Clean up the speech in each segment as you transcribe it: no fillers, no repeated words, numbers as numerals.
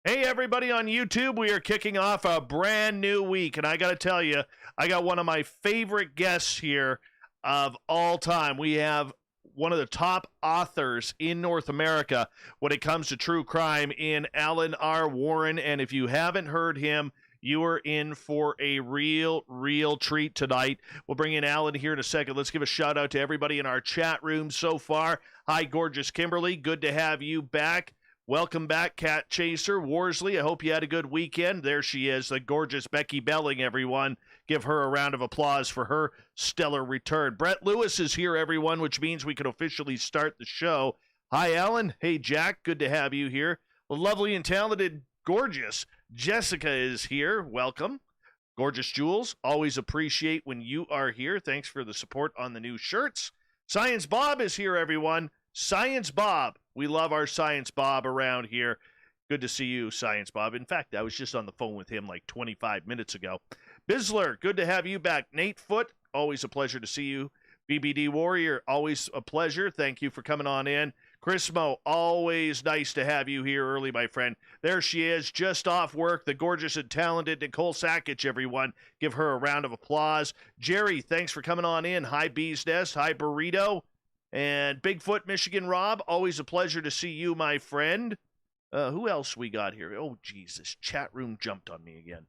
Hey, everybody on YouTube, we are kicking off a brand new week, and I got to tell you, I got one of my favorite guests here of all time. We have one of the top authors in North America when it comes to true crime in Alan R. Warren, and if you haven't heard him, you are in for a real treat tonight. We'll bring in Alan here in a second. Let's give a shout out to everybody in our chat room so far. Hi, gorgeous Kimberly. Good to have you back. Welcome back, Cat Chaser. Worsley, I hope you had a good weekend. There she is, the gorgeous Becky Belling, everyone. Give her a round of applause for her stellar return. Brett Lewis is here, everyone, which means we can officially start the show. Hi, Alan. Hey, Jack. Good to have you here. The lovely and talented, gorgeous Jessica is here. Welcome. Gorgeous Jules, always appreciate when you are here. Thanks for the support on the new shirts. Science Bob is here, everyone. Science Bob. We love our Science Bob around here. Good to see you, Science Bob. In fact, I was just on the phone with him like 25 minutes ago. Bisler, good to have you back. Nate Foote, always a pleasure to see you. BBD Warrior, always a pleasure. Thank you for coming on in. Chris Mo, always nice to have you here early, my friend. There she is, just off work, the gorgeous and talented Nicole Sakic, everyone. Give her a round of applause. Jerry, thanks for coming on in. Hi, Bee's Nest. Hi, Burrito. And Bigfoot, Michigan Rob, always a pleasure to see you, my friend. Who else we got here? Oh, Jesus, chat room jumped on me again.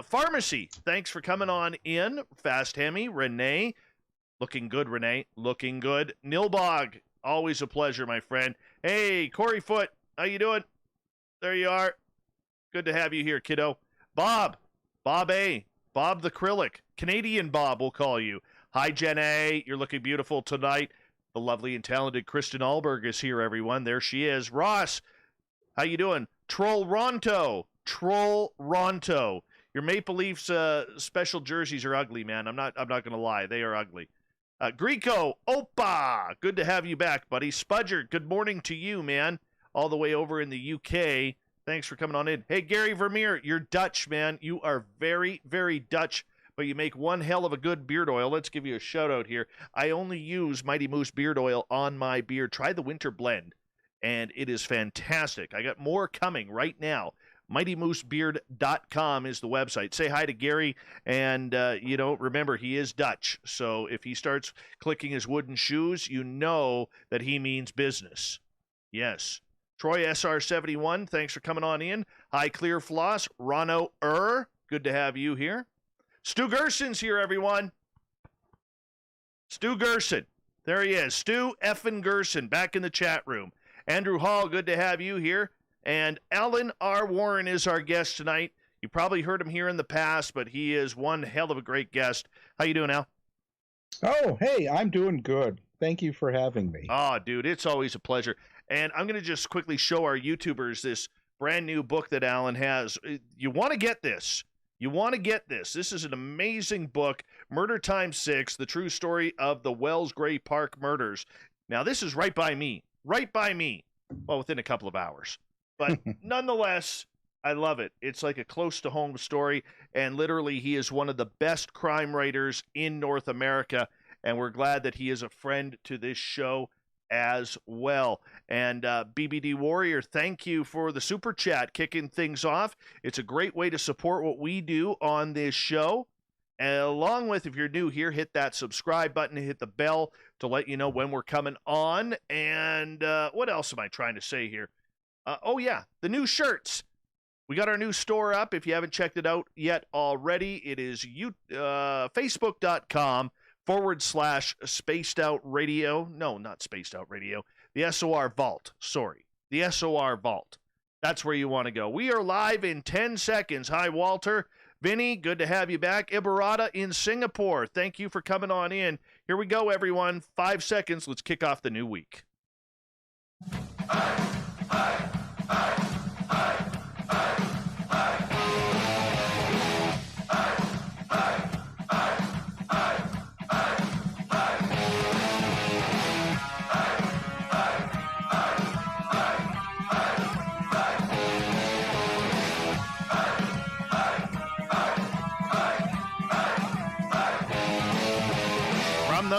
Pharmacy, thanks for coming on in. Fast Hemi, Renee. Looking good, Renee. Looking good. Nilbog, always a pleasure, my friend. Hey, Corey Foot, how you doing? There you are. Good to have you here, kiddo. Bob A. Bob the Acrylic. Canadian Bob, we'll call you. Hi, Jen A. You're looking beautiful tonight. The lovely and talented Kristen Alberg is here, everyone. There she is. Ross, how you doing? Troll Ronto. Your Maple Leafs special jerseys are ugly, man. I'm not going to lie. They are ugly. Greco, Opa, good to have you back, buddy. Spudger, good morning to you, man. All the way over in the UK. Thanks for coming on in. Hey, Gary Vermeer, you're Dutch, man. You are very, very Dutch, but you make one hell of a good beard oil. Let's give you a shout out here. I only use Mighty Moose beard oil on my beard. Try the winter blend, and it is fantastic. I got more coming right now. MightyMooseBeard.com is the website. Say hi to Gary, and, remember, he is Dutch. So if he starts clicking his wooden shoes, you know that he means business. Yes. Troy SR71, thanks for coming on in. Hi, Clear Floss. Rono good to have you here. Stu Gerson's here, everyone. Stu Gerson. There he is. Stu effing Gerson back in the chat room. Andrew Hall, good to have you here. And Alan R. Warren is our guest tonight. You probably heard him here in the past, but he is one hell of a great guest. How you doing, Al? Oh, hey, I'm doing good. Thank you for having me. Oh, dude, it's always a pleasure. And I'm going to just quickly show our YouTubers this brand new book that Alan has. You want to get this. This is an amazing book, Murder Time 6, The True Story of the Wells Gray Park Murders. Now, this is right by me. Well, within a couple of hours. But nonetheless, I love it. It's like a close-to-home story, and literally he is one of the best crime writers in North America, and we're glad that he is a friend to this show as well. And BBD Warrior, thank you for the super chat kicking things off. It's a great way to support what we do on this show. And along with, if you're new here, hit that subscribe button, hit the bell to let you know when we're coming on. And what else am I trying to say here? The new shirts. We got our new store up. If you haven't checked it out yet already, it is facebook.com/spaced out radio. No, not spaced out radio. The SOR Vault. Sorry. The SOR Vault. That's where you want to go. We are live in 10 seconds. Hi, Walter. Vinny, good to have you back. Ibarata in Singapore. Thank you for coming on in. Here we go, everyone. 5 seconds. Let's kick off the new week.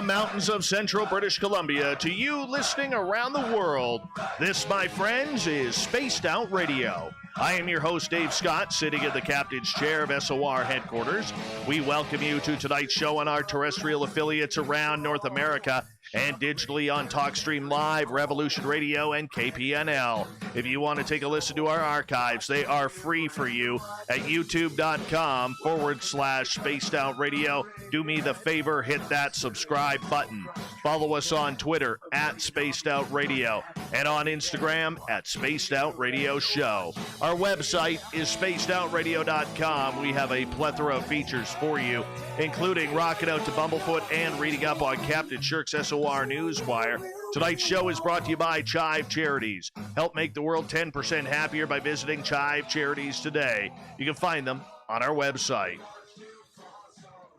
the mountains of central British Columbia to you listening around the world. This, my friends, is Spaced Out Radio. I am your host, Dave Scott, sitting in the captain's chair of SOR headquarters. We welcome you to tonight's show on our terrestrial affiliates around North America and digitally on TalkStream Live, Revolution Radio, and KPNL. If you want to take a listen to our archives, they are free for you at youtube.com/Spaced Out Radio. Do me the favor, hit that subscribe button. Follow us on Twitter at Spaced Out Radio and on Instagram at Spaced Out Radio Show. Our website is spacedoutradio.com. We have a plethora of features for you, including rocking out to Bumblefoot and reading up on Captain Shirk's SOR Newswire. Tonight's show is brought to you by Chive Charities. Help make the world 10% happier by visiting Chive Charities today. You can find them on our website.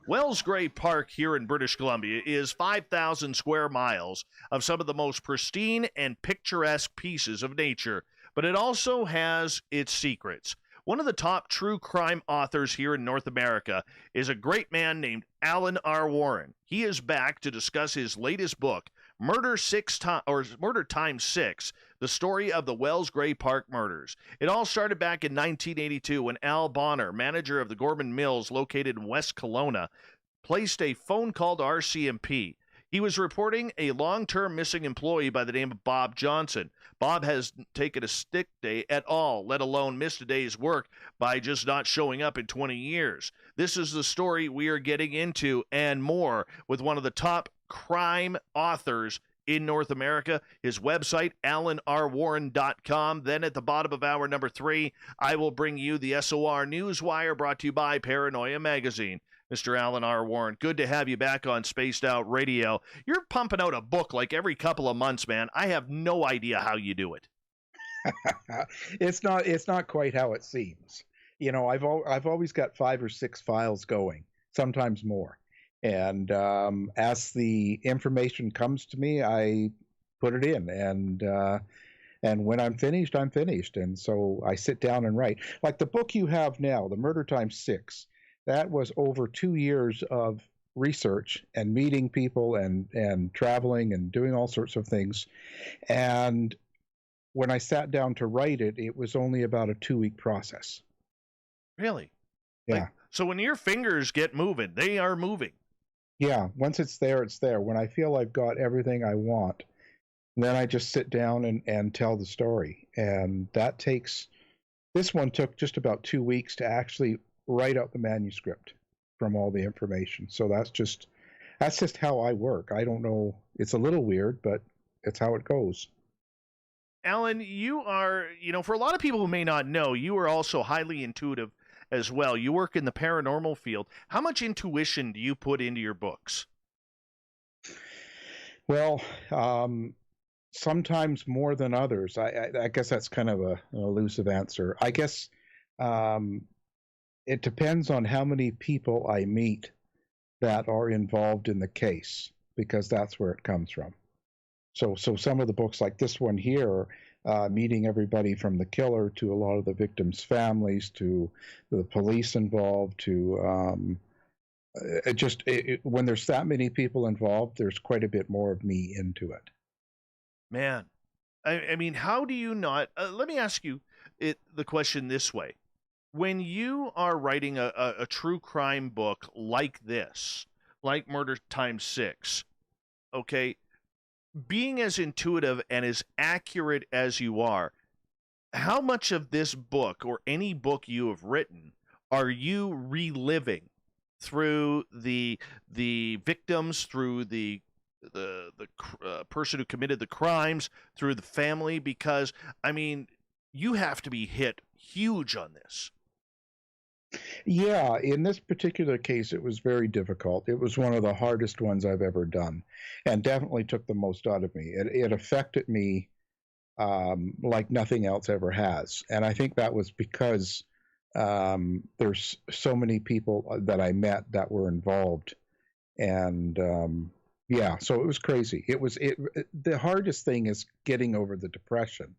Wellsgrey Park here in British Columbia is 5,000 square miles of some of the most pristine and picturesque pieces of nature, but it also has its secrets. One of the top true crime authors here in North America is a great man named Alan R. Warren. He is back to discuss his latest book, Murder Times 6, the story of the Wellsgrey Park murders. It all started back in 1982 when Al Bonar, manager of the Gorman Mills located in West Kelowna, placed a phone call to RCMP. He was reporting a long-term missing employee by the name of Bob Johnson. Bob has taken a sick day at all, let alone missed a day's work by just not showing up in 20 years. This is the story we are getting into and more with one of the top crime authors in North America. His website, alanrwarren.com. Then at the bottom of hour number 3, I will bring you the SOR Newswire, brought to you by Paranoia Magazine. Mr. Alan R. Warren, good to have you back on Spaced Out Radio. You're pumping out a book like every couple of months, man. I have no idea how you do it. It's not quite how it seems. You know, I've always got 5 or 6 files going, sometimes more. And as the information comes to me, I put it in, and when I'm finished, I'm finished. And so I sit down and write. Like the book you have now, the Murder Times 6. That was over 2 years of research and meeting people and traveling and doing all sorts of things. And when I sat down to write it, it was only about a 2-week process. Really? Yeah. So when your fingers get moving, they are moving. Yeah. Once it's there, it's there. When I feel I've got everything I want, then I just sit down and tell the story. And this one took just about 2 weeks to actually write out the manuscript from all the information. So that's just how I work. I don't know. It's a little weird, but it's how it goes. Alan, you are, for a lot of people who may not know, you are also highly intuitive as well. You work in the paranormal field. How much intuition do you put into your books? Well, sometimes more than others. I guess that's kind of an elusive answer. I guess it depends on how many people I meet that are involved in the case, because that's where it comes from. So some of the books like this one here, meeting everybody from the killer to a lot of the victims' families to the police involved to when there's that many people involved, there's quite a bit more of me into it. Man, I mean, how do you not? Let me ask you the question this way. When you are writing a true crime book like this, like Murder Times 6, okay, being as intuitive and as accurate as you are, how much of this book or any book you have written are you reliving through the victims, through the person who committed the crimes, through the family? Because, I mean, you have to be hit huge on this. Yeah, in this particular case, it was very difficult. It was one of the hardest ones I've ever done, and definitely took the most out of me. It affected me like nothing else ever has. And I think that was because there's so many people that I met that were involved. And yeah, so it was crazy. The hardest thing is getting over the depression.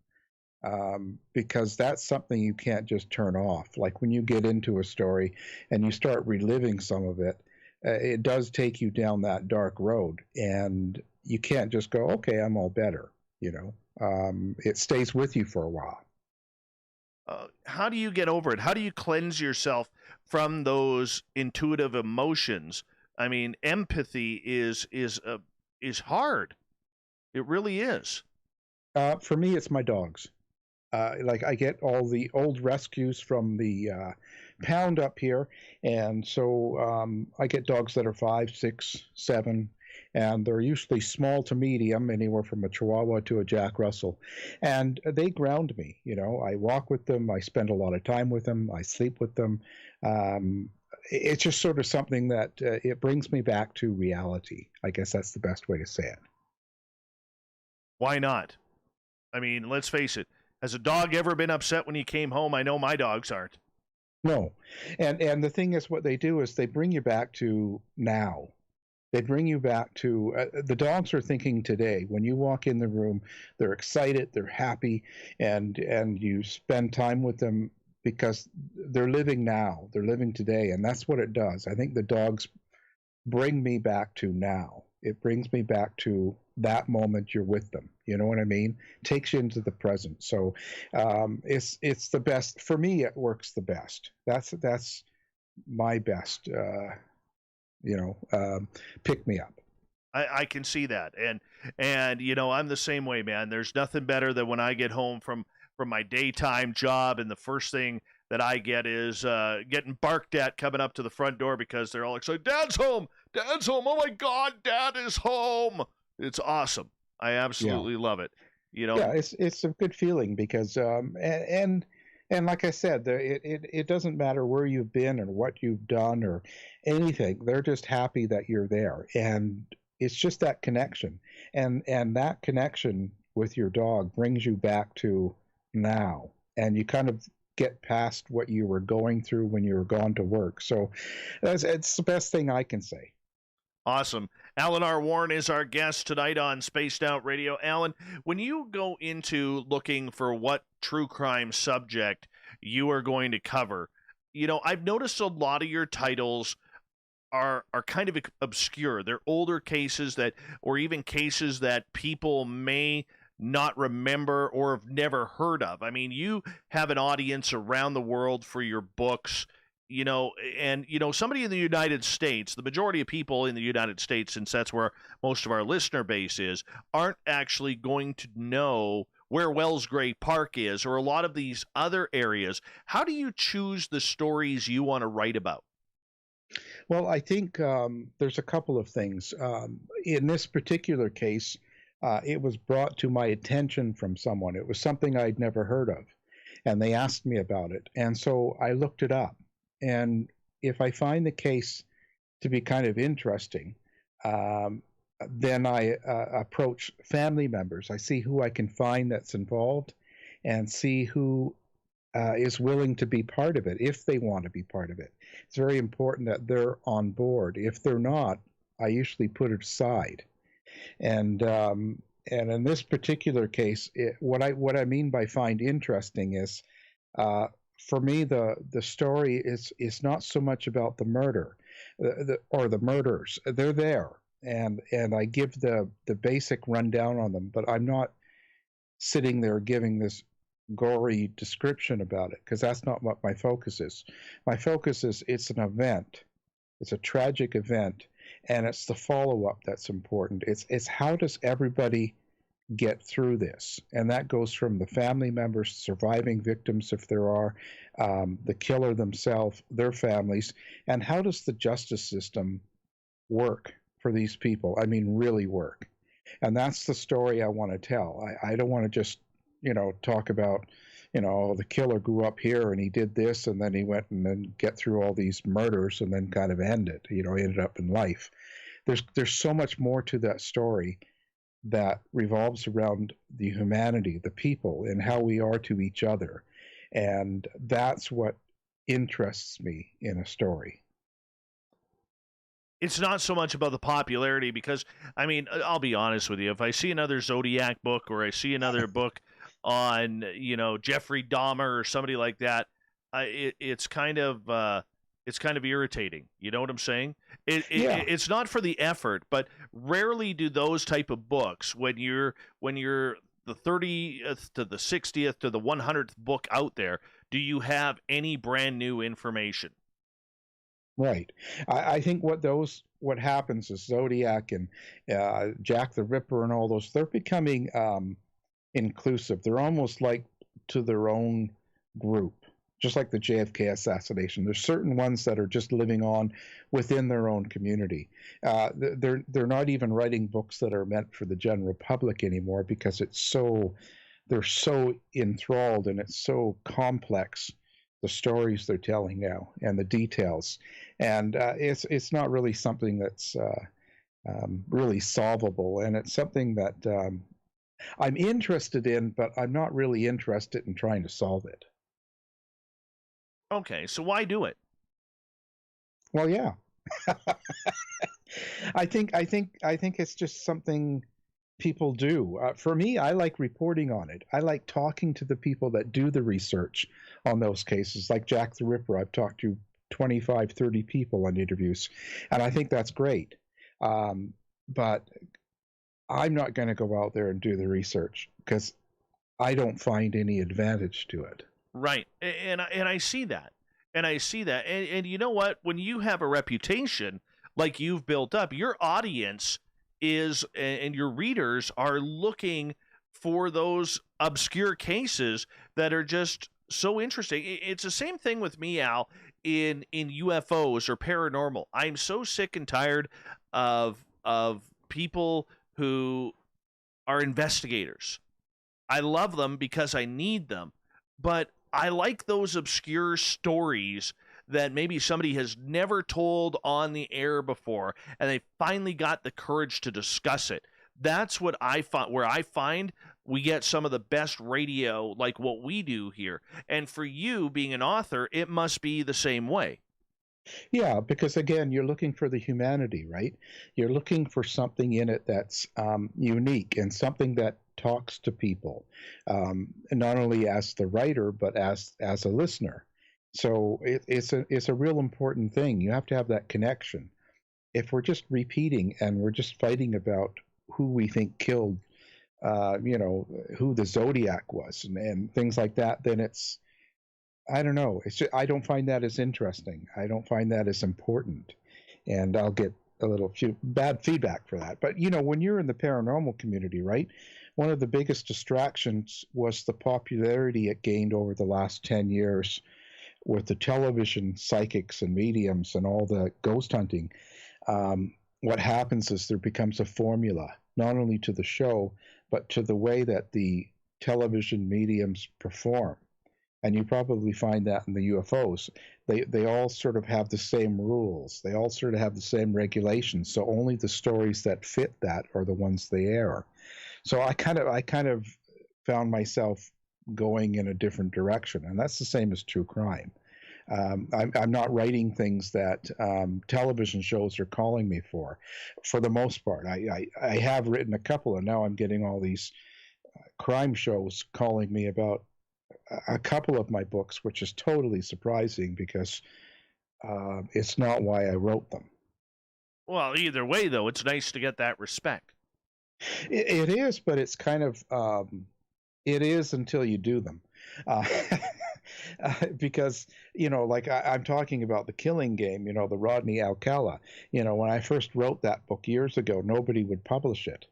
Because that's something you can't just turn off. Like when you get into a story and you start reliving some of it, it does take you down that dark road, and you can't just go, okay, I'm all better. It stays with you for a while. How do you get over it? How do you cleanse yourself from those intuitive emotions? I mean, empathy is hard. It really is. For me, it's my dogs. Like I get all the old rescues from the pound up here, and so I get dogs that are 5, 6, 7, and they're usually small to medium, anywhere from a Chihuahua to a Jack Russell, and they ground me. I walk with them, I spend a lot of time with them, I sleep with them. It's just sort of something that it brings me back to reality. I guess that's the best way to say it. Why not? I mean, let's face it. Has a dog ever been upset when you came home? I know my dogs aren't. No. And the thing is, what they do is they bring you back to now. They bring you back to the dogs are thinking today. When you walk in the room, they're excited, they're happy, and you spend time with them because they're living now. They're living today, and that's what it does. I think the dogs bring me back to now. It brings me back to that moment you're with them. You know what I mean? Takes you into the present. So it's the best for me. It works the best. That's my best. Pick me up. I can see that, and I'm the same way, man. There's nothing better than when I get home from my daytime job, and the first thing that I get is getting barked at coming up to the front door because they're all excited. Dad's home! Dad's home! Oh my God, Dad is home! It's awesome. I absolutely love it. Yeah, it's a good feeling because and like I said, it doesn't matter where you've been or what you've done or anything. They're just happy that you're there, and it's just that connection, and that connection with your dog brings you back to now, and you kind of get past what you were going through when you were gone to work. So it's the best thing I can say. Awesome. Alan R. Warren is our guest tonight on Spaced Out Radio. Alan, when you go into looking for what true crime subject you are going to cover, I've noticed a lot of your titles are kind of obscure. They're older cases or even cases that people may not remember or have never heard of. I mean, you have an audience around the world for your books. Somebody in the United States, the majority of people in the United States, since that's where most of our listener base is, aren't actually going to know where Wells Gray Park is or a lot of these other areas. How do you choose the stories you want to write about? Well, I think there's a couple of things. In this particular case, it was brought to my attention from someone. It was something I'd never heard of, and they asked me about it. And so I looked it up. And if I find the case to be kind of interesting, then I approach family members. I see who I can find that's involved and see who is willing to be part of it, if they want to be part of it. It's very important that they're on board. If they're not, I usually put it aside. And in this particular case, what I mean by find interesting is, for me, the story is not so much about the murder or the murders. They're there, and I give the basic rundown on them, but I'm not sitting there giving this gory description about it, because that's not what my focus is. My focus is it's an event. It's a tragic event, and it's the follow-up that's important. It's how does everybody get through this, and that goes from the family members, surviving victims if there are, the killer themselves, their families, and how does the justice system work for these people? I mean, really work. And that's the story I want to tell. I don't want to just talk about the killer grew up here and he did this and then he went and then get through all these murders and then kind of end it, ended up in life. There's so much more to that story that revolves around the humanity, the people, and how we are to each other. And that's what interests me in a story. It's not so much about the popularity because, I mean, I'll be honest with you. If I see another Zodiac book or I see another book on, Jeffrey Dahmer or somebody like that, it's kind of It's kind of irritating. You know what I'm saying? Yeah, It's not for the effort, but rarely do those type of books, when you're the 30th to the 60th to the 100th book out there, do you have any brand new information? right. I think what happens is Zodiac and Jack the Ripper and all those, they're becoming inclusive. They're almost like to their own group, just like the JFK assassination. There's certain ones that are just living on within their own community. They're not even writing books that are meant for the general public anymore because they're so enthralled and it's so complex, the stories they're telling now and the details, and it's not really something that's really solvable, and it's something that I'm interested in, but I'm not really interested in trying to solve it. Okay, so why do it? Well, yeah. I think it's just something people do. For me, I like reporting on it. I like talking to the people that do the research on those cases. Like Jack the Ripper, I've talked to 25, 30 people on interviews, and I think that's great. But I'm not going to go out there and do the research because I don't find any advantage to it. Right. And I see that. And I see that. And you know what? When you have a reputation like you've built up, your audience is and your readers are looking for those obscure cases that are just so interesting. It's the same thing with me, Al, in UFOs or paranormal. I'm so sick and tired of people who are investigators. I love them because I need them, but I like those obscure stories that maybe somebody has never told on the air before, and they finally got the courage to discuss it. That's what I find, where I find we get some of the best radio, like what we do here. And for you being an author, it must be the same way. Yeah, because again, you're looking for the humanity, right? You're looking for something in it that's unique and something that talks to people, not only as the writer but as a listener. So it's a real important thing. You have to have that connection. If we're just repeating and we're just fighting about who we think killed, who the Zodiac was and things like that, then I don't know. I don't find that as interesting. I don't find that as important, and I'll get a little few bad feedback for that. But when you're in the paranormal community, right? One of the biggest distractions was the popularity it gained over the last 10 years with the television psychics and mediums and all the ghost hunting. What happens is there becomes a formula, not only to the show, but to the way that the television mediums perform, and you probably find that in the UFOs. They all sort of have the same rules. They all sort of have the same regulations. So only the stories that fit that are the ones they air. So I kind of found myself going in a different direction, and that's the same as true crime. I'm not writing things that television shows are calling me for the most part. I have written a couple, and now I'm getting all these crime shows calling me about a couple of my books, which is totally surprising because it's not why I wrote them. Well, either way, though, it's nice to get that respect. It is, but it's kind of it is until you do them. Uh, because like I'm talking about the Killing Game, the Rodney Alcala. When I first wrote that book years ago, nobody would publish it.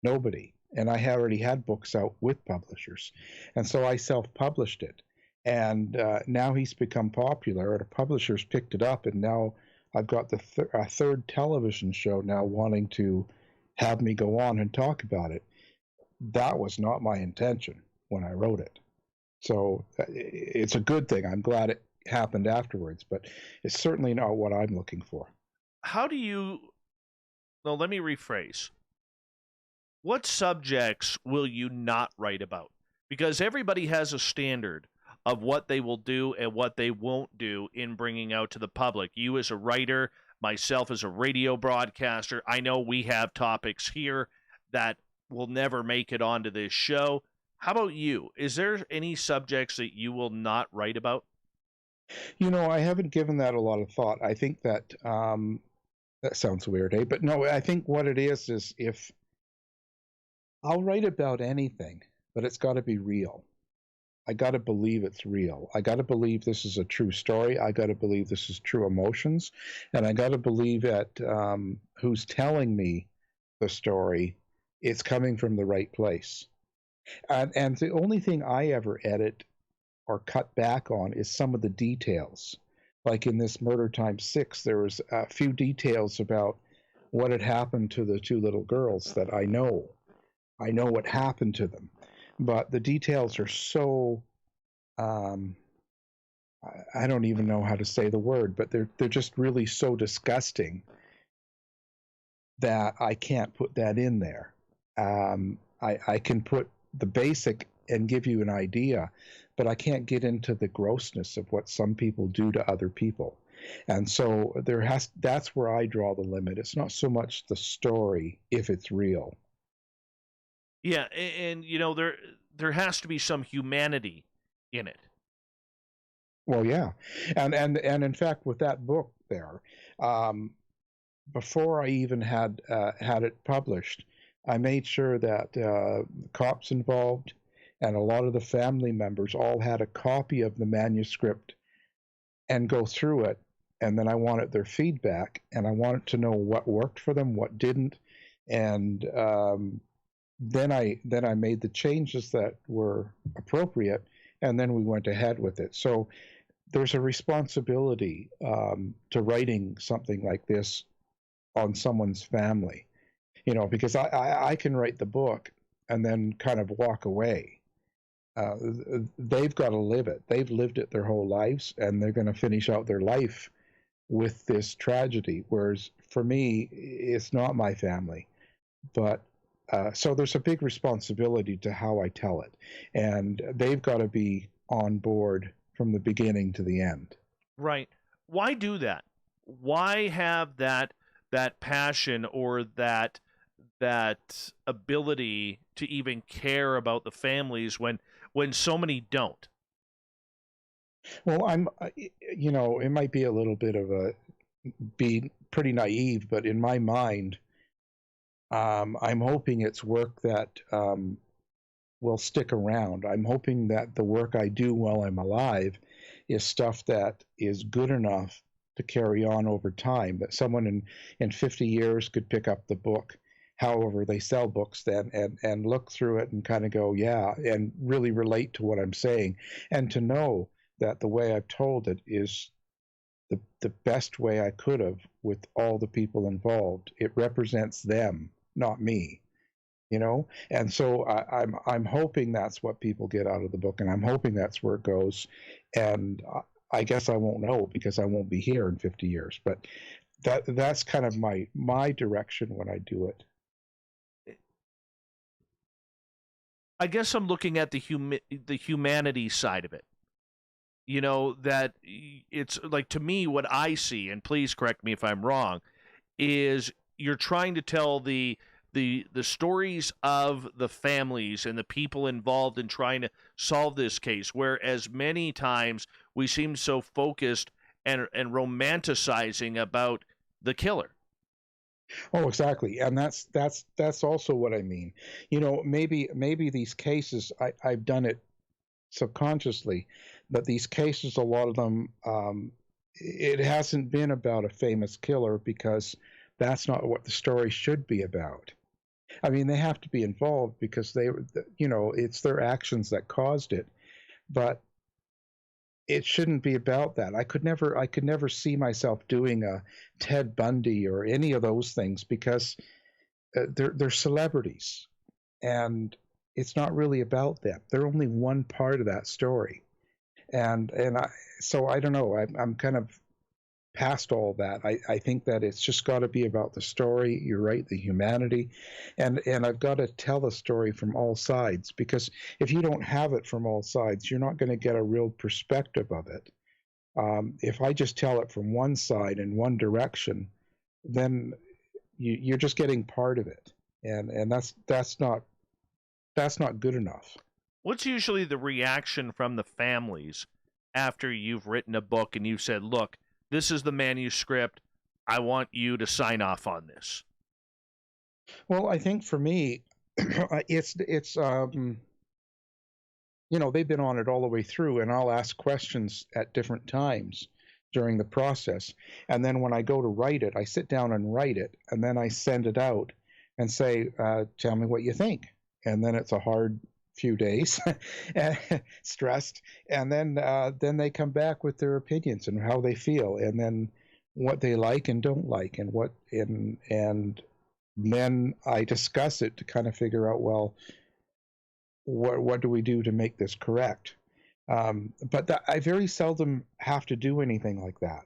Nobody. And I already had books out with publishers. And so I self-published it. And now he's become popular, and the publishers picked it up, and now I've got a third television show now wanting to have me go on and talk about it. That was not my intention when I wrote it. So it's a good thing. I'm glad it happened afterwards, but it's certainly not what I'm looking for. How do you. No, let me rephrase. What subjects will you not write about? Because everybody has a standard of what they will do and what they won't do in bringing out to the public. You as a writer, myself as a radio broadcaster, I know we have topics here that will never make it onto this show. How about you? Is there any subjects that you will not write about? I haven't given that a lot of thought. I think that that sounds weird, eh? But no, I think what it is if I'll write about anything, but it's got to be real. I got to believe it's real. I got to believe this is a true story. I got to believe this is true emotions, and I got to believe that who's telling me the story, it's coming from the right place. And the only thing I ever edit or cut back on is some of the details. Like in this Murder Time 6, there was a few details about what had happened to the two little girls that I know. I know what happened to them, but the details are so um, I don't even know how to say the word, but they're just really so disgusting that I can't put that in there. I can put the basic and give you an idea, but I can't get into the grossness of what some people do to other people. And so that's where I draw the limit. It's not so much the story if it's real. Yeah, and there has to be some humanity in it. Well, yeah, and in fact, with that book there, um, before I even had it published, I made sure that the cops involved and a lot of the family members all had a copy of the manuscript and go through it. And then I wanted their feedback, and I wanted to know what worked for them, what didn't, and then I made the changes that were appropriate, and then we went ahead with it. So there's a responsibility to writing something like this on someone's family, because I can write the book and then kind of walk away. They've got to live it. They've lived it their whole lives, and they're going to finish out their life with this tragedy. Whereas for me, it's not my family. But so there's a big responsibility to how I tell it, and they've got to be on board from the beginning to the end. Right. Why do that? Why have that passion or that ability to even care about the families when so many don't? Well, it might be a little bit of be pretty naive, but in my mind, I'm hoping it's work that will stick around. I'm hoping that the work I do while I'm alive is stuff that is good enough to carry on over time, that someone in 50 years could pick up the book, however they sell books then, and look through it and kind of go, yeah, and really relate to what I'm saying, and to know that the way I've told it is the best way I could have with all the people involved. It represents them, not me. And so I'm hoping that's what people get out of the book, and I'm hoping that's where it goes. And I guess I won't know because I won't be here in 50 years, but that's kind of my direction when I do it. I guess I'm looking at the humanity side of it. That it's like, to me, what I see, and please correct me if I'm wrong, is you're trying to tell the stories of the families and the people involved in trying to solve this case, whereas many times we seem so focused and romanticizing about the killer. Oh, exactly, and that's also what I mean. Maybe these cases I've done it subconsciously, but these cases, a lot of them, it hasn't been about a famous killer because that's not what the story should be about. I mean, they have to be involved because it's their actions that caused it, but it shouldn't be about that. I could never see myself doing a Ted Bundy or any of those things because they're celebrities, and it's not really about them. They're only one part of that story, so I don't know. I'm kind of past all that. I think that it's just got to be about the story. You're right, the humanity, and I've got to tell the story from all sides, because if you don't have it from all sides, you're not going to get a real perspective of it. If I just tell it from one side in one direction, then you're just getting part of it, and that's not good enough. What's usually the reaction from the families after you've written a book and you've said, look, this is the manuscript. I want you to sign off on this? Well, I think for me, it's they've been on it all the way through, and I'll ask questions at different times during the process. And then when I go to write it, I sit down and write it, and then I send it out and say, tell me what you think. And then it's a hard few days, stressed. And then they come back with their opinions and how they feel, and then what they like and don't like, and then I discuss it to kind of figure out, well, what do we do to make this correct? But I very seldom have to do anything like that,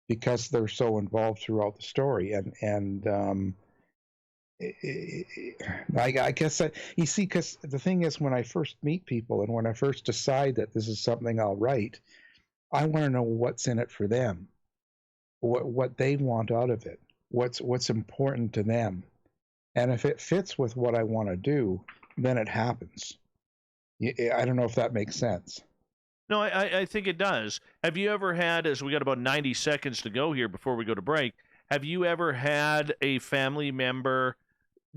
because they're so involved throughout the story. And I guess you see, because the thing is, when I first meet people and when I first decide that this is something I'll write, I want to know what's in it for them, what they want out of it, what's important to them. And if it fits with what I want to do, then it happens. I don't know if that makes sense. No, I think it does. Have you ever had, as we got about 90 seconds to go here before we go to break, have you ever had a family member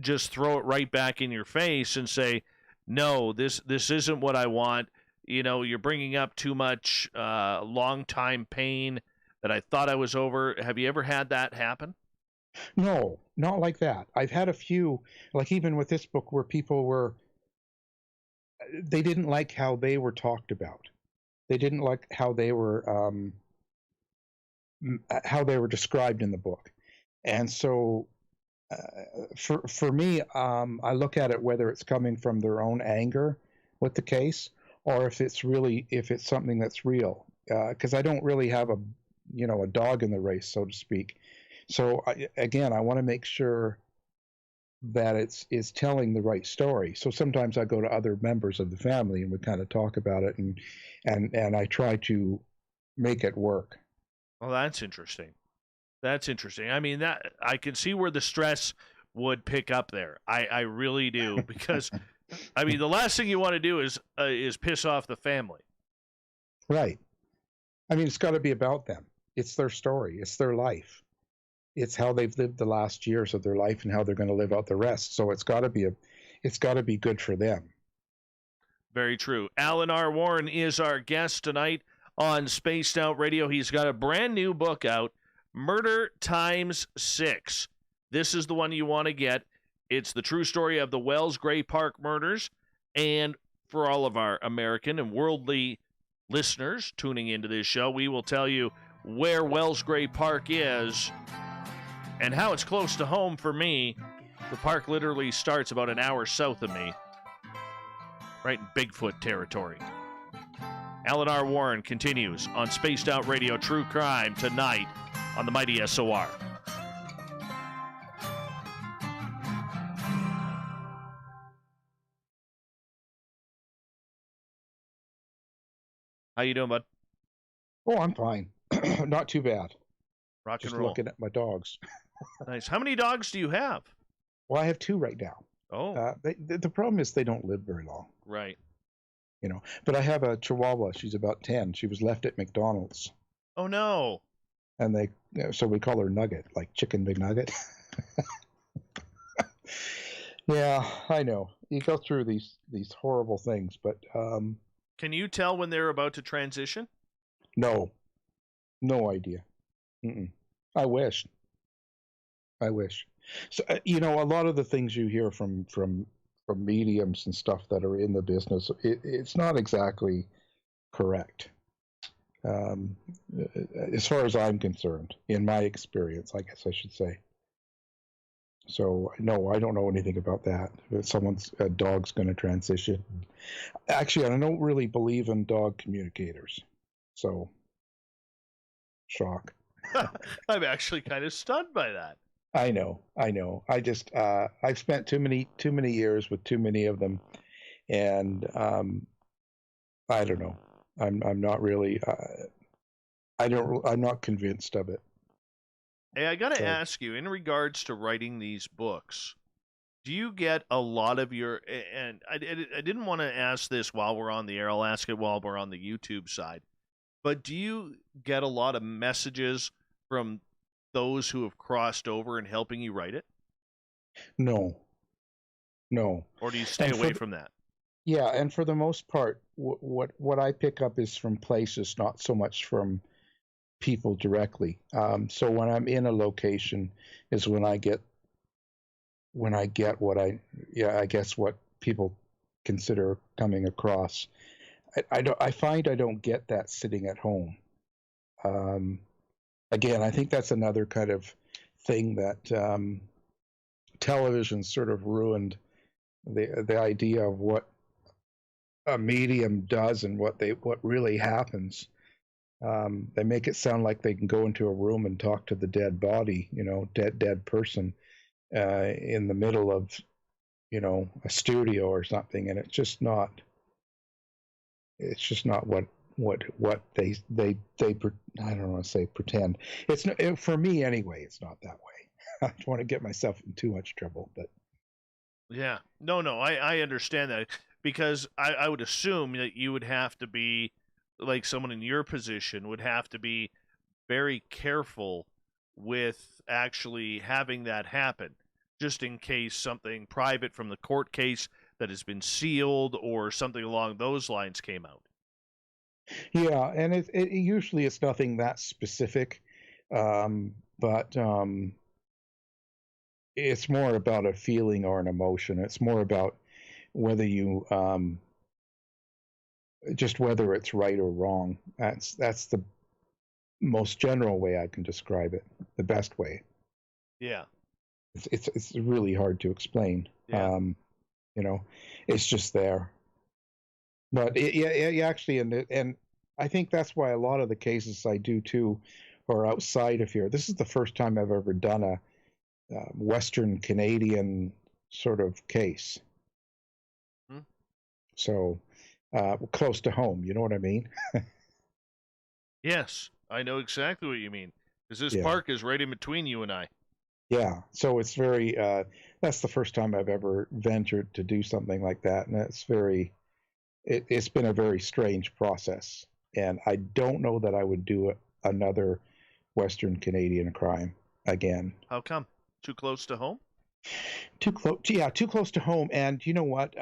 just throw it right back in your face and say, no, this isn't what I want. You're bringing up too much long time pain that I thought I was over. Have you ever had that happen? No, not like that. I've had a few, like even with this book, where people they didn't like how they were talked about. They didn't like how they were described in the book. And so for me, I look at it whether it's coming from their own anger with the case, or if it's something that's real. Because I don't really have a dog in the race, so to speak. So I want to make sure that it's telling the right story. So sometimes I go to other members of the family and we kind of talk about it, and I try to make it work. Well, that's interesting. That's interesting. I mean, that I can see where the stress would pick up there. I really do, because I mean, the last thing you want to do is piss off the family. Right. I mean, it's got to be about them. It's their story. It's their life. It's how they've lived the last years of their life and how they're going to live out the rest. So it's got to be good for them. Very true. Alan R. Warren is our guest tonight on Spaced Out Radio. He's got a brand new book out, Murder Times 6. This is the one you want to get. It's the true story of the Wells Gray Park murders. And for all of our American and worldly listeners tuning into this show, we will tell you where Wells Gray Park is and how it's close to home for me. The park literally starts about an hour south of me, right in Bigfoot territory. Alan R. Warren continues on Spaced Out Radio True Crime tonight on the Mighty SOR. How you doing, bud? Oh, I'm fine. Not too bad. Rock Just and roll. looking at my dogs. Nice. How many dogs do you have? Well, I have 2 right now. Oh. The problem is they don't live very long. Right. But I have a Chihuahua. She's about 10. She was left at McDonald's. Oh, no. And so we call her Nugget, like Chicken McNugget. Yeah, I know. You go through these horrible things, but Can you tell when they're about to transition? no idea. I wish. So a lot of the things you hear from mediums and stuff that are in the business, it's not exactly correct, as far as I'm concerned, in my experience, I guess I should say. So no, I don't know anything about that. If a dog's going to transition. Actually, I don't really believe in dog communicators. So shock. I'm actually kind of stunned by that. I know. I just I've spent too many years with too many of them, and I don't know. I'm not really. I'm not convinced of it. Hey, I got to ask you, in regards to writing these books, Do you get a lot of your, and I didn't want to ask this while we're on the air, I'll ask it while we're on the YouTube side, but do you get a lot of messages from those who have crossed over and helping you write it? No, no. Or do you stay And away from that? yeah, and for the most part, what I pick up is from places, not so much from people directly. So when I'm in a location is when I get what I guess what people consider coming across. I find I don't get that sitting at home. Um, Again, I think that's another kind of thing that television sort of ruined the idea of what a medium does and what really happens. They make it sound like they can go into a room and talk to the dead body, dead person, in the middle of, a studio or something, and it's just not. It's just not what they I don't want to say pretend. It's not, for me anyway. It's not that way. I don't want to get myself in too much trouble, but Yeah. No, I understand that because I would assume that you would have to be, like someone in your position would have to be very careful with actually having that happen, just in case something private from the court case that has been sealed or something along those lines came out. yeah, and it usually it's nothing that specific, but it's more about a feeling or an emotion. It's more about whether you just whether it's right or wrong. That's the most general way I can describe it. The best way. Yeah. It's really hard to explain. Yeah. You know, it's just there. But yeah, actually, and I think that's why a lot of the cases I do too are outside of here. This is the first time I've ever done a Western Canadian sort of case. Hmm. So close to home, you know what I mean? Yes, I know exactly what you mean. Because this Yeah. park is right in between you and I. Yeah, so it's very, that's the first time I've ever ventured to do something like that. And it's been a very strange process. And I don't know that I would do another Western Canadian crime again. How come? Too close to home? Too close, yeah, too close to home. And you know what?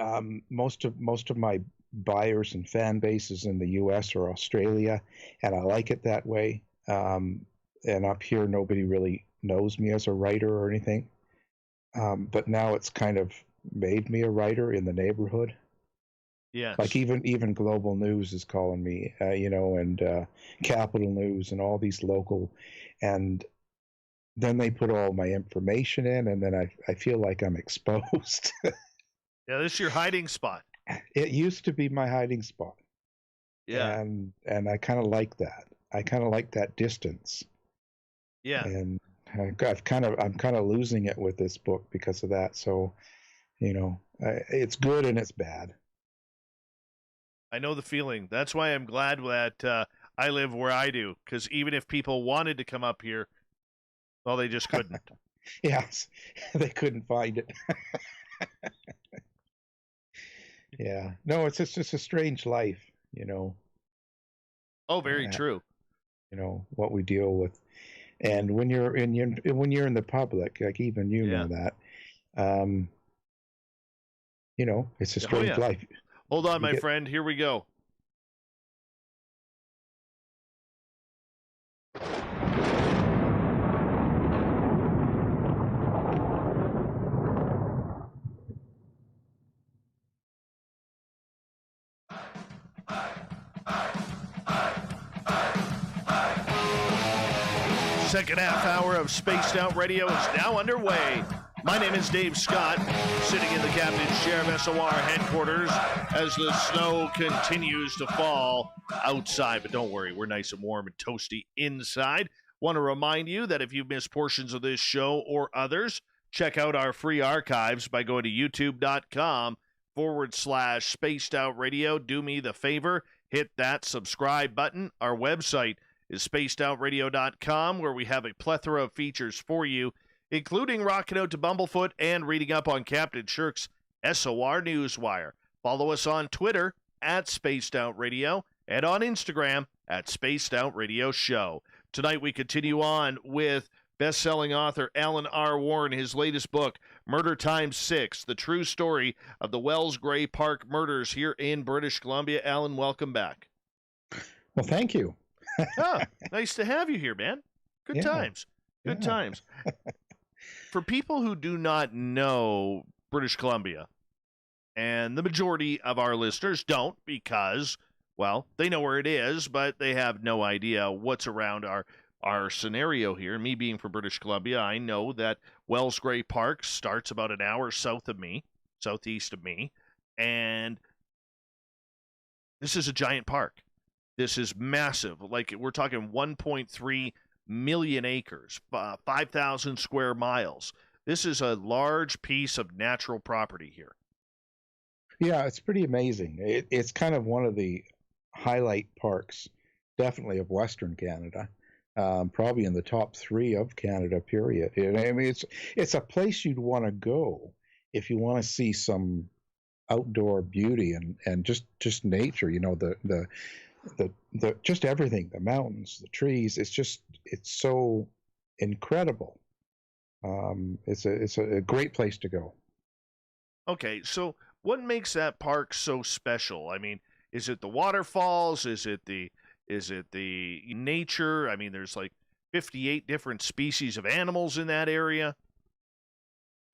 Most of my buyers and fan bases in the U.S. or Australia, and I like it that way. And up here, nobody really knows me as a writer or anything. But now it's kind of made me a writer in the neighborhood. Like Yes. even Global News is calling me, and Capital News and all these local, and then they put all my information in, and then I feel like I'm exposed. Yeah, this is your hiding spot. It used to be my hiding spot, Yeah. and I kind of like that. I kind of like that distance, Yeah. and I'm kind of losing it with this book because of that. So, it's good and it's bad. I know the feeling. That's why I'm glad that I live where I do. Because even if people wanted to come up here, well, they just couldn't. Yes, they couldn't find it. Yeah, no, it's just a strange life, Oh, very uh, true. what we deal with. And when you're in the public, like even Yeah. know that, it's a Oh, strange yeah. life. Hold on, You my get friend. Here we go. Second half hour of Spaced Out Radio is now underway. My name is Dave Scott, sitting in the captain's chair of SOR headquarters as the snow continues to fall outside. But don't worry, we're nice and warm and toasty inside. Want to remind you that if you've missed portions of this show or others, check out our free archives by going to youtube.com/Spaced Out Radio. Do me the favor, hit that subscribe button. Our website is spacedoutradio.com, where we have a plethora of features for you, including rocking out to Bumblefoot and reading up on Captain Shirk's SOR Newswire. Follow us on Twitter at Spaced Out Radio and on Instagram at Spaced Out Radio Show. Tonight we continue on with best-selling author Alan R. Warren, his latest book, Murder Times 6, the true story of the Wells Gray Park murders here in British Columbia. Alan, welcome back. Well, thank you. Nice to have you here, man. Good times. Good times. For people who do not know British Columbia, and the majority of our listeners don't because, well, they know where it is, but they have no idea what's around our scenario here. Me being from British Columbia, I know that Wells Gray Park starts about an hour southeast of me, and this is a giant park. This is massive. Like, we're talking 1.3 million acres, 5,000 square miles. This is a large piece of natural property here. Yeah, it's pretty amazing. It's kind of one of the highlight parks, definitely of Western Canada. Probably in the top 3 of Canada, period. I mean, it's a place you'd want to go if you want to see some outdoor beauty and just nature. You know, the just everything, the mountains, the trees. It's so incredible. It's a great place to go. Okay, so what makes that park so special? I mean, is it the waterfalls? Is it the nature? I mean, there's like 58 different species of animals in that area.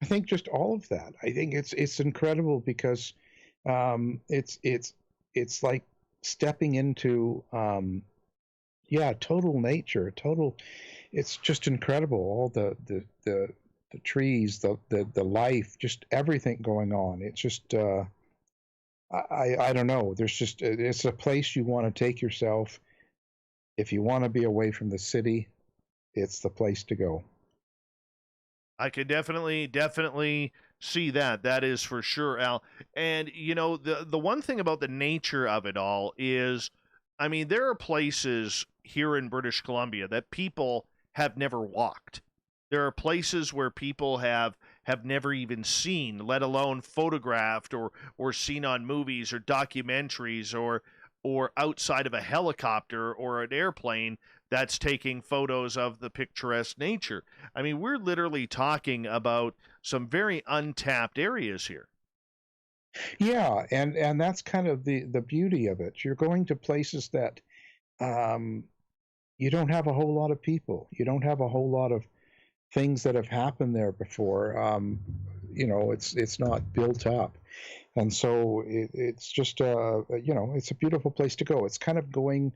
I think just all of that. I think it's incredible because it's like stepping into total nature, it's just incredible. All the trees, the life, just everything going on. It's just I don't know. It's a place you want to take yourself. If you want to be away from the city, it's the place to go. I could definitely see that. That is for sure, Al. And you know, the one thing about the nature of it all is, I mean, there are places here in British Columbia that people have never walked. There are places where people have never even seen, let alone photographed or seen on movies or documentaries or outside of a helicopter or an airplane that's taking photos of the picturesque nature. I mean, we're literally talking about some very untapped areas here. Yeah, and that's kind of the beauty of it. You're going to places that you don't have a whole lot of people. You don't have a whole lot of things that have happened there before. You know, it's not built up, and so it's just it's a beautiful place to go. It's kind of going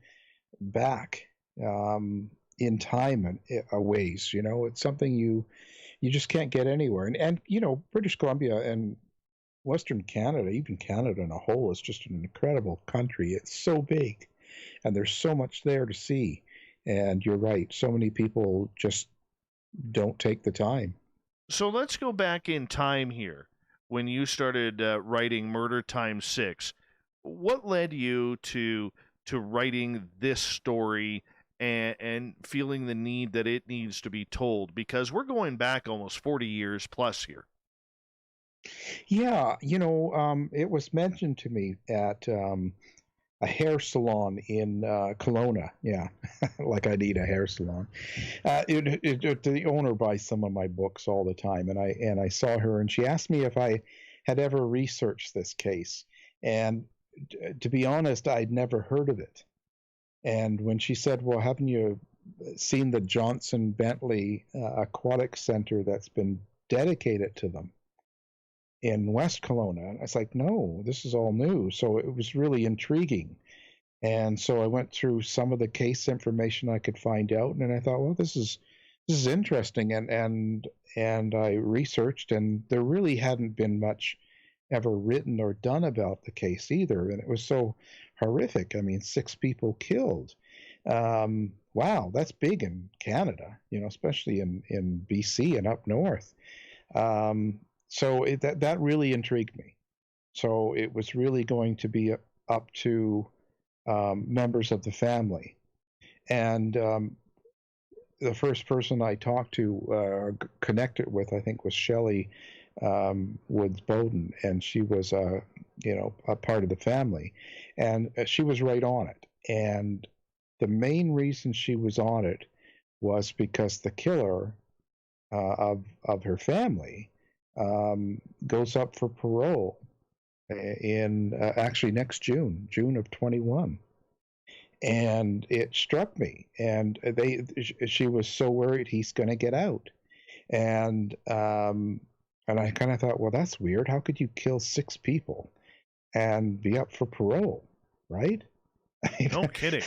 back in time and a ways. You know, it's something you just can't get anywhere. And you know, British Columbia and Western Canada, even Canada in a whole, is just an incredible country. It's so big, and there's so much there to see. And you're right, so many people just don't take the time. So let's go back in time here. When you started writing Murder Times 6, what led you to writing this story and feeling the need that it needs to be told? Because we're going back almost 40 years plus here. Yeah, you know, it was mentioned to me at a hair salon in Kelowna. Yeah, like I need a hair salon. The owner buys some of my books all the time, and I saw her, and she asked me if I had ever researched this case, and to be honest, I'd never heard of it. And when she said, "Well, haven't you seen the Johnson Bentley Aquatic Center that's been dedicated to them in West Kelowna?" And I was like, "No, this is all new." So it was really intriguing. And so I went through some of the case information I could find out, and I thought, well, this is interesting, and I researched, and there really hadn't been much ever written or done about the case either, and it was so horrific. I mean, 6 people killed. Wow, that's big in Canada, you know, especially in BC and up north. So that really intrigued me. So it was really going to be up to members of the family. And the first person I talked to, connected with, I think, was Shelley Woods Bowden, and she was a part of the family, and she was right on it. And the main reason she was on it was because the killer of her family goes up for parole in actually next June of 21. And it struck me, and she was so worried he's going to get out, and I kind of thought, well, that's weird. How could you kill 6 people and be up for parole, right? No kidding.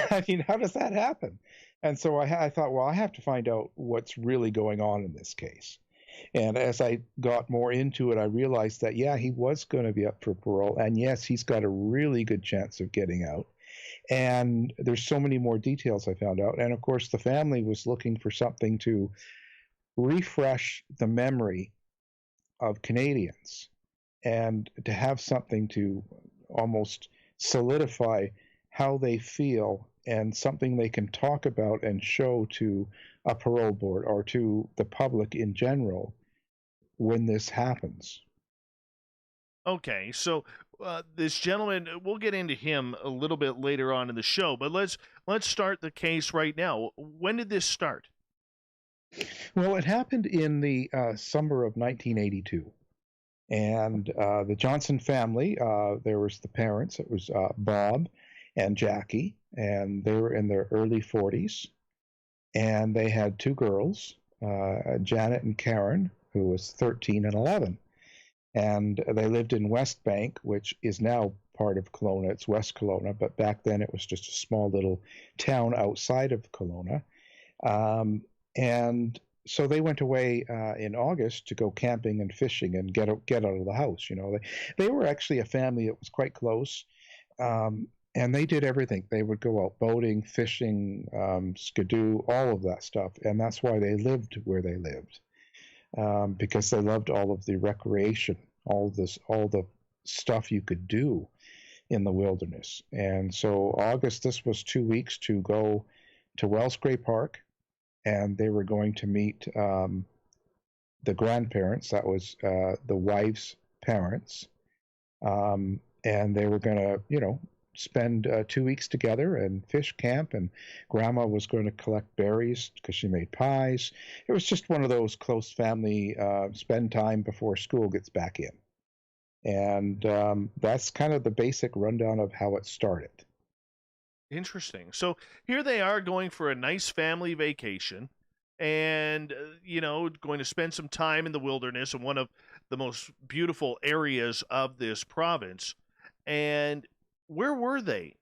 I mean, how does that happen? And so I thought, well, I have to find out what's really going on in this case. And as I got more into it, I realized that, yeah, he was going to be up for parole. And yes, he's got a really good chance of getting out. And there's so many more details I found out. And of course, the family was looking for something to refresh the memory of Canadians and to have something to almost solidify how they feel and something they can talk about and show to a parole board or to the public in general when this happens. Okay, so this gentleman, we'll get into him a little bit later on in the show, but let's start the case right now. When did this start? Well, it happened in the summer of 1982. And the Johnson family, there was the parents. It was Bob and Jackie, and they were in their early 40s. And they had 2 girls, Janet and Karen, who was 13 and 11. And they lived in West Bank, which is now part of Kelowna. It's West Kelowna, but back then it was just a small little town outside of Kelowna. And so they went away in August to go camping and fishing and get out of the house. You know, they were actually a family that was quite close, and they did everything. They would go out boating, fishing, skidoo, all of that stuff, and that's why they lived where they lived, because they loved all of the recreation, all the stuff you could do in the wilderness. And so August, this was 2 weeks to go to Wellscray Park. And they were going to meet the grandparents, that was the wife's parents, and they were going to, spend 2 weeks together and fish camp, and Grandma was going to collect berries because she made pies. It was just one of those close family, spend time before school gets back in. And that's kind of the basic rundown of how it started. Interesting. So here they are going for a nice family vacation and, going to spend some time in the wilderness in one of the most beautiful areas of this province. And where were they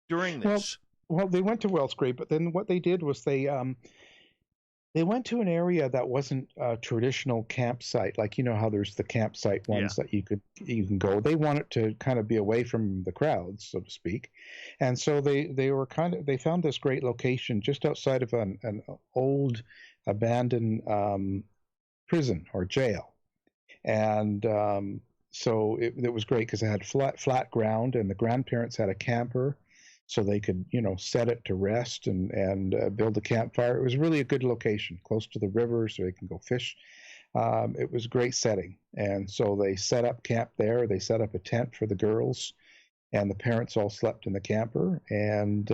during this? Well, they went to Wellscray, but then what they did was they went to an area that wasn't a traditional campsite, like how there's the campsite ones that you can go. They wanted to kind of be away from the crowds, so to speak, and so they found this great location just outside of an old abandoned prison or jail, and so it was great because it had flat ground, and the grandparents had a camper. So they could, set it to rest and build a campfire. It was really a good location, close to the river, so they can go fish. It was a great setting. And so they set up camp there. They set up a tent for the girls, and the parents all slept in the camper, and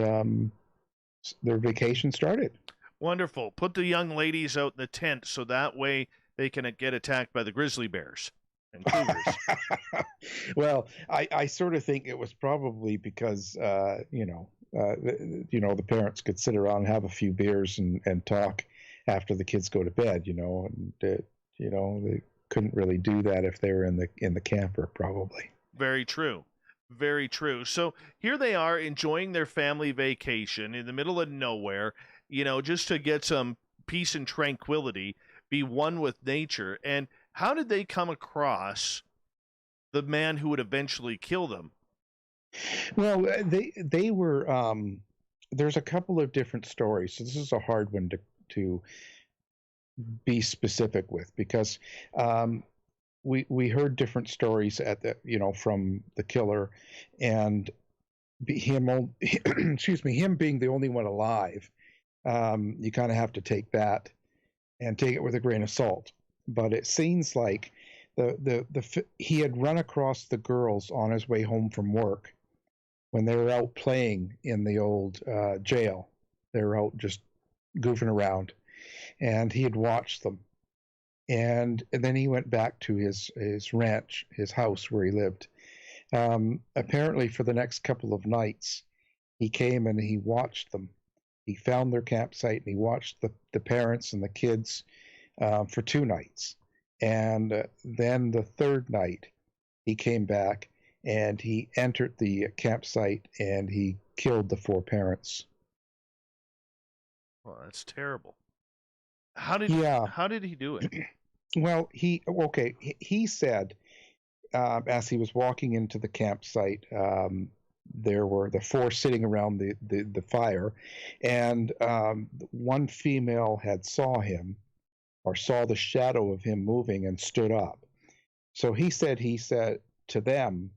their vacation started. Wonderful. Put the young ladies out in the tent so that way they can get attacked by the grizzly bears and cougars. Well, I sort of think it was probably because the parents could sit around and have a few beers and talk after the kids go to bed, and they couldn't really do that if they were in the camper, probably. Very true. Very true. So here they are enjoying their family vacation in the middle of nowhere, just to get some peace and tranquility, be one with nature. And how did they come across the man who would eventually kill them? Well, they were. There's a couple of different stories, so this is a hard one to be specific with because we heard different stories from the killer, and him excuse me, him being the only one alive You kind of have to take that and take it with a grain of salt. But it seems like he had run across the girls on his way home from work when they were out playing in the old jail. They were out just goofing around, and he had watched them. And then he went back to his ranch, his house where he lived. Apparently, for the next couple of nights, he came and he watched them. He found their campsite and he watched the parents and the kids for 2 nights. And then the third night, he came back and he entered the campsite and he killed the 4 parents. Well, that's terrible. Yeah. How did he do it? Well, he said as he was walking into the campsite, there were the 4 sitting around the fire, and one female had saw him or saw the shadow of him moving and stood up. So he said to them,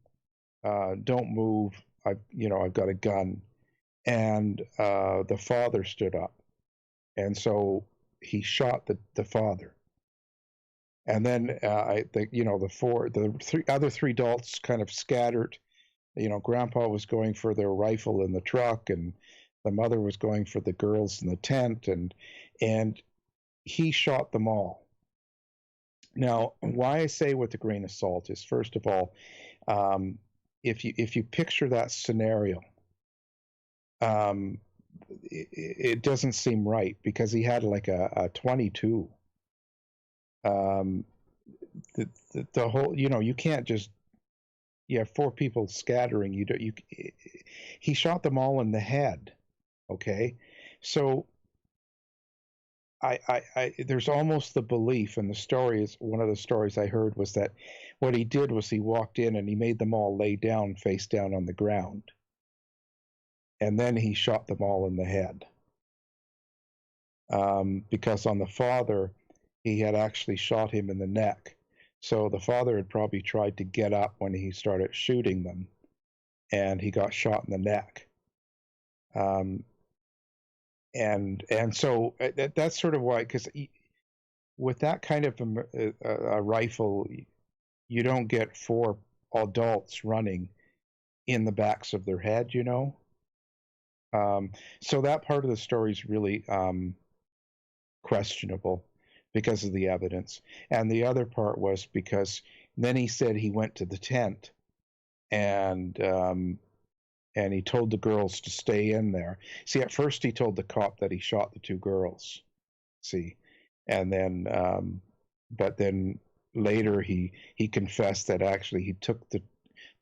"Don't move. I've got a gun." And the father stood up, and so he shot the father. And then the other 3 adults kind of scattered. Grandpa was going for their rifle in the truck, and the mother was going for the girls in the tent, and he shot them all. Now, why I say with a grain of salt is, first of all, if you picture that scenario, it doesn't seem right, because he had like a 22. The whole, you can't just, you have 4 people scattering. He shot them all in the head. Okay, so there's almost the belief, and the story is, one of the stories I heard was that what he did was he walked in and he made them all lay down, face down on the ground, and then he shot them all in the head. Because on the father, he had actually shot him in the neck. So the father had probably tried to get up when he started shooting them, and he got shot in the neck. And so that's sort of why, because with that kind of a rifle, you don't get 4 adults running in the backs of their head, So that part of the story is really questionable because of the evidence. And the other part was because then he said he went to the tent and he told the girls to stay in there. See, at first he told the cop that he shot the 2 girls. See, and then, but then later he confessed that actually he took the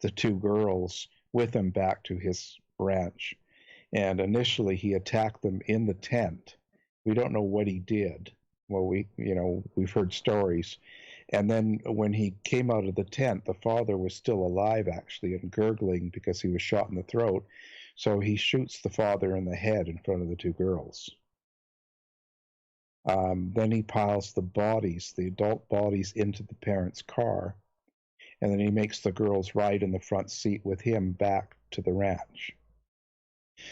2 girls with him back to his ranch, and initially he attacked them in the tent. We don't know what he did. Well, we've heard stories. And then when he came out of the tent, the father was still alive, actually, and gurgling because he was shot in the throat. So he shoots the father in the head in front of the 2 girls. Then he piles the adult bodies, into the parents' car. And then he makes the girls ride in the front seat with him back to the ranch.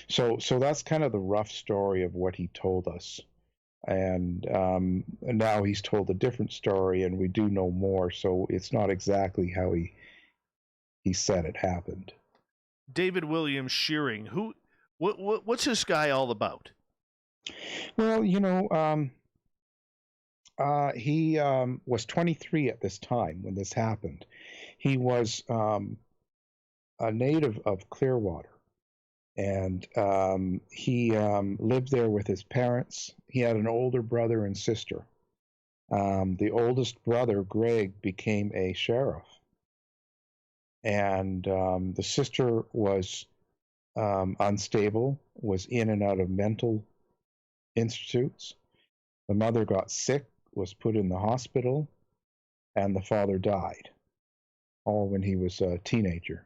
So that's kind of the rough story of what he told us. And now he's told a different story, and we do know more, so it's not exactly how he said it happened. David Williams Shearing, what's this guy all about? Well, he was 23 at this time when this happened. He was a native of Clearwater, and he lived there with his parents. He had an older brother and sister. The oldest brother, Greg, became a sheriff, and the sister was unstable, was in and out of mental institutes. The mother got sick, was put in the hospital, and the father died, all when he was a teenager.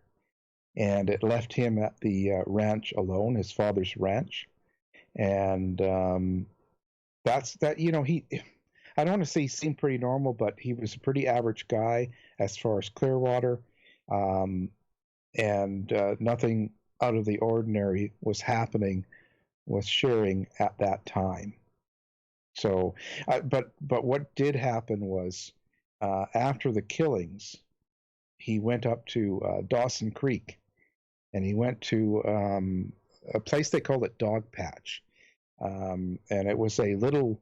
And it left him at the ranch alone, his father's ranch. And that's that. I don't want to say he seemed pretty normal, but he was a pretty average guy as far as Clearwater, and nothing out of the ordinary was happening was Shearing at that time. So, but what did happen was after the killings, he went up to Dawson Creek, and he went to a place they called it Dog Patch, and it was a little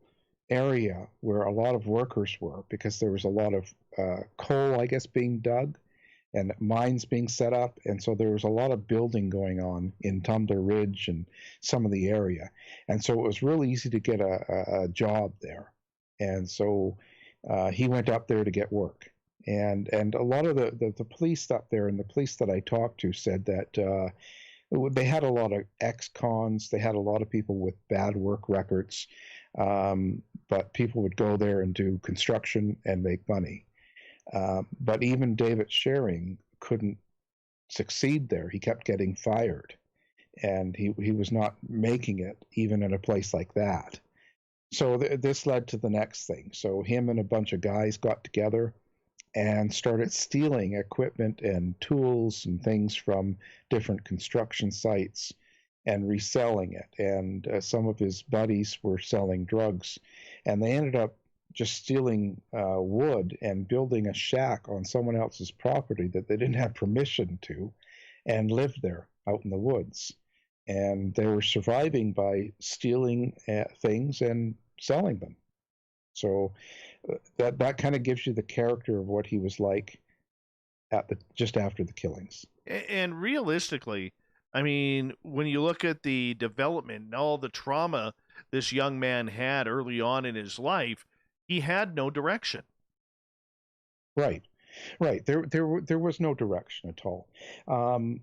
area where a lot of workers were because there was a lot of coal, I guess, being dug and mines being set up, and so there was a lot of building going on in Tumbler Ridge and some of the area, and so it was really easy to get a job there, and so he went up there to get work, and a lot of the police up there and the police that I talked to said that they had a lot of ex-cons, they had a lot of people with bad work records, but people would go there and do construction and make money. But even David Shearing couldn't succeed there. He kept getting fired, and he was not making it even in a place like that. So this led to the next thing. So him and a bunch of guys got together and started stealing equipment and tools and things from different construction sites and reselling it. And some of his buddies were selling drugs, and they ended up just stealing wood and building a shack on someone else's property that they didn't have permission to, and lived there out in the woods. And they were surviving by stealing things and selling them. So that kind of gives you the character of what he was like just after the killings. And realistically, I mean, when you look at the development and all the trauma this young man had early on in his life, he had no direction. Right. There was no direction at all. And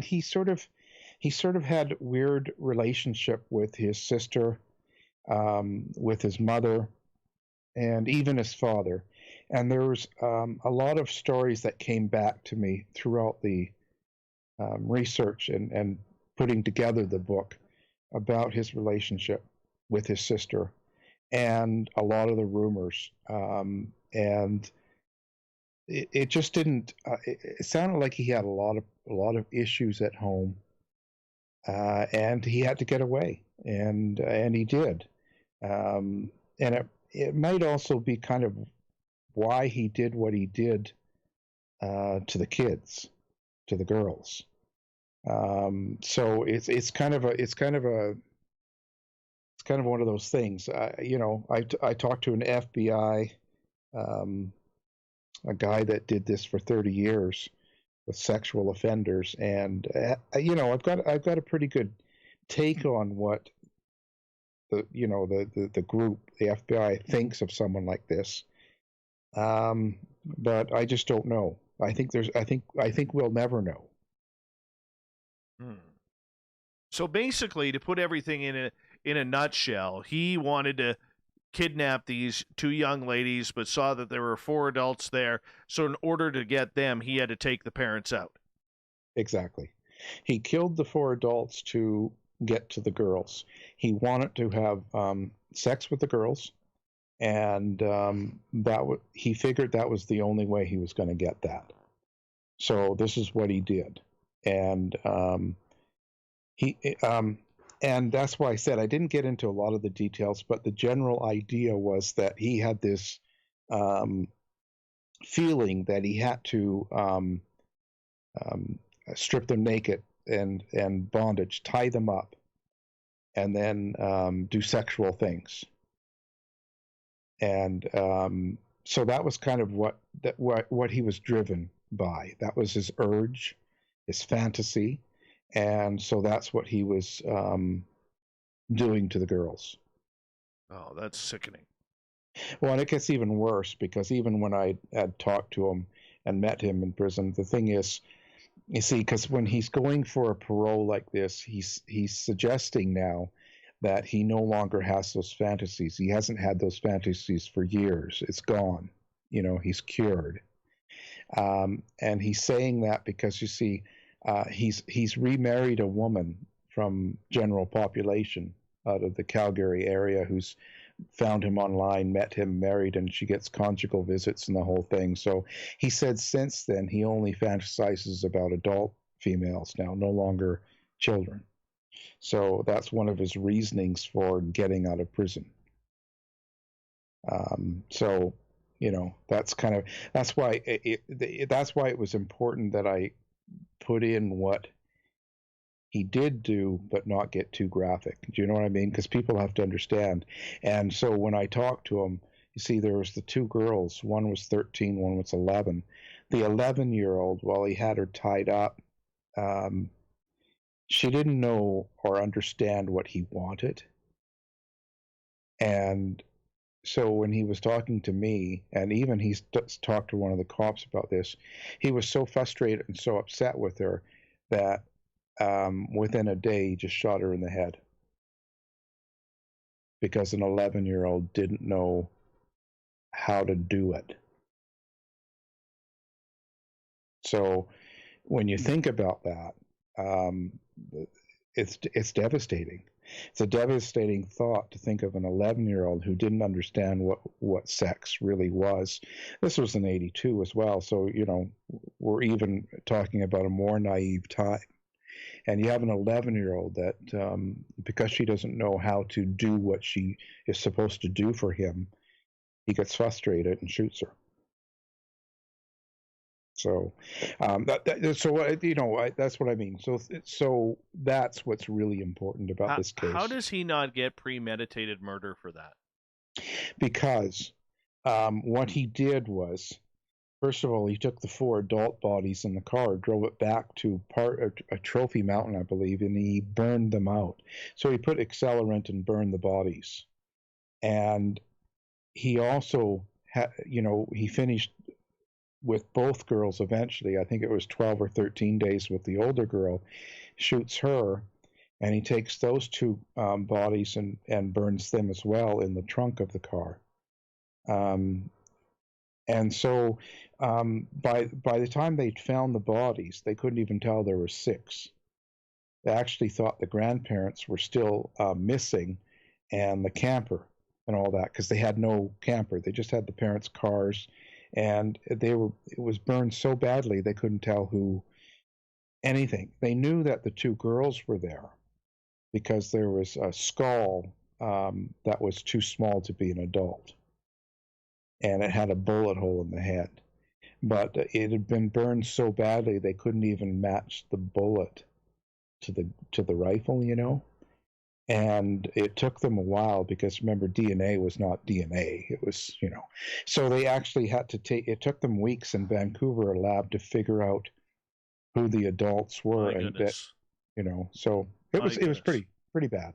he sort of had weird relationship with his sister, with his mother, and even his father. And there was a lot of stories that came back to me throughout the research and putting together the book about his relationship with his sister, and a lot of the rumors. And it just didn't. It sounded like he had a lot of issues at home, and he had to get away, and he did. And it might also be kind of why he did what he did to the kids, to the girls. So it's kind of one of those things. I talked to an FBI, a guy that did this for 30 years with sexual offenders, and I've got a pretty good take on what the group, the FBI, thinks of someone like this. But I just don't know. I think we'll never know. So basically, to put everything in a nutshell, he wanted to kidnap these two young ladies, but saw that there were 4 adults there. So in order to get them, he had to take the parents out. Exactly. He killed the 4 adults to get to the girls. He wanted to have sex with the girls, and he figured that was the only way he was going to get that. So this is what he did, and and that's why I said I didn't get into a lot of the details, but the general idea was that he had this feeling that he had to strip them naked and bondage, tie them up, and then do sexual things. And so that was kind of what he was driven by. That was his urge, his fantasy. And so that's what he was doing to the girls. Oh, that's sickening. Well, and it gets even worse, because even when I had talked to him and met him in prison, the thing is, you see, because when he's going for a parole like this, he's suggesting now that he no longer has those fantasies. He hasn't had those fantasies for years. It's gone. He's cured. And he's saying that because, you see, he's remarried a woman from general population out of the Calgary area who's found him online, met him, married, and she gets conjugal visits and the whole thing. So he said since then he only fantasizes about adult females now, no longer children. So that's one of his reasonings for getting out of prison. So, that's why it was important that I put in what he did do, but not get too graphic. Do you know what I mean? Because people have to understand. And so when I talked to him, you see, there was the two girls. One was 13, one was 11. The 11-year-old, while he had her tied up, she didn't know or understand what he wanted. And so when he was talking to me, and even he's talked to one of the cops about this, he was so frustrated and so upset with her that within a day he just shot her in the head because an 11-year-old didn't know how to do it. So when you think about that, it's devastating. It's a devastating thought to think of an 11-year-old who didn't understand what sex really was. This was in 82 as well, so we're even talking about a more naive time. And you have an 11-year-old that, because she doesn't know how to do what she is supposed to do for him, he gets frustrated and shoots her. So, that's what I mean. So that's what's really important about this case. How does he not get premeditated murder for that? Because what he did was, first of all, he took the 4 adult bodies in the car, drove it back to a trophy mountain, I believe, and he burned them out. So he put accelerant and burned the bodies. And he also he finished with both girls eventually. I think it was 12 or 13 days with the older girl, shoots her, and he takes those 2 bodies and burns them as well in the trunk of the car. And so by the time they'd found the bodies, they couldn't even tell there were 6. They actually thought the grandparents were still missing, and the camper and all that, because they had no camper. They just had the parents' cars, and it was burned so badly they couldn't tell anything. They knew that the 2 girls were there because there was a skull that was too small to be an adult, and it had a bullet hole in the head. But it had been burned so badly they couldn't even match the bullet to the rifle, And it took them a while because, remember, DNA was not DNA. It was, So they actually had to it took them weeks in Vancouver lab to figure out who the adults were. My goodness. So it was pretty bad.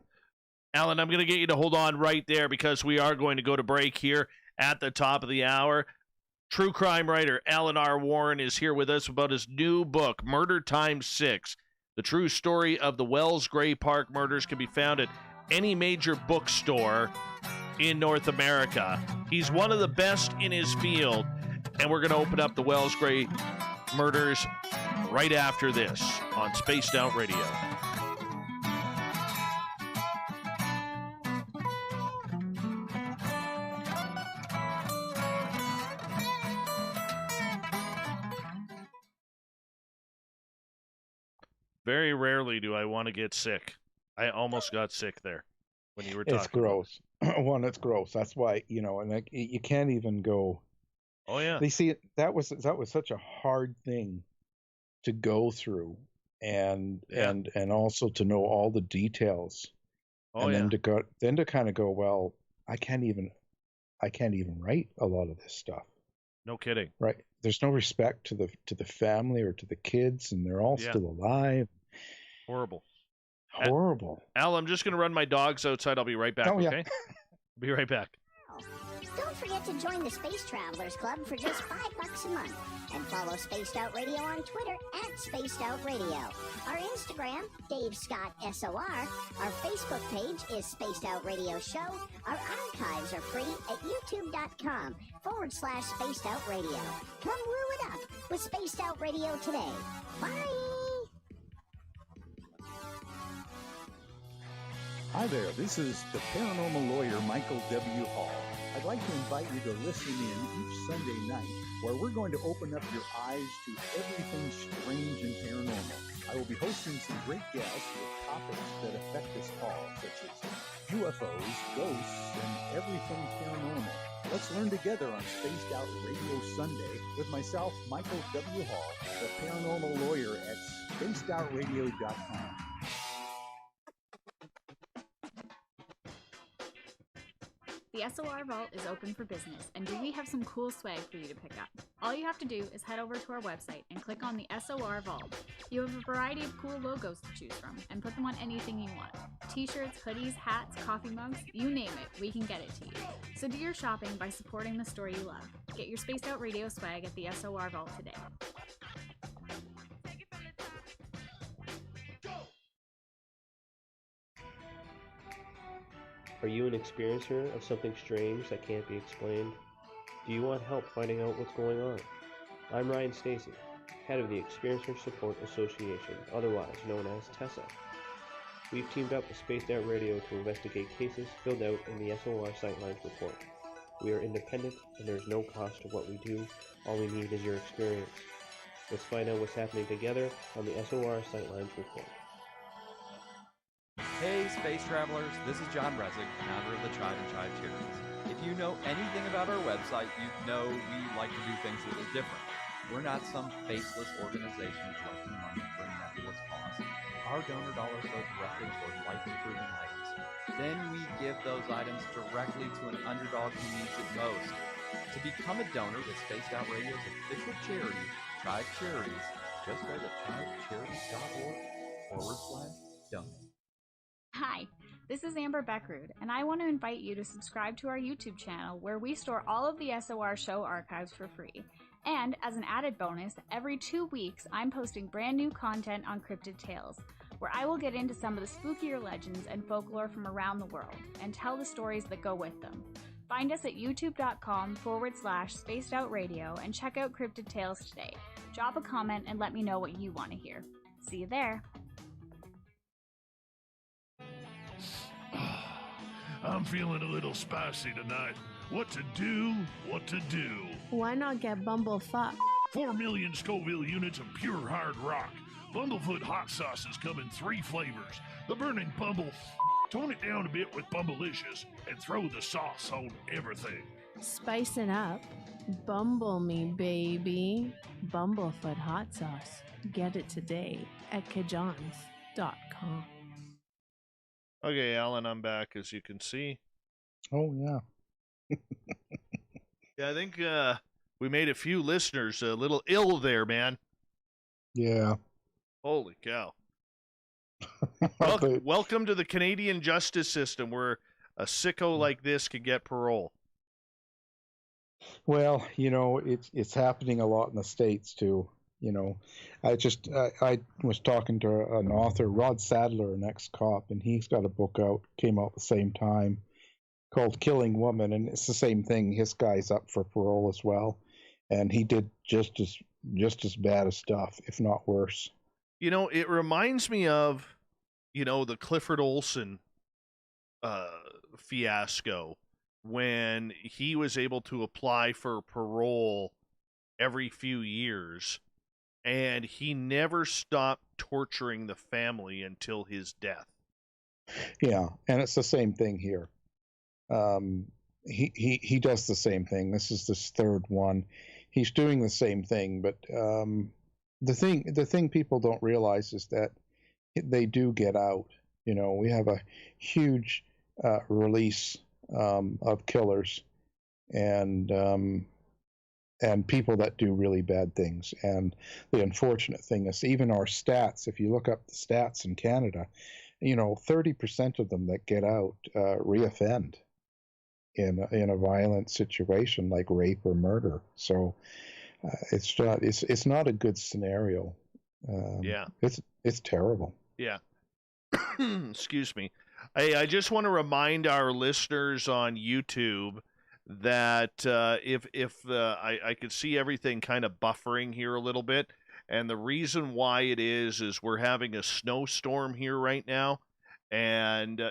Alan, I'm going to get you to hold on right there because we are going to go to break here at the top of the hour. True crime writer Alan R. Warren is here with us about his new book, Murder Times 6. The true story of the Wells Gray Park murders can be found at any major bookstore in North America. He's one of the best in his field, and we're going to open up the Wells Gray murders right after this on Spaced Out Radio. Very rarely do I want to get sick. I almost got sick there when you were talking. It's gross. One, it's gross. That's why, and you can't even go. Oh yeah. They see that was such a hard thing to go through, and also to know all the details. Oh, and then to kind of go, well, I can't even write a lot of this stuff. No kidding. Right. There's no respect to the family or to the kids, and they're all still alive. Horrible. Al, I'm just going to run my dogs outside. I'll be right back, okay? Be right back. Don't forget to join the Space Travelers Club for just $5 a month. And follow Spaced Out Radio on Twitter at Spaced Out Radio. Our Instagram, Dave Scott SOR. Our Facebook page is Spaced Out Radio Show. Our archives are free at youtube.com/Spaced Out Radio. Come woo it up with Spaced Out Radio today. Bye! Hi there, this is the paranormal lawyer Michael W. Hall. I'd like to invite you to listen in each Sunday night where we're going to open up your eyes to everything strange and paranormal. I will be hosting some great guests with topics that affect us all, such as UFOs, ghosts, and everything paranormal. Let's learn together on Spaced Out Radio Sunday with myself, Michael W. Hall, the paranormal lawyer at spacedoutradio.com. The SOR Vault is open for business, and we have some cool swag for you to pick up. All you have to do is head over to our website and click on the SOR Vault. You have a variety of cool logos to choose from, and put them on anything you want. T-shirts, hoodies, hats, coffee mugs, you name it, we can get it to you. So do your shopping by supporting the store you love. Get your Spaced Out Radio swag at the SOR Vault today. Are you an experiencer of something strange that can't be explained? Do you want help finding out what's going on? I'm Ryan Stacy, head of the Experiencer Support Association, otherwise known as TESSA. We've teamed up with Spaced Out Radio to investigate cases filled out in the SOR Sightlines report. We are independent and there's no cost to what we do. All we need is your experience. Let's find out what's happening together on the SOR Sightlines report. Hey Space Travelers, this is John Resig, founder of the Tribe and Tribe Charities. If you know anything about our website, you know we like to do things a little different. We're not some faceless organization collecting money for a nebulous cause. Our donor dollars go directly toward life-improving items. Then we give those items directly to an underdog who needs it most. To become a donor with Spaced Out Radio's official charity, Tribe Charities, just go to tribecharities.org/donate. Hi, this is Amber Beckrud, and I want to invite you to subscribe to our YouTube channel where we store all of the SOR show archives for free. And as an added bonus, every 2 weeks I'm posting brand new content on Cryptid Tales, where I will get into some of the spookier legends and folklore from around the world and tell the stories that go with them. Find us at youtube.com/spacedoutradio and check out Cryptid Tales today. Drop a comment and let me know what you want to hear. See you there. I'm feeling a little spicy tonight. What to do? What to do? Why not get Bumblefuck? 4 million Scoville units of pure hard rock. Bumblefoot hot sauces come in 3 flavors. The burning Bumble. Tone it down a bit with Bumblicious and throw the sauce on everything. Spice it up. Bumble me, baby. Bumblefoot hot sauce. Get it today at kajans.com. Okay, Alan, I'm back, as you can see. Oh, yeah. Yeah, I think we made a few listeners a little ill there, man. Yeah. Holy cow. Welcome to the Canadian justice system, where a sicko like this can get parole. Well, it's happening a lot in the States, too. I was talking to an author, Rod Sadler, an ex-cop, and he's got a book out, came out the same time, called Killing Woman, and it's the same thing. His guy's up for parole as well, and he did just as bad as stuff, if not worse. It reminds me of, the Clifford Olson fiasco, when he was able to apply for parole every few years, and he never stopped torturing the family until his death. Yeah, and it's the same thing here. He does the same thing. This is this third one. He's doing the same thing, but the thing people don't realize is that they do get out. We have a huge release of killers and people that do really bad things. And the unfortunate thing is, even our stats, if you look up the stats in Canada, 30% of them that get out reoffend in a violent situation like rape or murder. So it's not a good scenario. Yeah, it's terrible. Yeah. Excuse me. I just want to remind our listeners on YouTube that if I could see everything kind of buffering here a little bit, and the reason why it is we're having a snowstorm here right now, and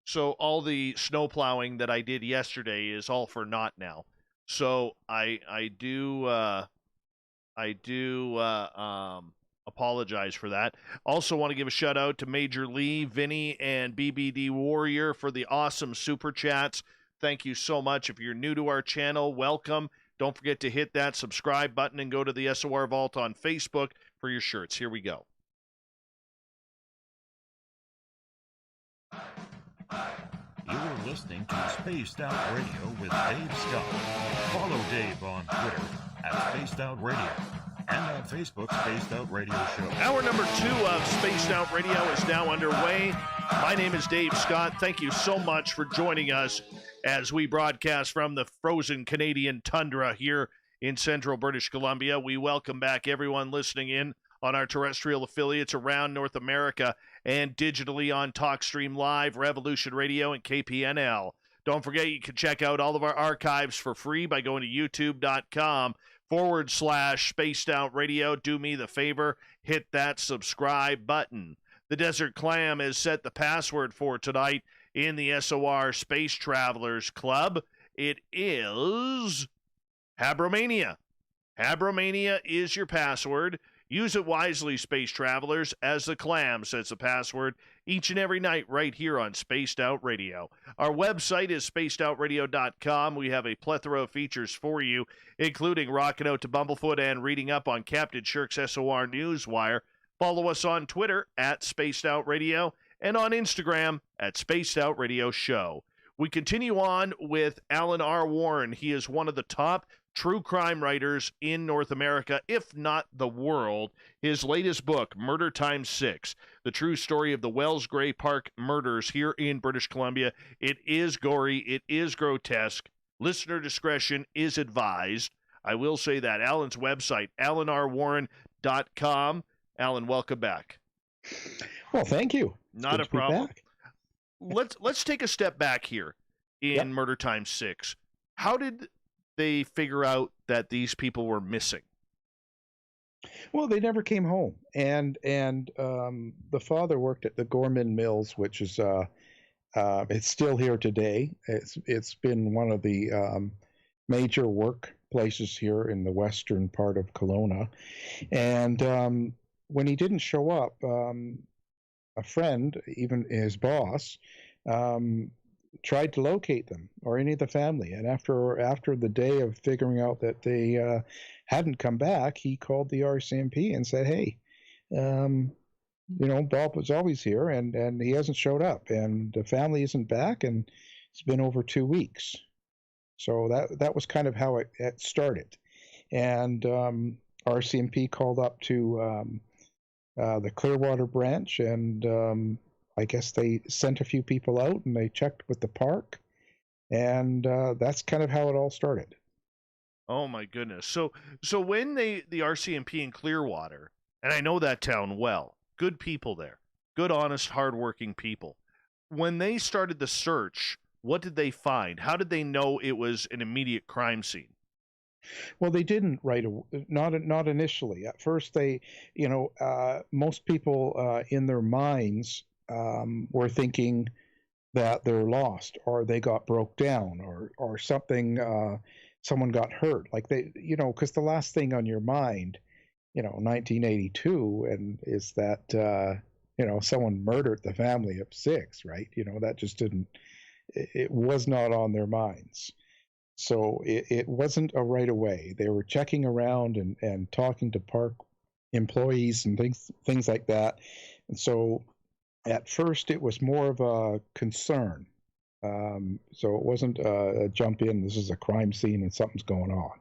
So all the snow plowing that I did yesterday is all for naught now. So I do apologize for that. Also want to give a shout out to Major Lee, Vinny, and BBD Warrior for the awesome super chats. Thank you so much. If you're new to our channel, welcome. Don't forget to hit that subscribe button and go to the SOR Vault on Facebook for your shirts. Here we go. You're listening to Spaced Out Radio with Dave Scott. Follow Dave on Twitter at Spaced Out Radio and on Facebook, Spaced Out Radio Show. Hour number 2 of Spaced Out Radio is now underway. My name is Dave Scott. Thank you so much for joining us as we broadcast from the frozen Canadian tundra here in central British Columbia. We welcome back everyone listening in on our terrestrial affiliates around North America and digitally on TalkStream Live, Revolution Radio, and KPNL. Don't forget you can check out all of our archives for free by going to youtube.com/Spaced Out Radio. Do me the favor, hit that subscribe button. The Desert Clam has set the password for tonight in the SOR Space Travelers Club. It is Habromania. Habromania is your password. Use it wisely, Space Travelers, as the Clam sets the password each and every night right here on Spaced Out Radio. Our website is spacedoutradio.com. We have a plethora of features for you, including rocking out to Bumblefoot and reading up on Captain Shirk's SOR Newswire. Follow us on Twitter at Spaced Out Radio and on Instagram at Spaced Out Radio Show. We continue on with Alan R. Warren. He is one of the top true crime writers in North America, if not the world. His latest book, Murder Times 6, the true story of the Wells Gray Park murders here in British Columbia. It is gory. It is grotesque. Listener discretion is advised. I will say that. Alan's website, alanrwarren.com. Alan, welcome back. Well, thank you. Not a problem. Let's take a step back here in Murder Times 6. How did they figure out that these people were missing? Well, they never came home, and the father worked at the Gorman Mills, which is it's still here today. It's been one of the major workplaces here in the western part of Kelowna, and when he didn't show up, a friend, even his boss, tried to locate them or any of the family. And after the day of figuring out that they hadn't come back, he called the RCMP and said, hey, Bob was always here and he hasn't showed up and the family isn't back and it's been over 2 weeks. So that was kind of how it started. And RCMP called up to the Clearwater branch and I guess they sent a few people out and they checked with the park, and that's kind of how it all started. Oh my goodness! So when the RCMP in Clearwater, and I know that town well, good people there, good, honest, hardworking people. When they started the search, what did they find? How did they know it was an immediate crime scene? Well, they didn't not initially. At first, they, most people in their minds were thinking that they're lost or they got broke down or something, someone got hurt. Like because the last thing on your mind, 1982, and is that, someone murdered the family of 6, right? That just it was not on their minds. So it wasn't a right away. They were checking around and talking to park employees and things like that. And so at first, it was more of a concern. So it wasn't a jump in, this is a crime scene and something's going on.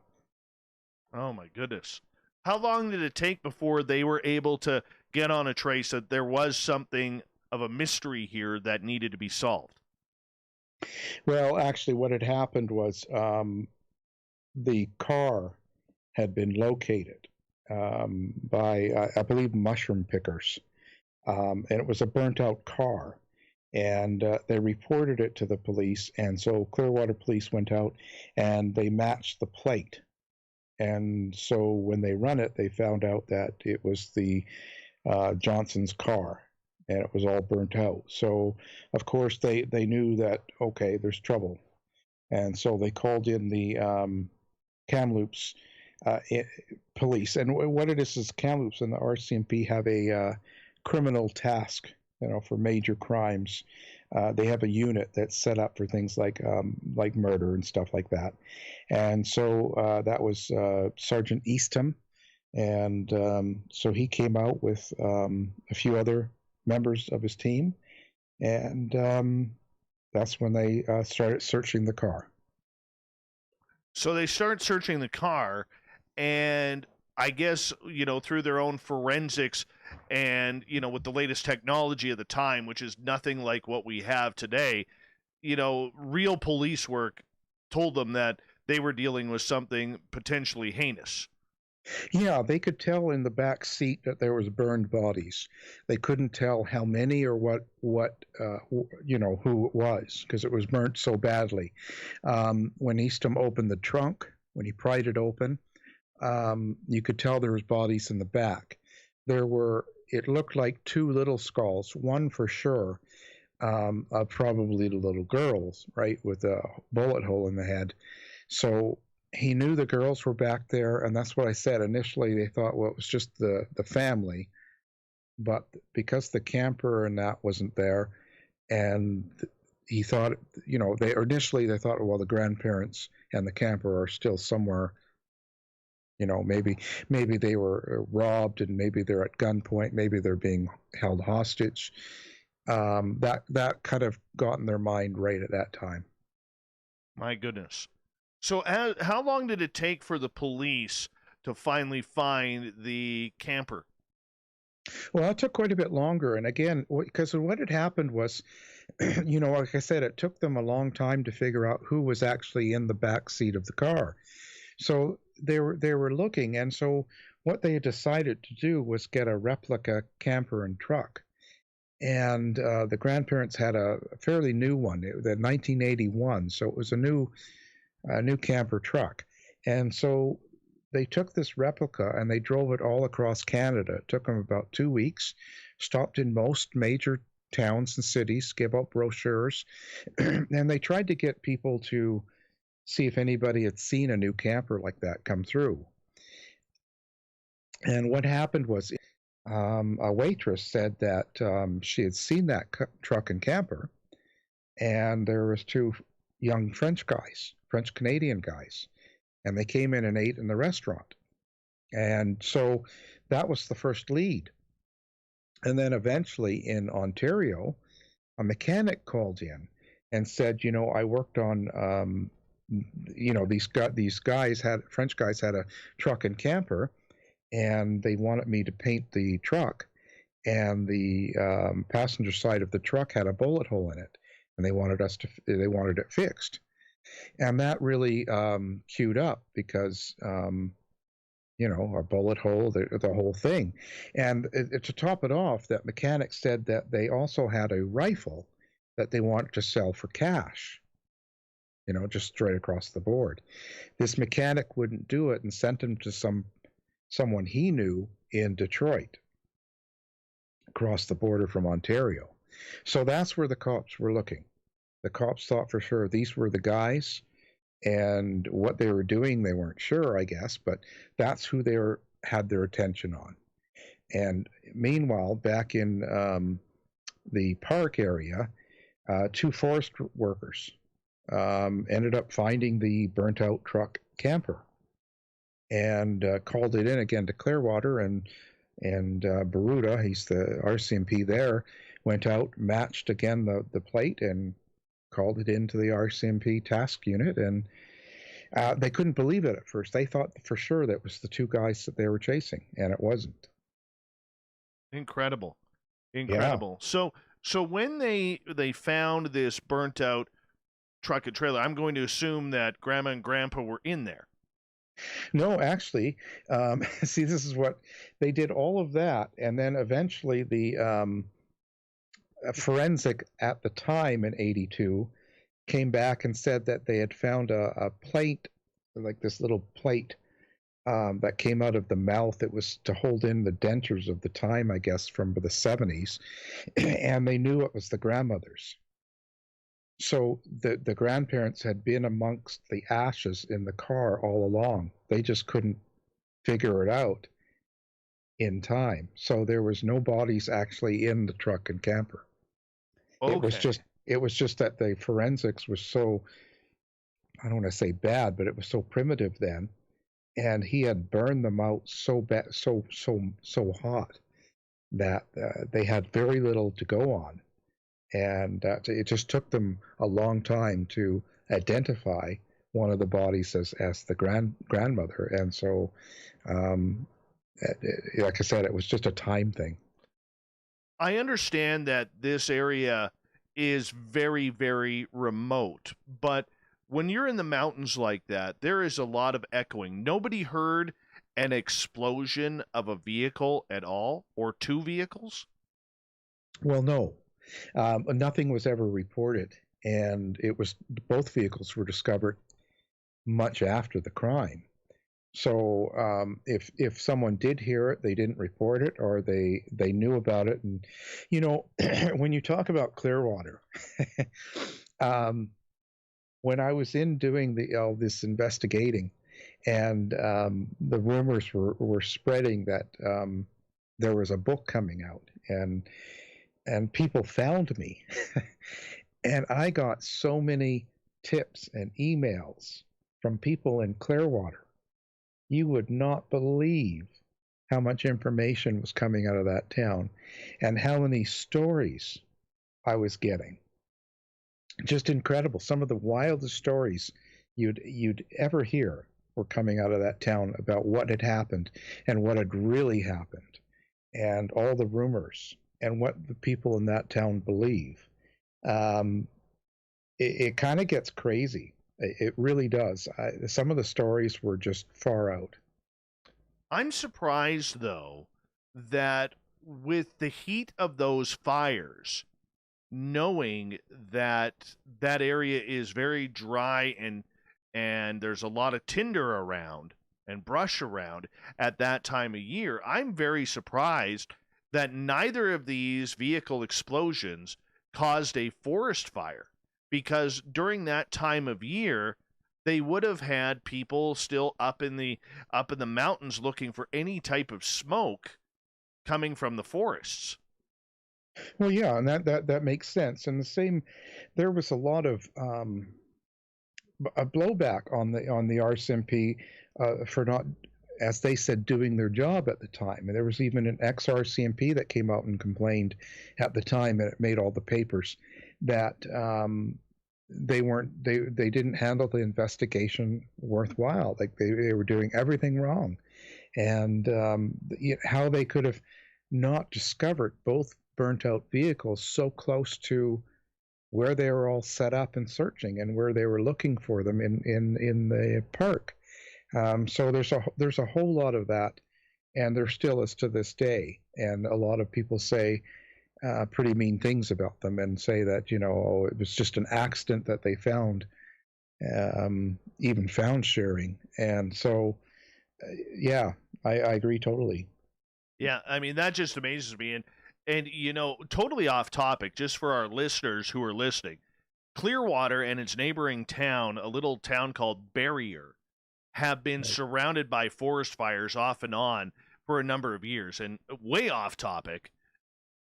Oh, my goodness. How long did it take before they were able to get on a trace that there was something of a mystery here that needed to be solved? Well, actually, what had happened was the car had been located by, I believe, mushroom pickers. And it was a burnt-out car, and they reported it to the police, and so Clearwater police went out, and they matched the plate. And so when they run it, they found out that it was the Johnson's car and it was all burnt out. So, of course, they knew that, okay, there's trouble. And so they called in the Kamloops police. And what it is Kamloops and the RCMP have a criminal task, for major crimes. They have a unit that's set up for things like murder and stuff like that. And so that was Sergeant Eastham. And so he came out with a few other members of his team. And that's when they started searching the car. So they start searching the car, and I guess, through their own forensics and, with the latest technology of the time, which is nothing like what we have today, real police work told them that they were dealing with something potentially heinous. Yeah, they could tell in the back seat that there was burned bodies. They couldn't tell how many or what who it was, because it was burnt so badly. When Eastham opened the trunk, when he pried it open, you could tell there was bodies in the back. It looked like two little skulls, one for sure, of probably the little girls, right, with a bullet hole in the head. So he knew the girls were back there, and that's what I said. Initially, they thought, well, it was just the family, but because the camper and that wasn't there, and he thought, they thought, well, the grandparents and the camper are still somewhere. Maybe they were robbed, and maybe they're at gunpoint, maybe they're being held hostage. That kind of got in their mind right at that time. My goodness. So how long did it take for the police to finally find the camper? Well, it took quite a bit longer. And again, because what had happened was, like I said, it took them a long time to figure out who was actually in the back seat of the car. So they were looking. And so what they had decided to do was get a replica camper and truck. And the grandparents had a fairly new one, the 1981. So it was a new camper truck. And so they took this replica and they drove it all across Canada. It took them about 2 weeks, stopped in most major towns and cities, gave out brochures, and they tried to get people to see if anybody had seen a new camper like that come through. And what happened was a waitress said that she had seen that truck and camper, and there was two young French-Canadian guys, and they came in and ate in the restaurant. And so that was the first lead. And then eventually in Ontario, a mechanic called in and said, I worked on, these guys French guys had a truck and camper, and they wanted me to paint the truck, and the passenger side of the truck had a bullet hole in it, and they wanted it fixed. And that really queued up because, a bullet hole, the whole thing. And to top it off, that mechanic said that they also had a rifle that they wanted to sell for cash, just straight across the board. This mechanic wouldn't do it and sent him to someone he knew in Detroit, across the border from Ontario. So that's where the cops were looking. The cops thought for sure these were the guys, and what they were doing, they weren't sure, I guess, but that's who they had their attention on. And meanwhile, back in the park area, two forest workers ended up finding the burnt-out truck camper and called it in again to Clearwater, and Baruda, he's the RCMP there, went out, matched again the plate, and called it into the RCMP task unit, and they couldn't believe it at first. They thought for sure that was the two guys that they were chasing, and it wasn't. Incredible. Yeah. So when they found this burnt out truck and trailer, I'm going to assume that Grandma and Grandpa were in there. No, actually, see, this is what they did, all of that, and then eventually the forensic at the time in 82 came back and said that they had found a plate, like this little plate that came out of the mouth. It was to hold in the dentures of the time, I guess, from the 70s. And they knew it was the grandmother's. So the grandparents had been amongst the ashes in the car all along. They just couldn't figure it out in time. So there was no bodies actually in the truck and camper. Okay. It was just that the forensics was so, I don't want to say bad, but it was so primitive then, and he had burned them out so bad, so hot that they had very little to go on, and it just took them a long time to identify one of the bodies as the grandmother, and so, like I said, it was just a time thing. I understand that this area is very, very remote, but when you're in the mountains like that, there is a lot of echoing. Nobody heard an explosion of a vehicle at all, or two vehicles? Well, no. Nothing was ever reported, and both vehicles were discovered much after the crime. So if someone did hear it, they didn't report it, or they knew about it. And when you talk about Clearwater, when I was in doing this investigating, and the rumors were spreading that there was a book coming out, and people found me, and I got so many tips and emails from people in Clearwater. You would not believe how much information was coming out of that town, and how many stories I was getting. Just incredible. Some of the wildest stories you'd ever hear were coming out of that town about what had happened and what had really happened, and all the rumors and what the people in that town believe. It kind of gets crazy. It really does. Some of the stories were just far out. I'm surprised, though, that with the heat of those fires, knowing that that area is very dry and there's a lot of tinder around and brush around at that time of year, I'm very surprised that neither of these vehicle explosions caused a forest fire, because during that time of year they would have had people still up in the mountains looking for any type of smoke coming from the forests. Well, yeah, and that makes sense. And there was a lot of a blowback on the RCMP for not, as they said, doing their job at the time. And there was even an ex-RCMP that came out and complained at the time, and it made all the papers, that they didn't handle the investigation worthwhile. Like they were doing everything wrong, and how they could have not discovered both burnt out vehicles so close to where they were all set up and searching, and where they were looking for them in the park. So there's a whole lot of that, and there still is to this day. And a lot of people say pretty mean things about them, and say that it was just an accident that they found, even found Shearing. And so yeah, I agree totally. Yeah, I mean, that just amazes me. And totally off topic, just for our listeners who are listening, Clearwater and its neighboring town, a little town called Barrier, have been surrounded by forest fires off and on for a number of years. And way off topic,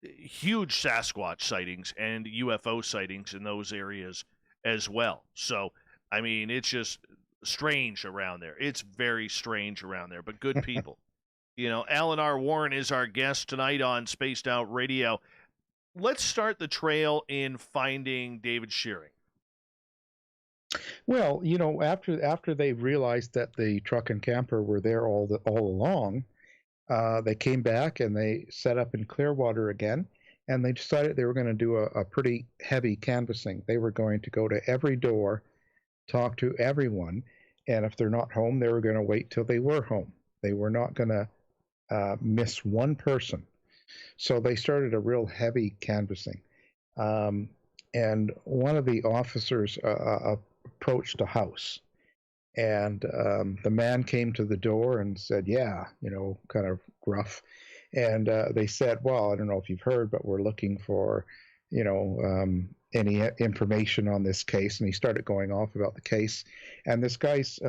huge Sasquatch sightings and UFO sightings in those areas as well. So, I mean, it's just strange around there. It's very strange around there, but good people. Alan R. Warren is our guest tonight on Spaced Out Radio. Let's start the trail in finding David Shearing. Well, after they realized that the truck and camper were there all along, they came back and they set up in Clearwater again, and they decided they were going to do a pretty heavy canvassing. They were going to go to every door, talk to everyone, and if they're not home, they were going to wait till they were home. They were not going to miss one person. So they started a real heavy canvassing. And one of the officers approached a house, And the man came to the door and said, yeah, kind of gruff. And they said, well, I don't know if you've heard, but we're looking for, any information on this case. And he started going off about the case. And this guy's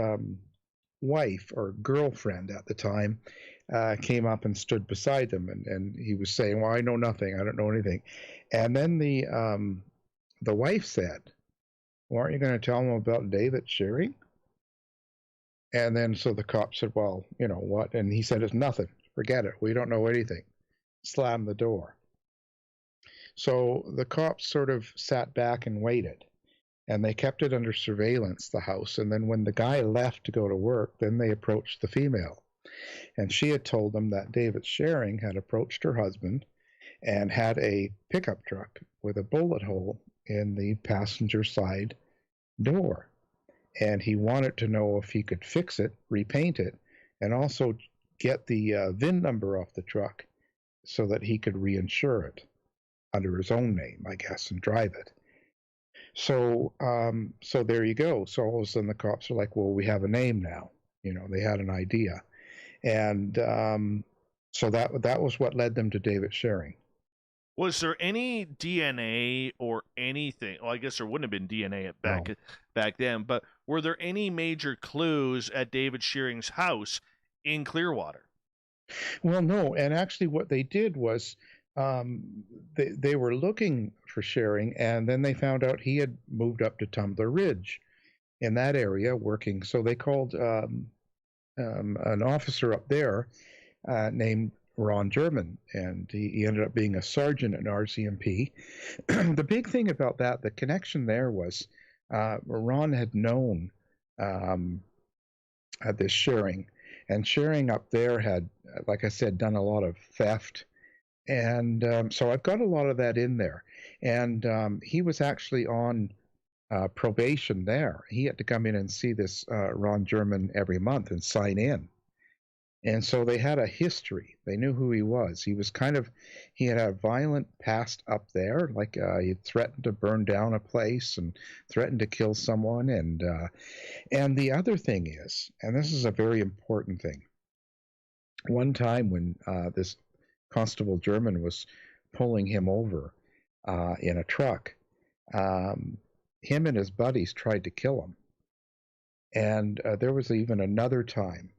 wife or girlfriend at the time came up and stood beside them. And he was saying, well, I know nothing. I don't know anything. And then the wife said, well, aren't you going to tell him about David Shearing? And then so the cop said, well, what? And he said, it's nothing. Forget it. We don't know anything. Slammed the door. So the cops sort of sat back and waited. And they kept it under surveillance, the house. And then when the guy left to go to work, then they approached the female. And she had told them that David Shearing had approached her husband and had a pickup truck with a bullet hole in the passenger side door. And he wanted to know if he could fix it, repaint it, and also get the VIN number off the truck so that he could reinsure it under his own name, I guess, and drive it. So there you go. So all of a sudden the cops are like, well, we have a name now. They had an idea. And so that was what led them to David Shearing. Was there any DNA or anything? Well, I guess there wouldn't have been DNA back then, but were there any major clues at David Shearing's house in Clearwater? Well, no. And actually what they did was they were looking for Shearing, and then they found out he had moved up to Tumbler Ridge in that area working. So they called an officer up there named Ron German, and he ended up being a sergeant at RCMP. The big thing about that, the connection there was Ron had known this Shearing, and Shearing up there had, like I said, done a lot of theft. And so I've got a lot of that in there. And he was actually on probation there. He had to come in and see this Ron German every month and sign in. And so they had a history. They knew who he was. He had a violent past up there. Like he had threatened to burn down a place and threatened to kill someone. And the other thing is, and this is a very important thing, one time when this Constable German was pulling him over in a truck, him and his buddies tried to kill him. And there was even another time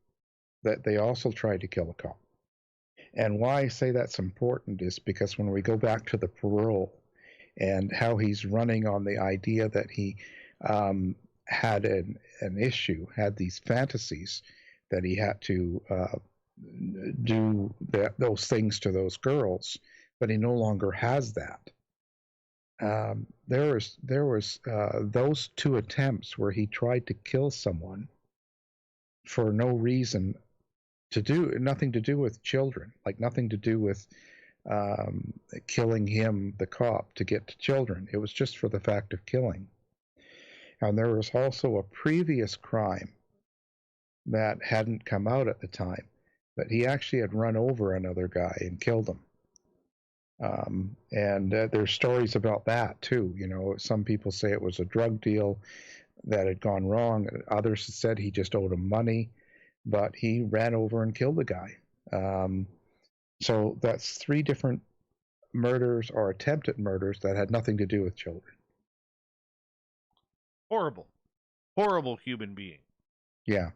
that they also tried to kill a cop. And why I say that's important is because when we go back to the parole and how he's running on the idea that he had an issue, had these fantasies that he had to do those things to those girls, but he no longer has that. There was those two attempts where he tried to kill someone for no reason, nothing to do with children, like nothing to do with killing him, the cop, to get to children. It was just for the fact of killing. And there was also a previous crime that hadn't come out at the time, but he actually had run over another guy and killed him. And there's stories about that too. Some people say it was a drug deal that had gone wrong. Others said he just owed him money, but he ran over and killed the guy. So that's 3 different murders or attempted murders that had nothing to do with children. Horrible human being. Yeah.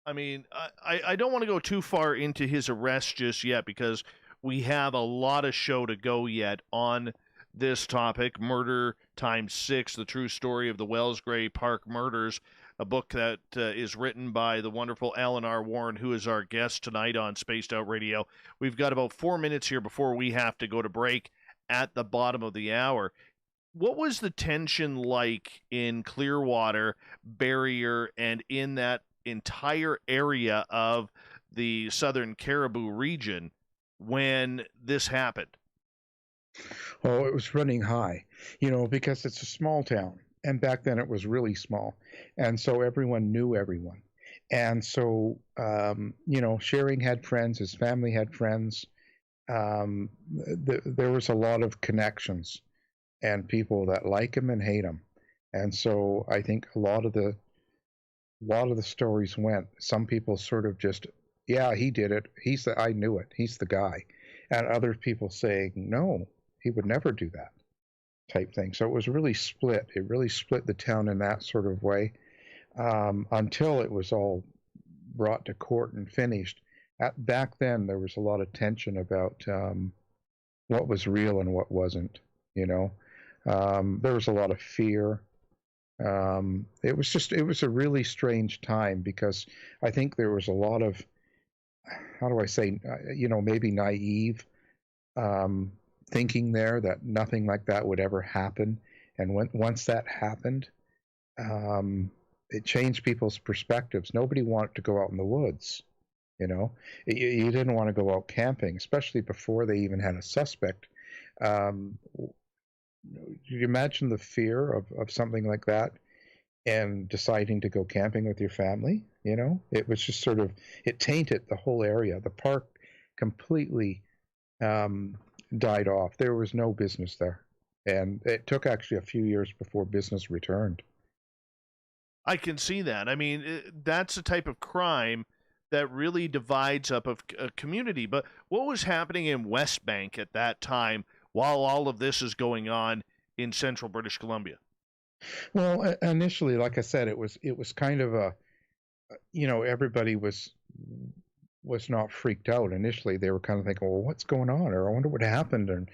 I mean, I don't want to go too far into his arrest just yet because we have a lot of show to go yet on this topic. Murder ×6, the true story of the Wellsgray Park murders, a book that is written by the wonderful Alan R. Warren, who is our guest tonight on Spaced Out Radio. We've got about 4 minutes here before we have to go to break at the bottom of the hour. What was the tension like in Clearwater, Barrier, and in that entire area of the Southern Caribou region when this happened? Oh, it was running high, because it's a small town. And back then it was really small. And so everyone knew everyone. And so, Shearing had friends, his family had friends. There was a lot of connections and people that like him and hate him. And so I think a lot of the lot of the stories went. Some people sort of just, yeah, he did it. I knew it. He's the guy. And other people saying, no, he would never do that type thing. So it was really split. It really split the town in that sort of way until it was all brought to court and finished. Back then, there was a lot of tension about what was real and what wasn't, you know. There was a lot of fear. It was a really strange time because I think there was a lot of, how do I say, maybe naive thinking there that nothing like that would ever happen. And once that happened, it changed people's perspectives. Nobody wanted to go out in the woods. You know, you didn't want to go out camping, especially before they even had a suspect. You imagine the fear of something like that and deciding to go camping with your family? You know, it was just sort of, it tainted the whole area. The park completely died off. There was no business there. And it took actually a few years before business returned. I can see that. I mean, that's a type of crime that really divides up a community. But what was happening in West Bank at that time while all of this is going on in central British Columbia? Well, initially, like I said, it was kind of a, everybody was not freaked out. Initially, they were kind of thinking, well, what's going on? Or I wonder what happened. And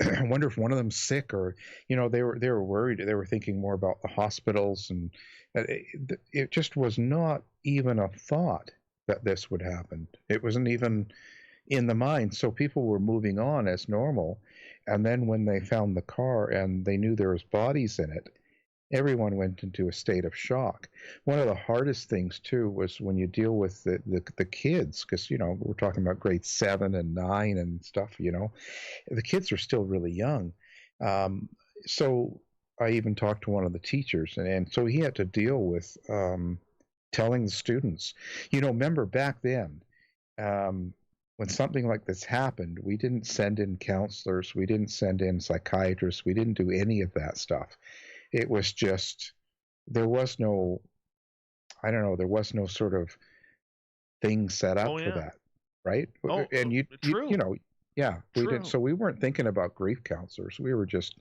I wonder if one of them's sick, or, they were worried. They were thinking more about the hospitals, and it just was not even a thought that this would happen. It wasn't even in the mind. So people were moving on as normal. And then when they found the car and they knew there was bodies in it, everyone went into a state of shock. One of the hardest things too was when you deal with the kids, because we're talking about grade 7 and 9 and stuff. The kids are still really young. So I even talked to one of the teachers, and so he had to deal with telling the students, remember back then, when something like this happened, we didn't send in counselors, we didn't send in psychiatrists, we didn't do any of that stuff. It was just, there was no sort of thing set up for that, right? And true. We didn't. So we weren't thinking about grief counselors. We were just,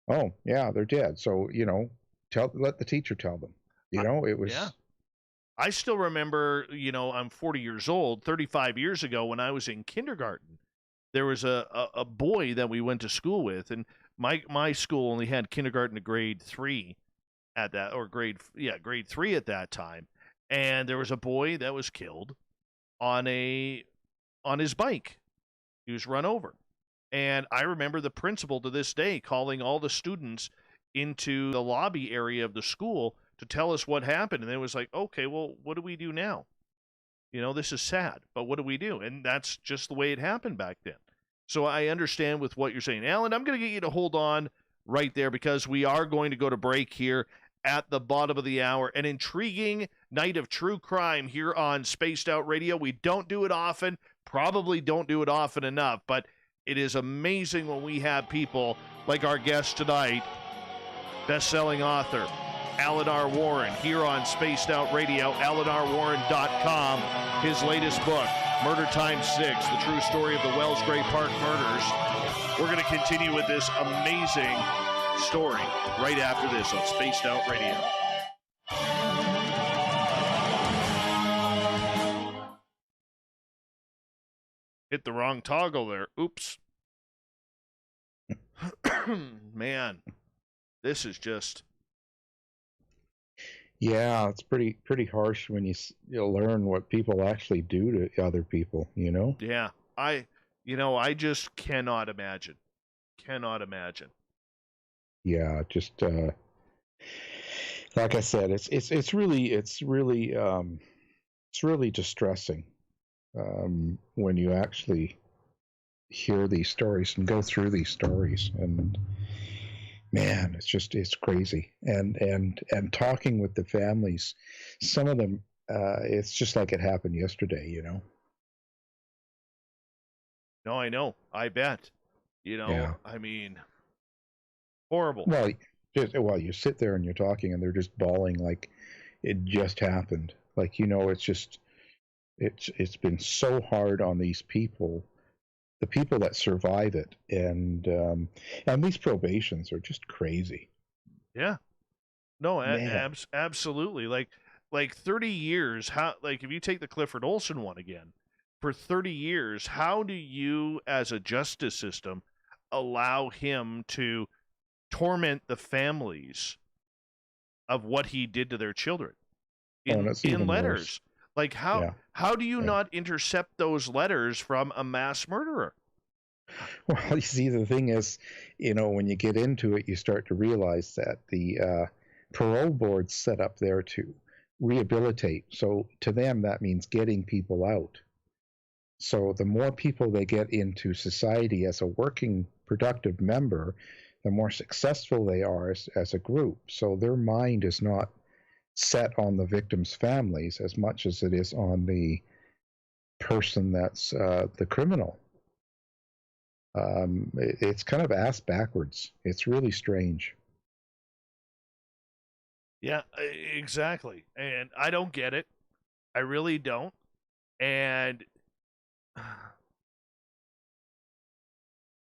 oh yeah, they're dead. So let the teacher tell them. It was. Yeah. I still remember, I'm 40 years old. 35 years ago, when I was in kindergarten, there was a boy that we went to school with, and my school only had kindergarten to grade 3 at that, or grade 3 at that time. And there was a boy that was killed on his bike. He was run over. And I remember the principal to this day calling all the students into the lobby area of the school to tell us what happened. And it was like, okay, well, what do we do now? This is sad, but what do we do? And that's just the way it happened back then. So I understand with what you're saying. Alan, I'm going to get you to hold on right there, because we are going to go to break here at the bottom of the hour. An intriguing night of true crime here on Spaced Out Radio. We don't do it often, probably don't do it often enough, but it is amazing when we have people like our guest tonight, best-selling author Alan R. Warren, here on Spaced Out Radio, alanrwarren.com. His latest book, Murder Times 6, the true story of the Wells Gray Park murders. We're going to continue with this amazing story right after this on Spaced Out Radio. Hit the wrong toggle there. Oops. Man, this is just... Yeah, it's pretty harsh when you learn what people actually do to other people, Yeah, I just cannot imagine. Yeah, just like I said, it's really distressing when you actually hear these stories and go through these stories, and man, it's crazy. And talking with the families, some of them, it's just like it happened yesterday, No, I know. I bet. Yeah. I mean, horrible. Well, you sit there and you're talking, and they're just bawling like, it just happened. Like, it's been so hard on these people, the people that survive it, and these probations are just crazy. Yeah. No, Man. absolutely. Like 30 years. How? Like if you take the Clifford Olson one again, for 30 years, how do you, as a justice system, allow him to torment the families of what he did to their children in letters? Worse. Like how do you not intercept those letters from a mass murderer? Well, you see, the thing is, when you get into it, you start to realize that the parole board's set up there to rehabilitate. So to them, that means getting people out. So the more people they get into society as a working, productive member, the more successful they are as a group. So their mind is not set on the victims' families as much as it is on the person that's the criminal. It's kind of ass backwards. It's really strange. Yeah, exactly. And I don't get it. I really don't. And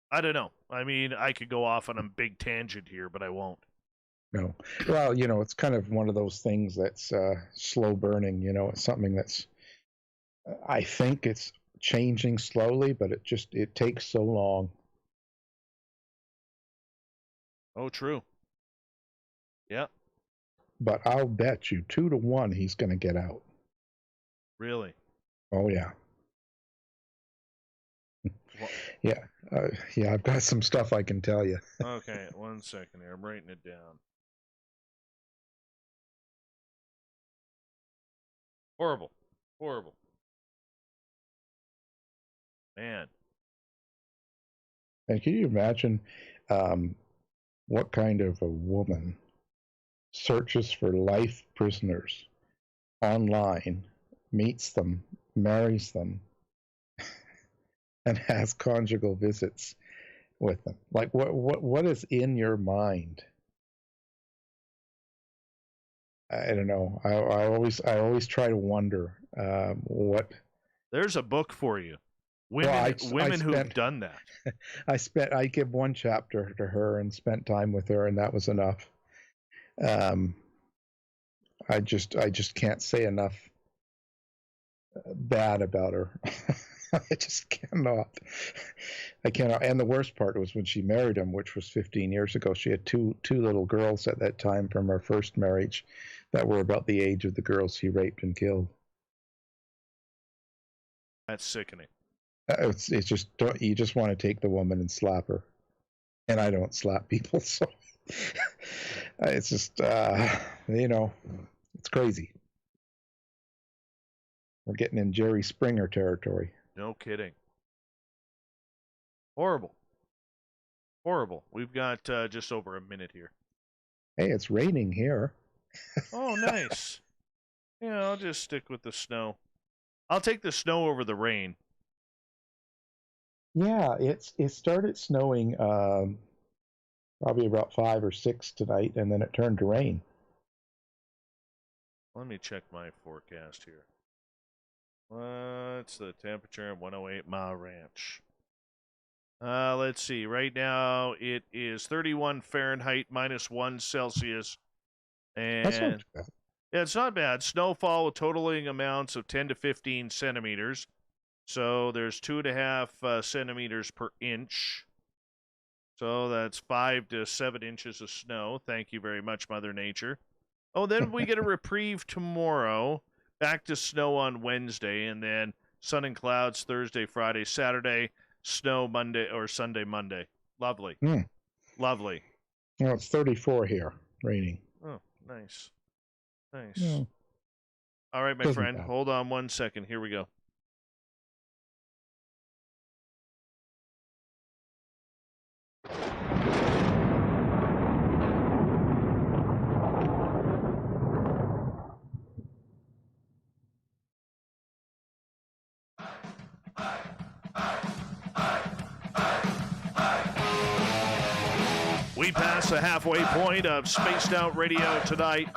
I don't know. I mean, I could go off on a big tangent here, but I won't. No. Well, it's kind of one of those things that's slow burning. It's something that's, I think it's changing slowly, but it takes so long. Oh, true. Yeah. But I'll bet you 2-1 he's going to get out. Really? Oh, yeah. Yeah. Yeah, I've got some stuff I can tell you. Okay, 1 second here. I'm writing it down. Horrible. Horrible. Man. And can you imagine what kind of a woman searches for life prisoners online, meets them, marries them, and has conjugal visits with them? Like, what is in your mind? I don't know. I always try to wonder what. There's a book for you. Women who've done that. I give one chapter to her and spent time with her, and that was enough. I just can't say enough bad about her. I just cannot. I cannot. And the worst part was when she married him, which was 15 years ago. She had two little girls at that time from her first marriage that were about the age of the girls he raped and killed. That's sickening. It's just, you just want to take the woman and slap her. And I don't slap people, so it's just, it's crazy. We're getting in Jerry Springer territory. No kidding. Horrible. Horrible. We've got just over a minute here. Hey, it's raining here. Oh, nice. Yeah, I'll just stick with the snow. I'll take the snow over the rain. Yeah, it started snowing probably about 5 or 6 tonight, and then it turned to rain. Let me check my forecast here. What's the temperature at 108 Mile Ranch? Let's see. Right now it is 31 Fahrenheit, -1 Celsius. And That's not too bad. Yeah, it's not bad. Snowfall with totaling amounts of 10 to 15 centimeters. So there's 2.5 centimeters per inch. So that's 5 to 7 inches of snow. Thank you very much, Mother Nature. Oh, then we get a reprieve tomorrow. Back to snow on Wednesday, and then sun and clouds Thursday, Friday, Saturday, snow Monday or Sunday, Monday. Lovely. Lovely. Well, it's 34 here, raining. Oh, nice. Nice. Yeah. All right, my Doesn't friend. matter. Hold on 1 second. Here we go. We pass the halfway point of Spaced Out Radio tonight.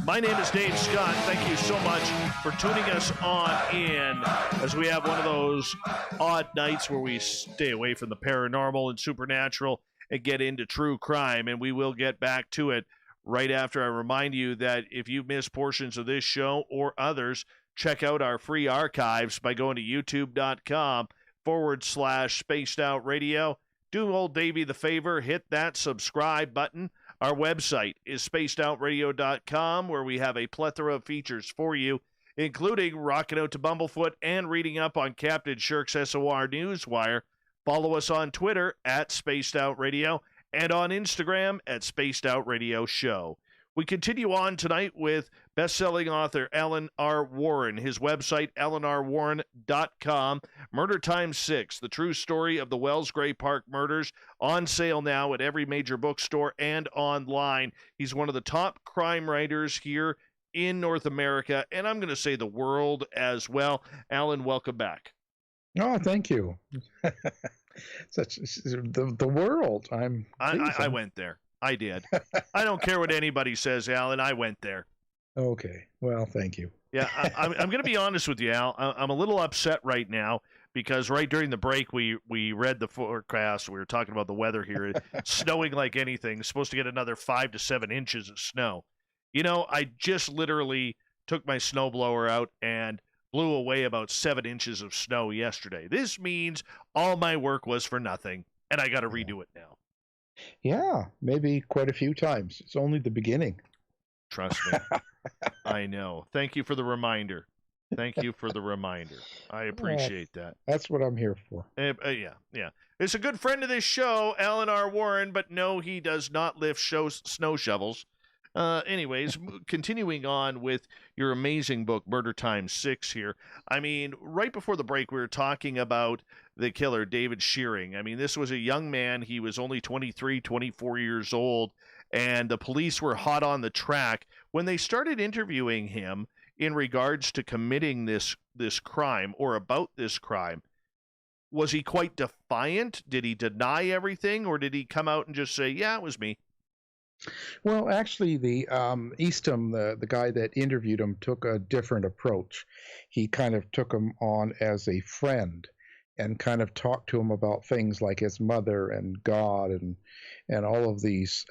My name is Dave Scott. Thank you so much for tuning us on in as we have one of those odd nights where we stay away from the paranormal and supernatural and get into true crime, and we will get back to it right after I remind you that if you've missed portions of this show or others, check out our free archives by going to youtube.com/spaced out radio. Do old Davey the favor, hit that subscribe button. Our website is spacedoutradio.com, where we have a plethora of features for you, including rocking out to Bumblefoot and reading up on Captain Shirk's SOR Newswire. Follow us on Twitter at Spaced Out Radio and on Instagram at Spaced Out Radio Show. We continue on tonight with best-selling author Alan R. Warren. His website, alanrwarren.com. Murder Time 6, the true story of the Wells Gray Park murders, on sale now at every major bookstore and online. He's one of the top crime writers here in North America, and I'm going to say the world as well. Alan, welcome back. Oh, thank you. The world. I went there. I did. I don't care what anybody says, Alan. I went there. Okay. Well, thank you. Yeah, I'm going to be honest with you, Al. I'm a little upset right now because right during the break we read the forecast. We were talking about the weather here. It's snowing like anything. It's supposed to get another 5 to 7 inches of snow. You know, I just literally took my snowblower out and blew away about 7 inches of snow yesterday. This means all my work was for nothing, and I got to redo it now. Yeah, maybe quite a few times. It's only the beginning. Trust me. I know. Thank you for the reminder. Thank you for the reminder. I appreciate that. That's what I'm here for. Yeah. It's a good friend of this show, Alan R. Warren, but no, he does not lift snow shovels. Anyways, continuing on with your amazing book, Murder Time 6 here. I mean, right before the break, we were talking about the killer, David Shearing. I mean, this was a young man. He was only 23, 24 years old, and the police were hot on the track. When they started interviewing him in regards to committing this crime or about this crime, was he quite defiant? Did he deny everything, or did he come out and just say, yeah, it was me? Well, actually, the Eastham, the guy that interviewed him, took a different approach. He kind of took him on as a friend and kind of talked to him about things like his mother and God and all of these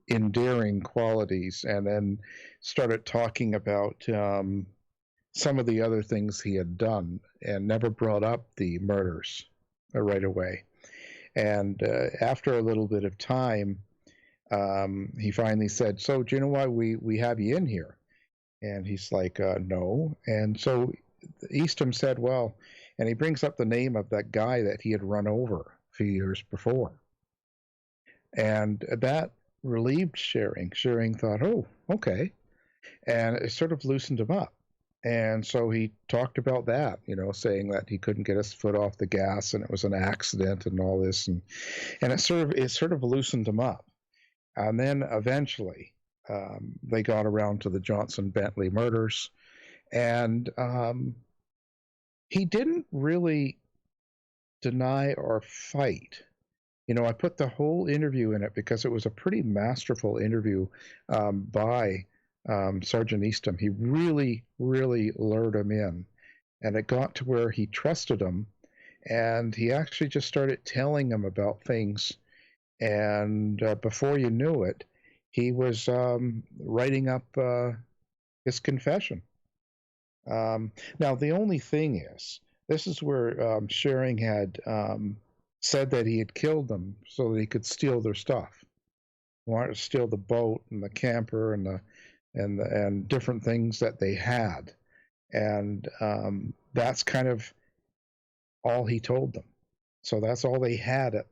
endearing qualities, and then started talking about some of the other things he had done and never brought up the murders right away. And after a little bit of time, he finally said, so do you know why we have you in here? And he's like, no. And so Eastham said, well, and he brings up the name of that guy that he had run over a few years before. And that relieved Shearing. Shearing thought, oh, okay. And it sort of loosened him up. And so he talked about that, saying that he couldn't get his foot off the gas and it was an accident and all this. And it sort of loosened him up. And then eventually they got around to the Johnson-Bentley murders, and he didn't really deny or fight. I put the whole interview in it because it was a pretty masterful interview by Sergeant Eastham. He really, really lured him in, and it got to where he trusted him, and he actually just started telling him about things. And before you knew it, he was writing up his confession. Now, the only thing is, this is where Shearing had said that he had killed them so that he could steal their stuff. He wanted to steal the boat and the camper and different things that they had. And that's kind of all he told them. So that's all they had at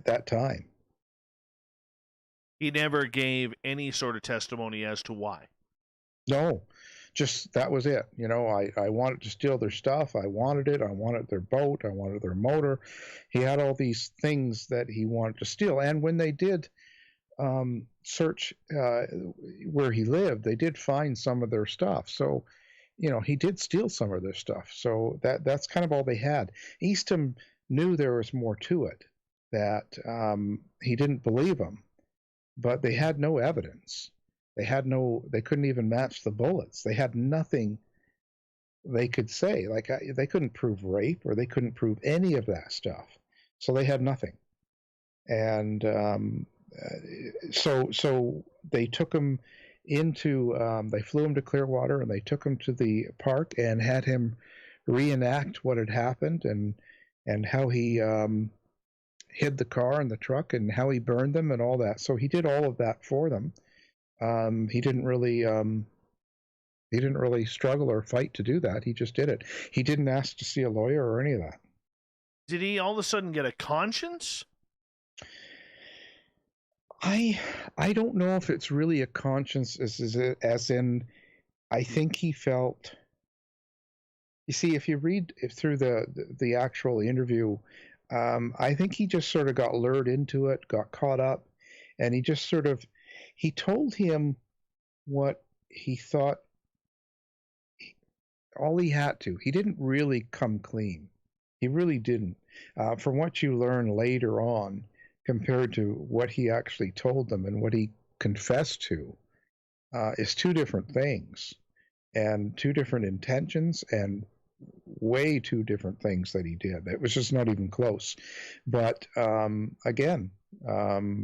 that time. He never gave any sort of testimony as to why. No, just that was it. I wanted to steal their stuff. I wanted it. I wanted their boat. I wanted their motor. He had all these things that he wanted to steal. And when they did search where he lived, they did find some of their stuff. So, he did steal some of their stuff. So that's kind of all they had. Eastham knew there was more to it, that he didn't believe him, but they had no evidence. They couldn't even match the bullets. They had nothing they could say. They couldn't prove rape, or they couldn't prove any of that stuff. So they had nothing. And so they took him they flew him to Clearwater, and they took him to the park and had him reenact what had happened, and how he hid the car and the truck, and how he burned them and all that. So he did all of that for them. He didn't really struggle or fight to do that. He just did it. He didn't ask to see a lawyer or any of that. Did he all of a sudden get a conscience? I don't know if it's really a conscience as in I think he felt. You see, if you read through the actual interview, I think he just sort of got lured into it, got caught up, and he just he told him what he thought. All he had to. He didn't really come clean. He really didn't. From what you learn later on, compared to what he actually told them and what he confessed to, is two different things, and two different intentions, and way two different things that he did. It was just not even close. But again,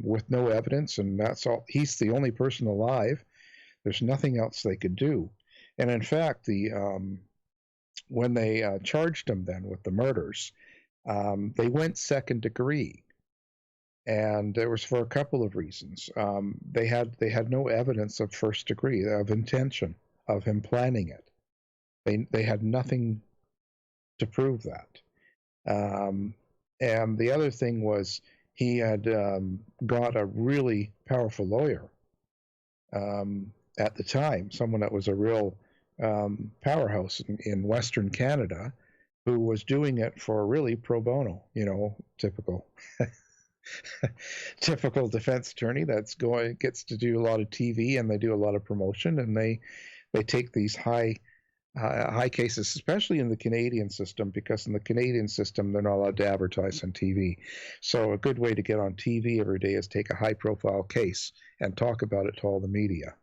with no evidence, and that's all. He's the only person alive. There's nothing else they could do. And in fact, when they charged him then with the murders, they went second degree. And it was for a couple of reasons. They had no evidence of first degree, of intention, of him planning it. They had nothing to prove that. And the other thing was he had got a really powerful lawyer at the time, someone that was a real powerhouse in Western Canada, who was doing it for really pro bono, typical. Typical defense attorney gets to do a lot of TV, and they do a lot of promotion, and they take these high cases, especially in the Canadian system, because in the Canadian system they're not allowed to advertise on TV. So a good way to get on TV every day is take a high profile case and talk about it to all the media.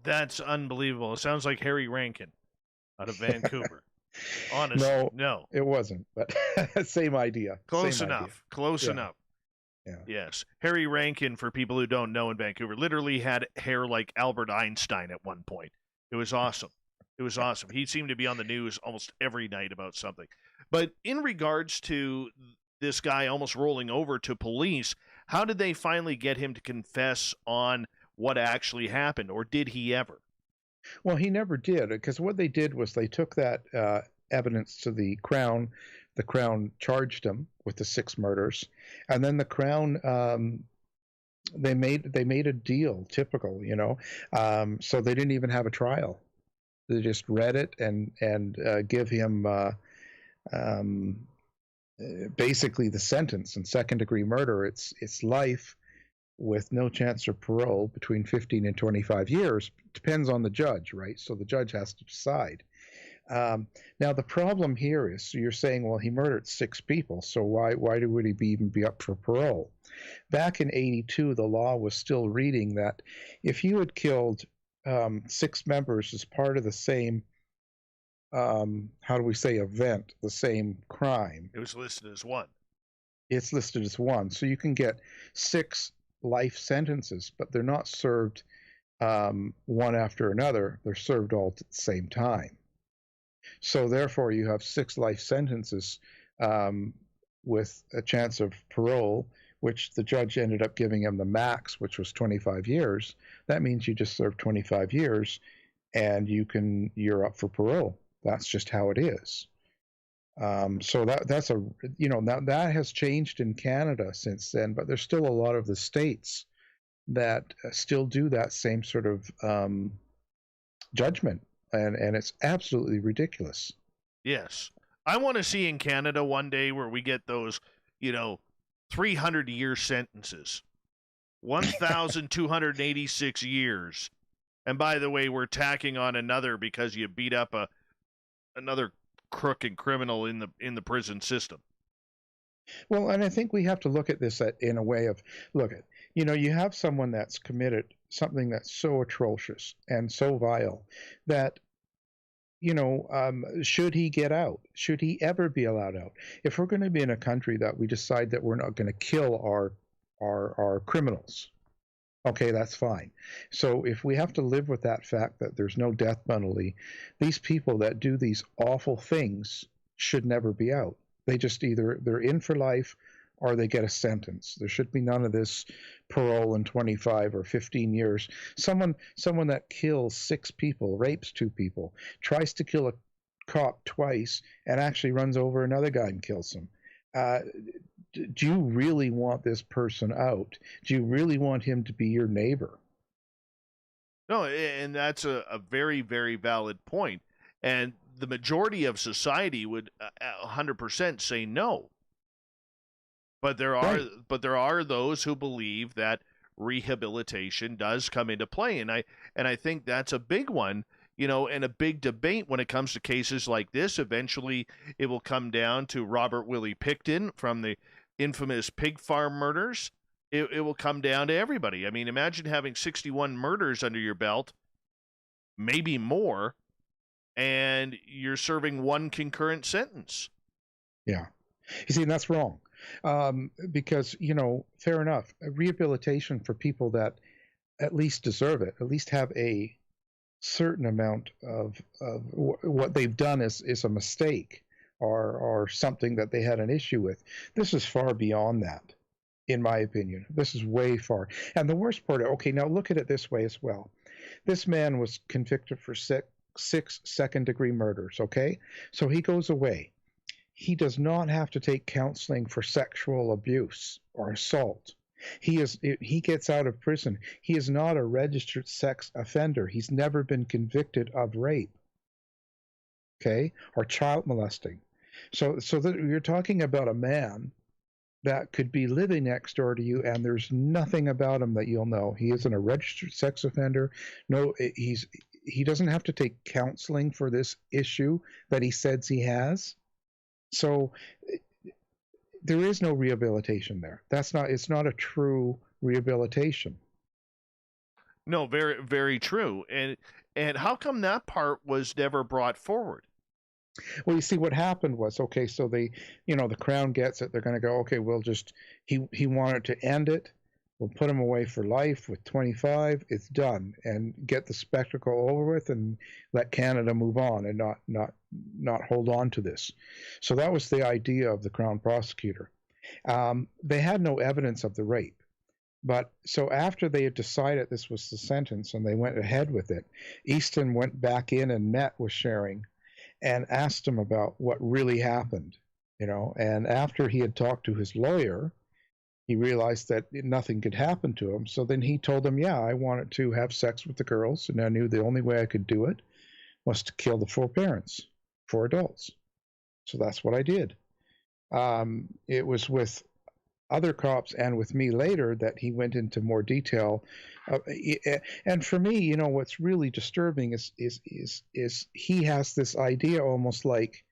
That's unbelievable. It sounds like Harry Rankin out of Vancouver. Honestly, no, it wasn't, but same idea. Close same enough. idea. Close Yeah. enough. Yeah. Yes. Harry Rankin, for people who don't know in Vancouver, literally had hair like Albert Einstein at one point. It was awesome. It was awesome. He seemed to be on the news almost every night about something. But in regards to this guy almost rolling over to police, how did they finally get him to confess on what actually happened, or did he ever? Well, he never did, because what they did was they took that evidence to the Crown. The Crown charged him with the 6 murders, and then the Crown they made a deal, typical, so they didn't even have a trial. They just read it and give him basically the sentence. In second-degree murder, it's life with no chance of parole between 15 and 25 years. Depends on the judge, right? So the judge has to decide. Now, the problem here is, so you're saying, well, he murdered 6 people, so why would he even be up for parole? Back in 82, the law was still reading that if you had killed 6 members as part of the same, event, the same crime. It was listed as one. It's listed as one. So you can get 6 life sentences, but they're not served one after another. They're served all at the same time. So therefore, you have 6 life sentences with a chance of parole, which the judge ended up giving him the max, which was 25 years. That means you just serve 25 years, and you're up for parole. That's just how it is. So that has changed in Canada since then, but there's still a lot of the states that still do that same sort of judgment, and it's absolutely ridiculous. Yes. I want to see in Canada one day where we get those, 300-year sentences, 1,286 years. And by the way, we're tacking on another because you beat up another crook and criminal in the prison system. Well, and I think we have to look at this in a way of, look at, you have someone that's committed something that's so atrocious and so vile that, should he get out? Should he ever be allowed out? If we're going to be in a country that we decide that we're not going to kill our criminals, okay, that's fine. So if we have to live with that fact that there's no death penalty, these people that do these awful things should never be out. They just they're in for life or they get a sentence. There should be none of this parole in 25 or 15 years. Someone that kills 6 people, rapes 2 people, tries to kill a cop twice and actually runs over another guy and kills him. Do you really want this person out? Do you really want him to be your neighbor? No, and that's a very, very valid point. And the majority of society would 100% say no. But there are those who believe that rehabilitation does come into play, and I think that's a big one, and a big debate when it comes to cases like this. Eventually, it will come down to Robert Willie Pickton from the infamous pig farm murders. It will come down to everybody. I mean, imagine having 61 murders under your belt, maybe more, and you're serving one concurrent sentence. Yeah. You see, that's wrong. Because, fair enough, rehabilitation for people that at least deserve it, at least have a certain amount of what they've done is a mistake or something that they had an issue with. This is far beyond that, in my opinion. This is way far. And the worst part, okay, now look at it this way as well. This man was convicted for 6 second-degree murders, okay? So he goes away. He does not have to take counseling for sexual abuse or assault. He gets out of prison. He is not a registered sex offender. He's never been convicted of rape, okay, or child molesting. So that you're talking about a man that could be living next door to you, and there's nothing about him that you'll know. He isn't a registered sex offender. No, he doesn't have to take counseling for this issue that he says he has. So there is no rehabilitation there. It's not a true rehabilitation. No, very, very true. And how come that part was never brought forward? Well, you see, what happened was, okay, so the Crown gets it. They're going to go, okay, he wanted to end it. We'll put him away for life with 25. It's done, and get the spectacle over with, and let Canada move on, and not hold on to this. So that was the idea of the Crown prosecutor. They had no evidence of the rape, but so after they had decided this was the sentence and they went ahead with it, Easton went back in and met with Shearing and asked him about what really happened, and after he had talked to his lawyer, he realized that nothing could happen to him. So then he told him, yeah, I wanted to have sex with the girls, and I knew the only way I could do it was to kill the 4 parents, 4 adults. So that's what I did. It was with other cops and with me later that he went into more detail. And for me, what's really disturbing is he has this idea almost like,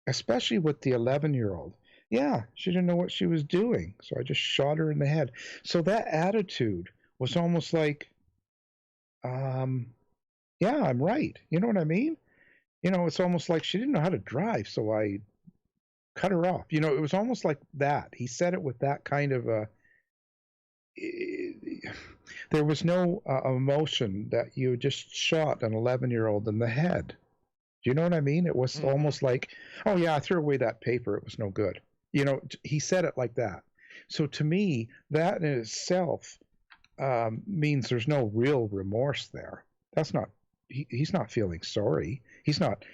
especially with the 11-year-old, yeah, she didn't know what she was doing, so I just shot her in the head. So that attitude was almost like, yeah, I'm right. You know what I mean? It's almost like she didn't know how to drive, so I cut her off. It was almost like that. He said it with that kind of there was no emotion that you just shot an 11-year-old in the head. Do you know what I mean? It was almost like, oh yeah, I threw away that paper. It was no good. He said it like that. So to me, that in itself means there's no real remorse there. That's not, he's not feeling sorry. He's not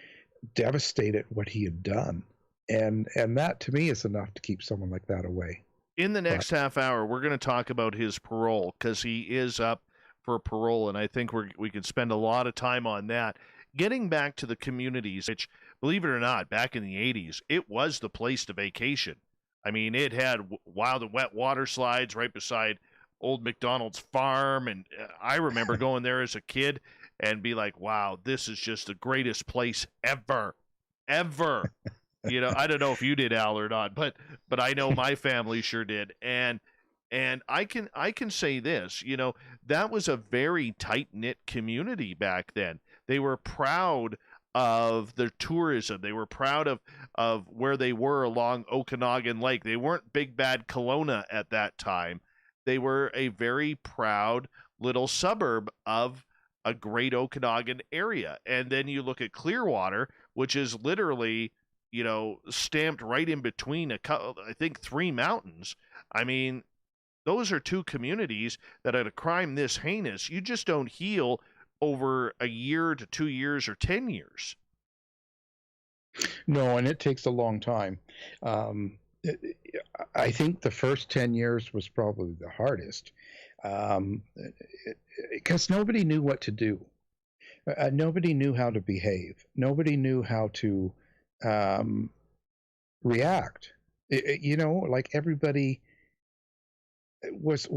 devastated what he had done. And that to me is enough to keep someone like that away. In the next half hour, we're going to talk about his parole, because he is up for parole, and I think we could spend a lot of time on that. Getting back to the communities, which, believe it or not, back in the 80s, it was the place to vacation. I mean, it had wild and wet water slides right beside old McDonald's farm, and I remember going there as a kid and be like, wow, this is just the greatest place ever. I don't know if you did, Al, or not, but I know my family sure did. And I can say this, that was a very tight-knit community back then. They were proud of their tourism. They were proud of where they were along Okanagan Lake. They weren't big bad Kelowna at that time. They were a very proud little suburb of a great Okanagan area. And then you look at Clearwater, which is literally, stamped right in between I think 3 mountains. I mean, those are 2 communities that at a crime this heinous, you just don't heal over a year to 2 years or 10 years. No, and it takes a long time. I think the first 10 years was probably the hardest, because nobody knew what to do. Nobody knew how to behave. Nobody knew how to react. Like everybody was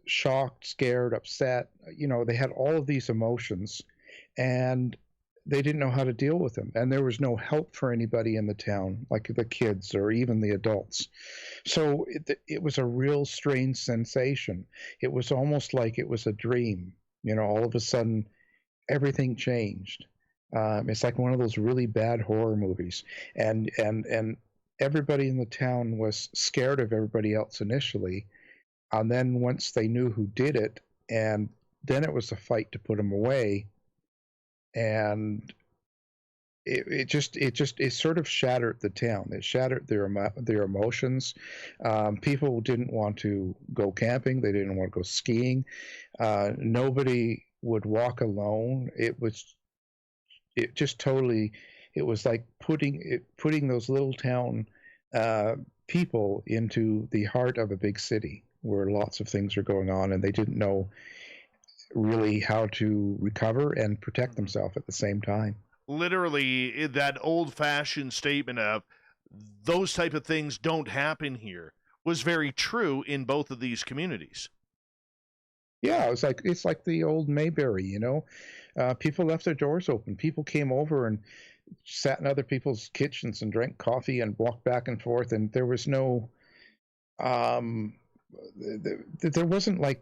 shocked, scared, upset. They had all of these emotions, and they didn't know how to deal with them. And there was no help for anybody in the town, like the kids or even the adults. So it was a real strange sensation. It was almost like it was a dream. All of a sudden, everything changed. It's like one of those really bad horror movies. And everybody in the town was scared of everybody else initially. And then once they knew who did it, and then it was a fight to put them away. And it sort of shattered the town. It shattered their emotions. People didn't want to go camping. They didn't want to go skiing. Nobody would walk alone. It was like putting those little town people into the heart of a big city where lots of things are going on, and they didn't know really how to recover and protect themselves at the same time. Literally, that old-fashioned statement of those type of things don't happen here was very true in both of these communities. Yeah, it's like the old Mayberry, people left their doors open. People came over and sat in other people's kitchens and drank coffee and walked back and forth, and there was no there wasn't like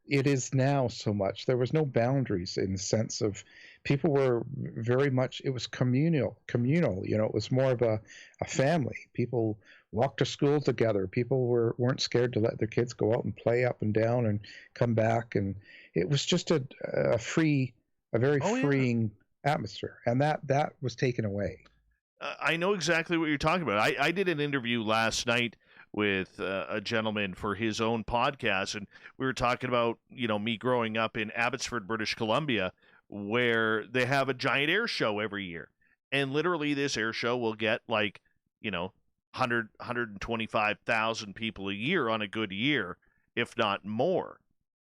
it is now so much. There was no boundaries in the sense of people were very much, it was communal, it was more of a family. People walked to school together. People weren't scared to let their kids go out and play up and down and come back. And it was just a very freeing atmosphere. And that was taken away. I know exactly what you're talking about. I did an interview last night with a gentleman for his own podcast, and we were talking about, me growing up in Abbotsford, British Columbia, where they have a giant air show every year. And literally this air show will get 125,000 people a year on a good year, if not more.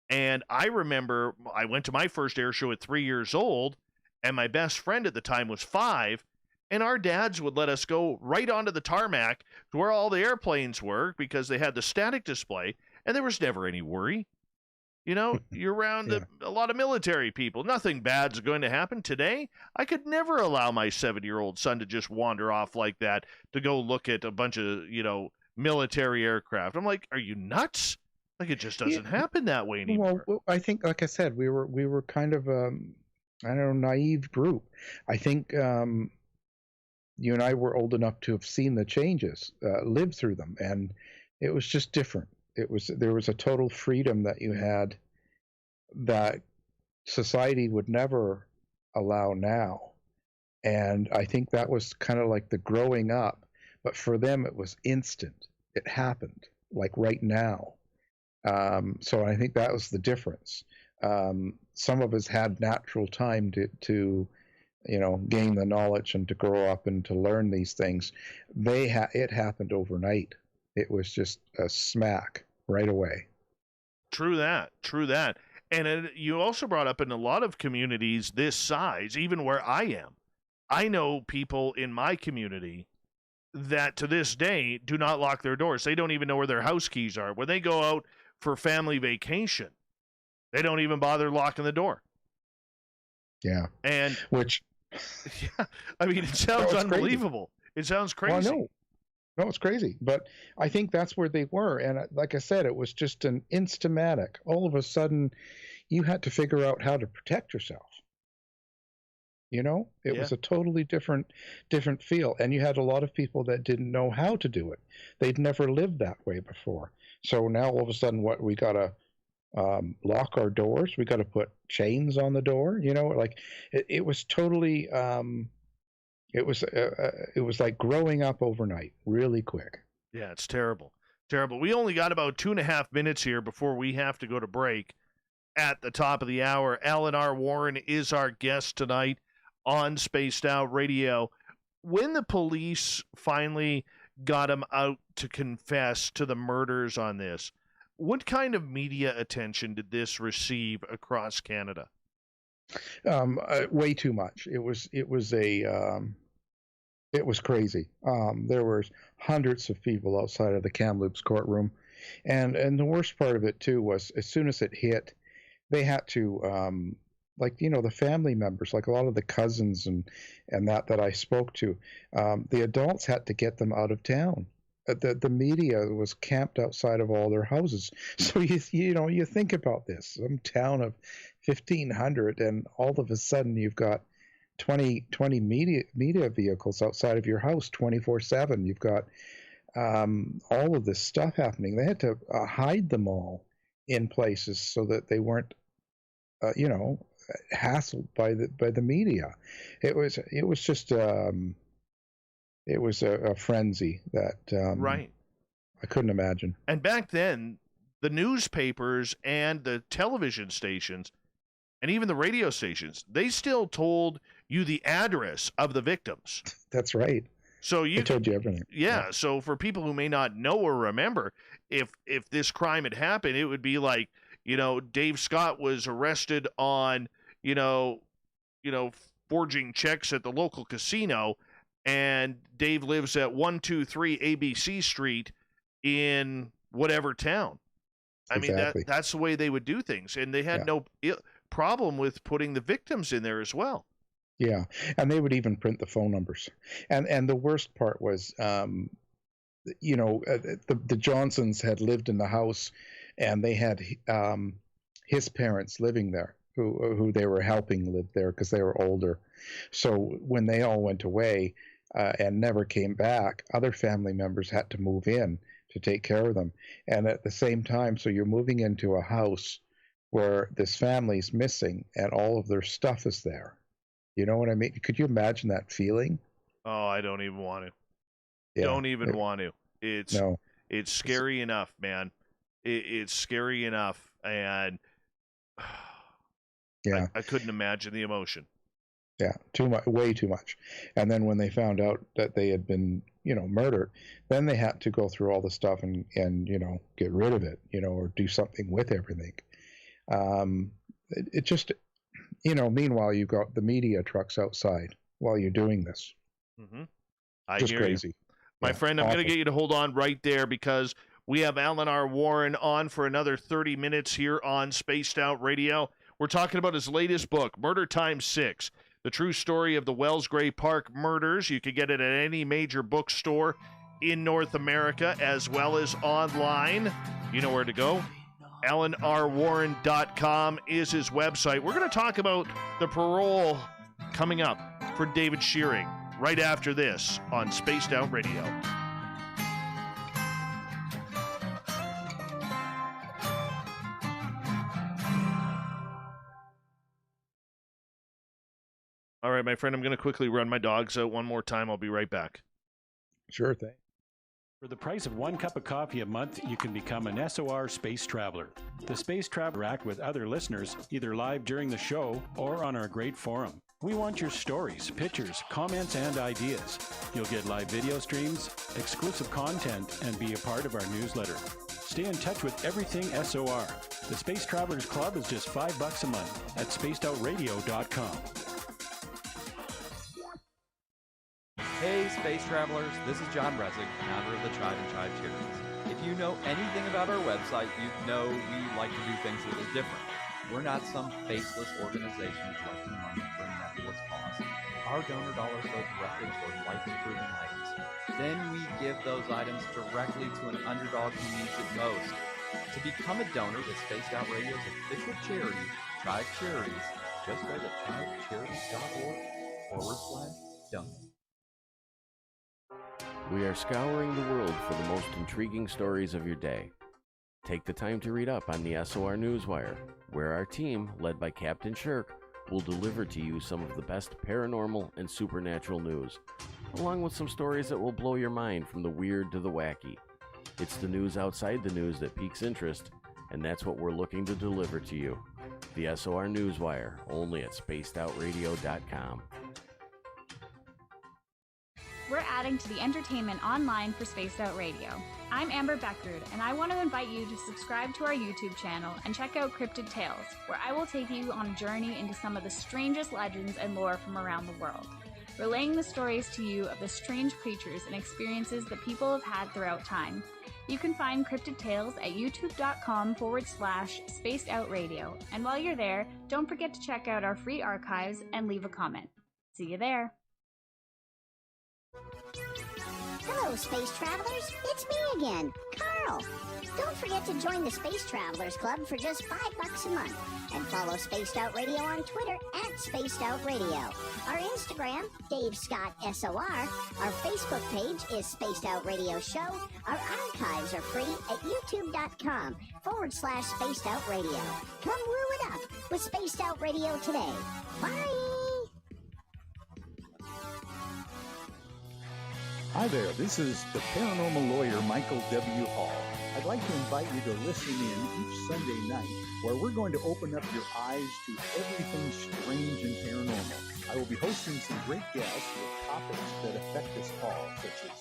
And I remember I went to my first air show at 3 years old, and my best friend at the time was 5, and our dads would let us go right onto the tarmac to where all the airplanes were because they had the static display, and there was never any worry. You're around a lot of military people. Nothing bad's going to happen. Today, I could never allow my 7-year-old son to just wander off like that to go look at a bunch of, military aircraft. I'm like, are you nuts? Like, it just doesn't happen that way anymore. Well, I think, like I said, we were kind of naive group. I think you and I were old enough to have seen the changes, lived through them, and it was just different. There was a total freedom that you had that society would never allow now. And I think that was kind of like the growing up, but for them it was instant. It happened like right now. So I think that was the difference. Some of us had natural time to gain the knowledge and to grow up and to learn these things. It happened overnight. It was just a smack right away. True that. And you also brought up in a lot of communities this size, even where I am, I know people in my community that to this day do not lock their doors. They don't even know where their house keys are. When they go out for family vacation, they don't even bother locking the door. Yeah. And which, yeah, I mean, it sounds unbelievable. It sounds Well, crazy. no, it's crazy. But I think that's where they were. And like I said, it was just an instamatic. All of a sudden, you had to figure out how to protect yourself. It was a totally different feel. And you had a lot of people that didn't know how to do it. They'd never lived that way before. So now all of a sudden, we got to lock our doors. We got to put chains on the door. Like it was totally, it was like growing up overnight, really quick. Yeah, it's terrible. Terrible. We only got about 2.5 minutes here before we have to go to break at the top of the hour. Alan R. Warren is our guest tonight on Spaced Out Radio. When the police finally got him out to confess to the murders on this, what kind of media attention did this receive across Canada? Way too much. It was crazy. There were hundreds of people outside of the Kamloops courtroom, and the worst part of it too was as soon as it hit, they had to the family members, like a lot of the cousins and that I spoke to, the adults had to get them out of town. The media was camped outside of all their houses. So you think about this, some town of 1,500, and all of a sudden you've got 20 media vehicles outside of your house 24/7. You've got all of this stuff happening. They had to hide them all in places so that they weren't hassled by the media. It was just it was a frenzy that right. I couldn't imagine. And back then, the newspapers and the television stations and even the radio stations, they still told you the address of the victims. That's right. So they told you everything. Yeah. So for people who may not know or remember, if this crime had happened, it would be like, Dave Scott was arrested on, forging checks at the local casino, and Dave lives at 123 ABC Street in whatever town. I Exactly. mean, that's the way they would do things, and they had no problem with putting the victims in there as well. Yeah, and they would even print the phone numbers. And the worst part was, the Johnsons had lived in the house, and they had his parents living there, who they were helping live there because they were older. So when they all went away and never came back, other family members had to move in to take care of them. And at the same time, so you're moving into a house where this family's missing and all of their stuff is there. You know what I mean? Could you imagine that feeling? Oh, I don't even want to. Yeah, don't even want to. It's scary enough, man. It's scary enough, and yeah, I couldn't imagine the emotion. Yeah, too much, way too much. And then when they found out that they had been, murdered, then they had to go through all the stuff and get rid of it, or do something with everything. It just, meanwhile you've got the media trucks outside while you're doing this. Mm-hmm. I just hear crazy. You. My friend, I'm going to get you to hold on right there because we have Alan R. Warren on for another 30 minutes here on Spaced Out Radio. We're talking about his latest book, Murder Times 6, the true story of the Wells Gray Park murders. You can get it at any major bookstore in North America as well as online. You know where to go. AlanRWarren.com is his website. We're going to talk about the parole coming up for David Shearing right after this on Spaced Out Radio. All right, my friend, I'm going to quickly run my dogs out one more time. I'll be right back. Sure thing. For the price of 1 cup of coffee a month, you can become an SOR Space Traveler. The Space Traveler act with other listeners, either live during the show or on our great forum. We want your stories, pictures, comments, and ideas. You'll get live video streams, exclusive content, and be a part of our newsletter. Stay in touch with everything SOR. The Space Travelers Club is just $5 a month at spacedoutradio.com. Hey, Space Travelers, this is John Resig, founder of the Tribe and Tribe Charities. If you know anything about our website, you know we like to do things a little different. We're not some faceless organization collecting money for a nebulous cause. our donor dollars go directly toward life-improving items. Then we give those items directly to an underdog who needs it most. To become a donor with Spaced Out Radio's official charity, Tribe Charities, just go to tribecharities.org/donate. We are scouring the world for the most intriguing stories of your day. Take the time to read up on the SOR Newswire, where our team, led by Captain Shirk, will deliver to you some of the best paranormal and supernatural news, along with some stories that will blow your mind from the weird to the wacky. It's the news outside the news that piques interest, and that's what we're looking to deliver to you. The SOR Newswire, only at spacedoutradio.com. We're adding to the entertainment online for Spaced Out Radio. I'm Amber Beckrud, and I want to invite you to subscribe to our YouTube channel and check out Cryptid Tales, where I will take you on a journey into some of the strangest legends and lore from around the world, relaying the stories to you of the strange creatures and experiences that people have had throughout time. You can find Cryptid Tales at youtube.com/spacedoutradio, and while you're there, don't forget to check out our free archives and leave a comment. See you there. Hello, space travelers. It's me again, Carl. Don't forget to join the Space Travelers Club for just $5 a month and follow Spaced Out Radio on Twitter at Spaced Out Radio. Our Instagram, Dave Scott SOR. Our Facebook page is Spaced Out Radio Show. Our archives are free at youtube.com/Spaced Out Radio. Come woo it up with Spaced Out Radio today. Bye! Hi there, this is the paranormal lawyer Michael W. Hall. I'd like to invite you to listen in each Sunday night where we're going to open up your eyes to everything strange and paranormal. I will be hosting some great guests with topics that affect us all, such as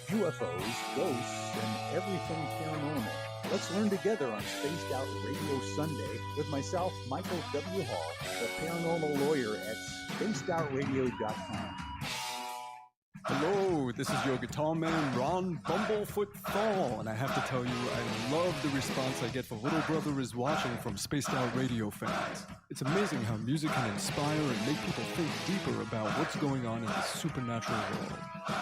UFOs, ghosts, and everything paranormal. Let's learn together on Spaced Out Radio Sunday with myself, Michael W. Hall, the paranormal lawyer at spacedoutradio.com. Hello, this is your guitar man, Ron Bumblefoot Thal, and I have to tell you, I love the response I get for Little Brother is Watching from Spaced Out Radio fans. It's amazing how music can inspire and make people think deeper about what's going on in the supernatural world.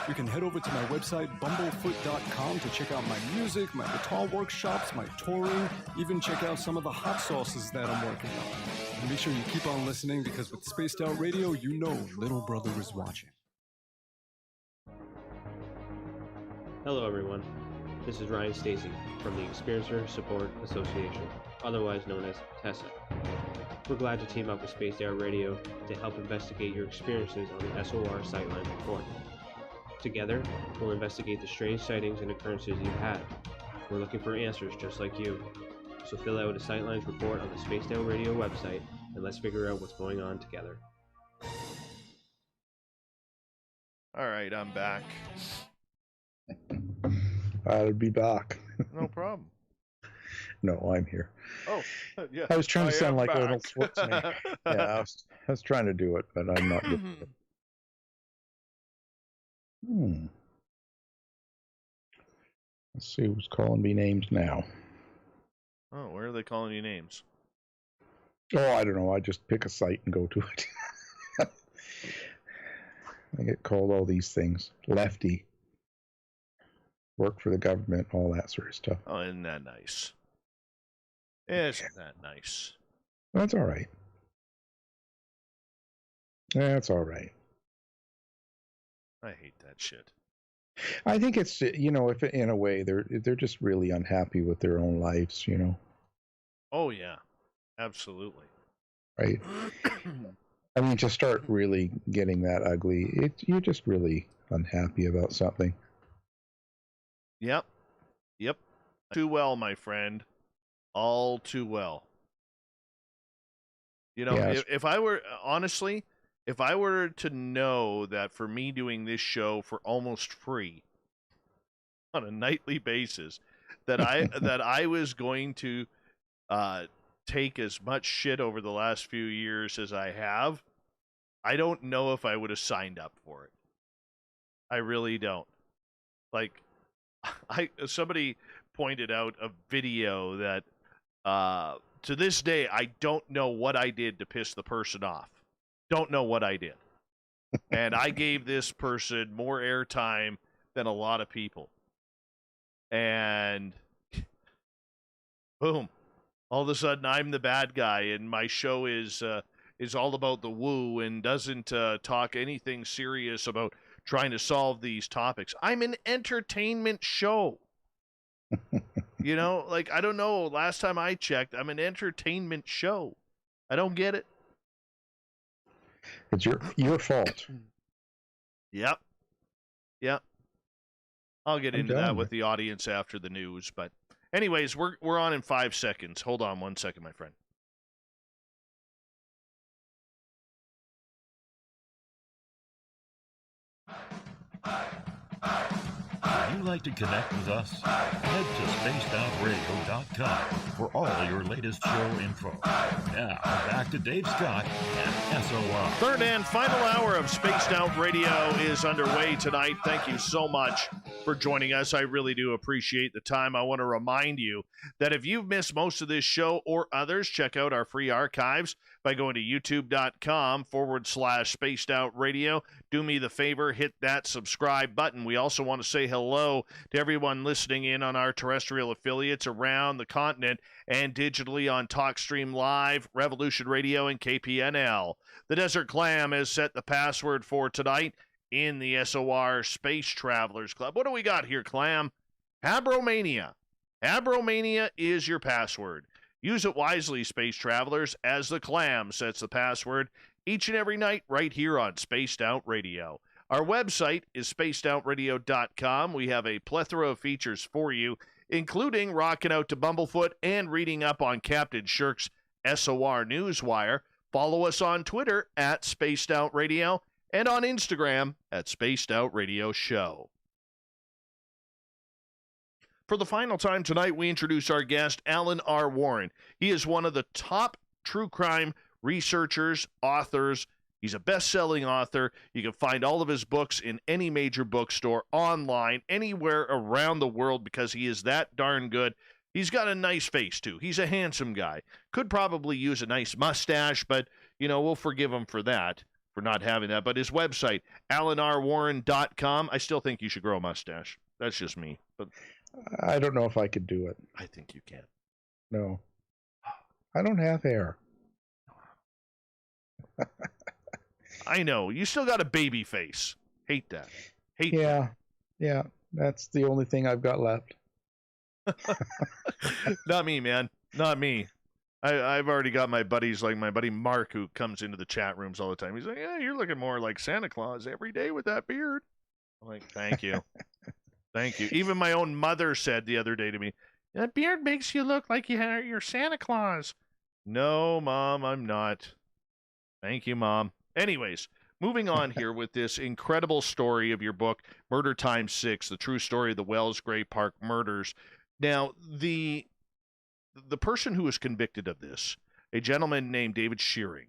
You can head over to my website, bumblefoot.com, to check out my music, my guitar workshops, my touring, even check out some of the hot sauces that I'm working on. And make sure you keep on listening, because with Spaced Out Radio, you know Little Brother is watching. Hello everyone, this is Ryan Stacy from the Experiencer Support Association, otherwise known as TESSA. We're glad to team up with Spaced Out Radio to help investigate your experiences on the SOR Sightline Report. Together, we'll investigate the strange sightings and occurrences you've had. We're looking for answers just like you. So fill out a Sightlines report on the Spaced Out Radio website, and let's figure out what's going on together. Alright, I'm back. I'll be back. No problem. No, I'm here. Oh, yeah. I was trying to sound like back. Arnold Schwarzenegger. Yeah, I was trying to do it, but I'm not good at it. Let's see who's calling me names now. Oh, where are they calling you names? Oh, I don't know. I just pick a site and go to it. I get called all these things. Lefty. Work for the government, all that sort of stuff. Oh, isn't that nice? Isn't that nice? That's all right. That's all right. I hate that shit. I think it's, if in a way they're just really unhappy with their own lives, Oh yeah, absolutely. Right. I mean, to start really getting that ugly, you're just really unhappy about something. Yep. Too well, my friend. All too well. Yes. If I were, honestly, if I were to know that for me doing this show for almost free on a nightly basis, that I was going to take as much shit over the last few years as I have, I don't know if I would have signed up for it. I really don't. Like, somebody pointed out a video that to this day I don't know what I did to piss the person off. Don't know what I did. And I gave this person more airtime than a lot of people. And boom, all of a sudden I'm the bad guy, and my show is all about the woo and doesn't talk anything serious about trying to solve these topics. I'm an entertainment show. You know, like, I don't know. Last time I checked, I'm an entertainment show. I don't get it. It's your fault. Yep. I'll get I'm into done. that with the audience after the news. But anyways, we're on in 5 seconds. Hold on 1 second, my friend. Would you like to connect with us? Head to spacedoutradio.com for all your latest show info. Now, back to Dave Scott and SOR. Third and final hour of Spaced Out Radio is underway tonight. Thank you so much for joining us. I really do appreciate the time. I want to remind you that if you've missed most of this show or others, check out our free archives by going to youtube.com/Spaced Out Radio. Do me the favor, hit that subscribe button. We also want to say hello to everyone listening in on our terrestrial affiliates around the continent and digitally on TalkStream Live, Revolution Radio, and KPNL. The Desert Clam has set the password for tonight in the SOR Space Travelers Club. What do we got here, Clam? Habromania. Habromania is your password. Use it wisely, Space Travelers, as the Clam sets the password each and every night right here on Spaced Out Radio. Our website is spacedoutradio.com. We have a plethora of features for you, including rocking out to Bumblefoot and reading up on Captain Shirk's SOR Newswire. Follow us on Twitter at Spaced Out Radio and on Instagram at Spaced Out Radio Show. For the final time tonight, we introduce our guest, Alan R. Warren. He is one of the top true crime researchers, authors. He's a best-selling author. You can find all of his books in any major bookstore, online, anywhere around the world, because he is that darn good. He's got a nice face, too. He's a handsome guy. Could probably use a nice mustache, but, you know, we'll forgive him for that, for not having that. But his website, alanrwarren.com. I still think you should grow a mustache. That's just me. But I don't know if I could do it. I think you can. No. I don't have hair. I know. You still got a baby face. Hate that. Hate that. Yeah. That's the only thing I've got left. Not me, man. Not me. I've already got my buddies, like my buddy Mark, who comes into the chat rooms all the time. He's like, yeah, you're looking more like Santa Claus every day with that beard. I'm like, thank you. Thank you. Even my own mother said the other day to me, that beard makes you look like you're Santa Claus. No, Mom, I'm not. Thank you, Mom. Anyways, moving on here with this incredible story of your book, Murder Times 6, the true story of the Wells Gray Park murders. Now, the person who was convicted of this, a gentleman named David Shearing,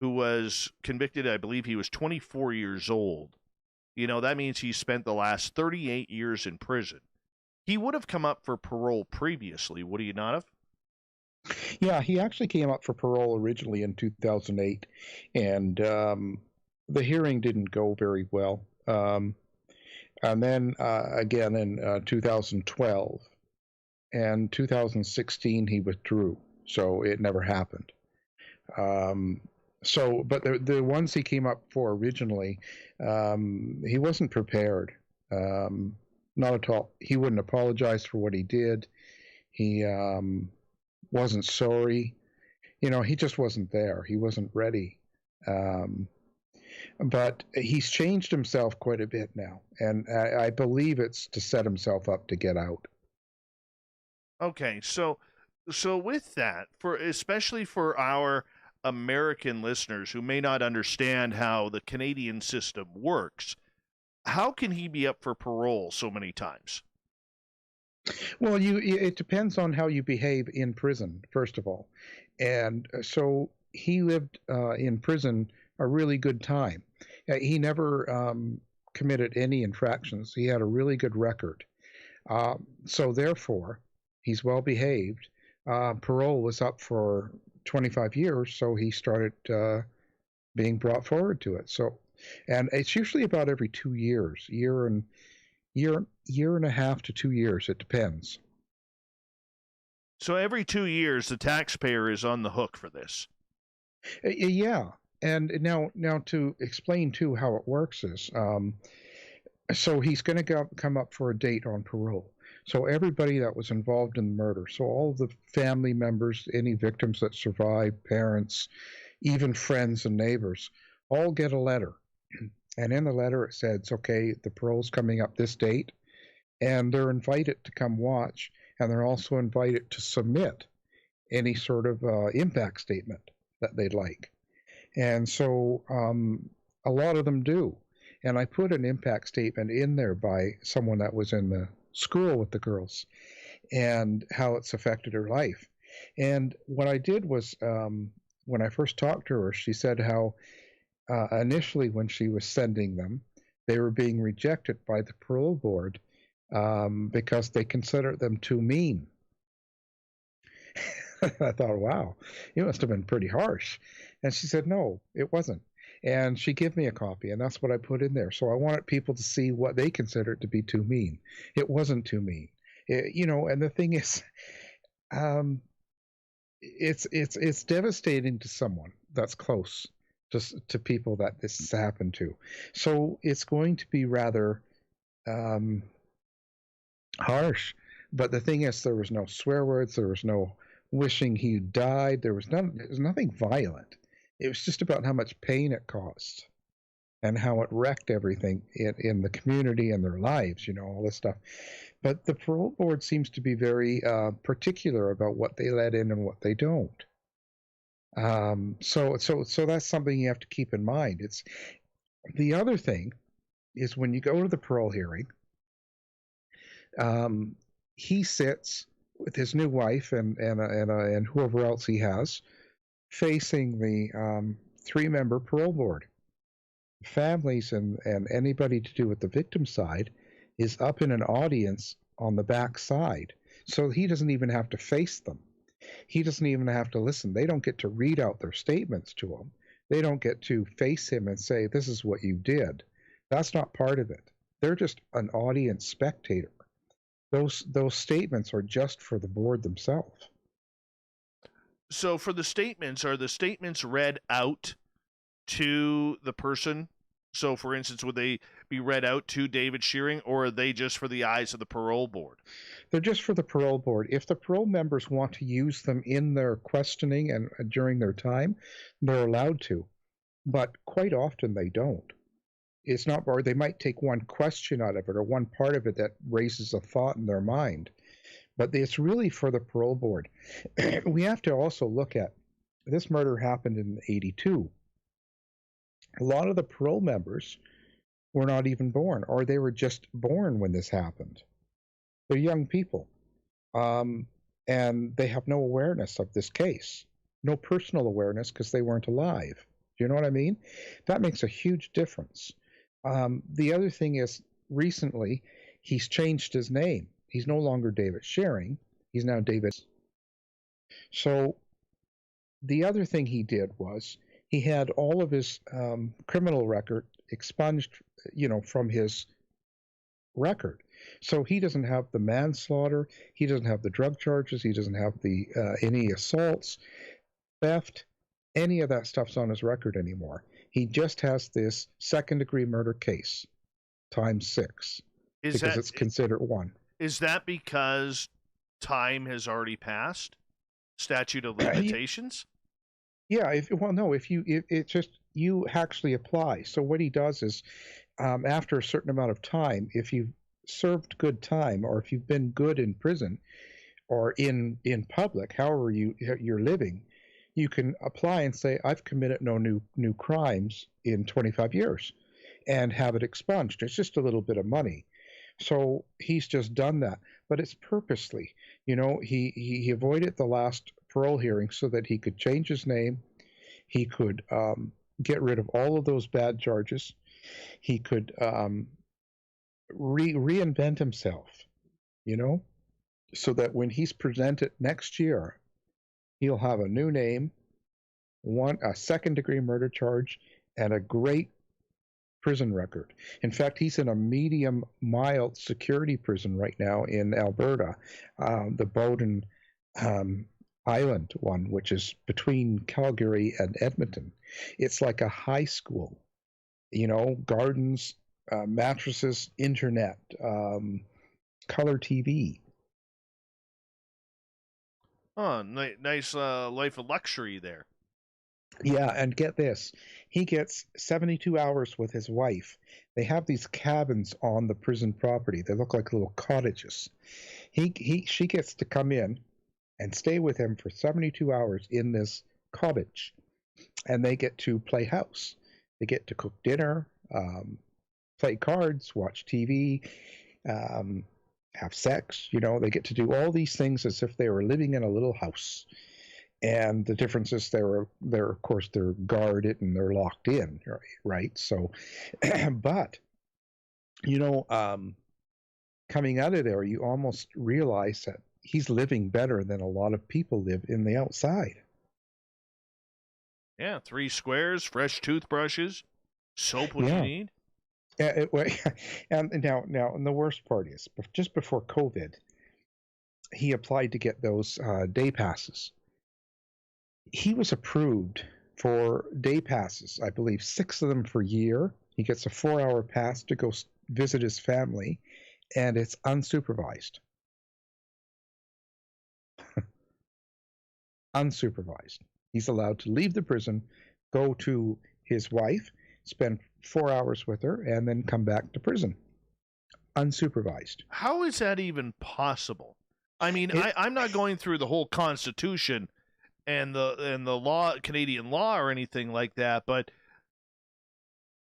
who was convicted, I believe he was 24 years old. You know, that means he spent the last 38 years in prison. He would have come up for parole previously, would he not have? Yeah, he actually came up for parole originally in 2008, and the hearing didn't go very well. And then again in 2012 and 2016 he withdrew, so it never happened. But the ones he came up for originally, he wasn't prepared. Not at all. He wouldn't apologize for what he did. He wasn't sorry. You know, he just wasn't there. He wasn't ready. But he's changed himself quite a bit now, and I believe it's to set himself up to get out. Okay, so with that, especially for our American listeners who may not understand how the Canadian system works, how can he be up for parole so many times? Well, it depends on how you behave in prison, first of all. And so he lived in prison a really good time. He never committed any infractions. He had a really good record. So therefore, he's well behaved. Parole was up for 25 years, so he started being brought forward to it. So and it's usually about every 2 years, year and a half to 2 years. It depends. So every 2 years, the taxpayer is on the hook for this. Yeah, and now to explain too how it works is, so he's going to come up for a date on parole. So everybody that was involved in the murder, so all the family members, any victims that survived, parents, even friends and neighbors, all get a letter. And in the letter it says, okay, the parole's coming up this date, and they're invited to come watch, and they're also invited to submit any sort of impact statement that they'd like. And so a lot of them do. And I put an impact statement in there by someone that was in the school with the girls and how it's affected her life. And what I did was, when I first talked to her, she said how initially when she was sending them, they were being rejected by the parole board because they considered them too mean. I thought, wow, it must have been pretty harsh. And she said, no, it wasn't. And she gave me a copy, and that's what I put in there. So I wanted people to see what they considered to be too mean. It wasn't too mean. And the thing is, it's devastating to someone that's close to people that this has happened to. So it's going to be rather harsh. But the thing is, there was no swear words. There was no wishing he died. There was nothing violent. It was just about how much pain it caused and how it wrecked everything in the community and their lives, all this stuff. But the parole board seems to be very particular about what they let in and what they don't. So that's something you have to keep in mind. It's the other thing is when you go to the parole hearing, he sits with his new wife and whoever else he has, facing the 3-member parole board. Families and anybody to do with the victim side is up in an audience on the back side. So he doesn't even have to face them. He doesn't even have to listen. They don't get to read out their statements to him. They don't get to face him and say, this is what you did. That's not part of it. They're just an audience spectator. Those statements are just for the board themselves. So for the statements, are the statements read out to the person? So, for instance, would they be read out to David Shearing, or are they just for the eyes of the parole board? They're just for the parole board. If the parole members want to use them in their questioning and during their time, they're allowed to. But quite often they don't. It's not, or they might take one question out of it or one part of it that raises a thought in their mind. But it's really for the parole board. We have to also look at, this murder happened in 82. A lot of the parole members were not even born, or they were just born when this happened. They're young people. And they have no awareness of this case, no personal awareness because they weren't alive. Do you know what I mean? That makes a huge difference. The other thing is, recently, he's changed his name. He's no longer David Shearing. He's now David. So the other thing he did was he had all of his criminal record expunged, from his record. So he doesn't have the manslaughter. He doesn't have the drug charges. He doesn't have the any assaults, theft. Any of that stuff's on his record anymore. He just has this second-degree murder case times 6 because it's considered 1. Is that because time has already passed? Statute of limitations? Yeah. If you actually apply. So what he does is, after a certain amount of time, if you've served good time, or if you've been good in prison, or in public, however you're living, you can apply and say, I've committed no new crimes in 25 years, and have it expunged. It's just a little bit of money. So he's just done that, but it's purposely. He avoided the last parole hearing so that he could change his name. He could get rid of all of those bad charges. He could reinvent himself, so that when he's presented next year, he'll have a new name, a second-degree murder charge, and a great prison record. In fact, he's in a medium mild security prison right now in Alberta, the Bonar Island one, which is between Calgary and Edmonton. It's like a high school, gardens, mattresses, internet, color TV. Oh, nice life of luxury there. Yeah, and get this. He gets 72 hours with his wife. They have these cabins on the prison property. They look like little cottages. She gets to come in and stay with him for 72 hours in this cottage. And they get to play house. They get to cook dinner, play cards, watch TV, have sex. They get to do all these things as if they were living in a little house. And the difference is they're of course they're guarded and they're locked in, right? So, but coming out of there, you almost realize that he's living better than a lot of people live in the outside. Yeah, 3 squares, fresh toothbrushes, soap when you need. And now, and the worst part is, just before COVID, he applied to get those day passes. He was approved for day passes, I believe 6 of them per year. He gets a 4-hour pass to go visit his family, and it's unsupervised. Unsupervised. He's allowed to leave the prison, go to his wife, spend 4 hours with her, and then come back to prison. Unsupervised. How is that even possible? I mean, I'm not going through the whole Constitution and the law, Canadian law, or anything like that, but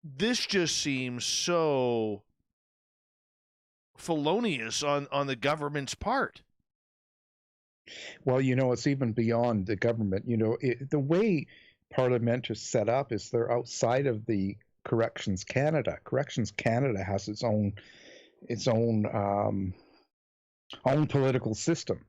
this just seems so felonious on the government's part. Well, it's even beyond the government. The way Parliament is set up is they're outside of the Corrections Canada. Corrections Canada has its own political system,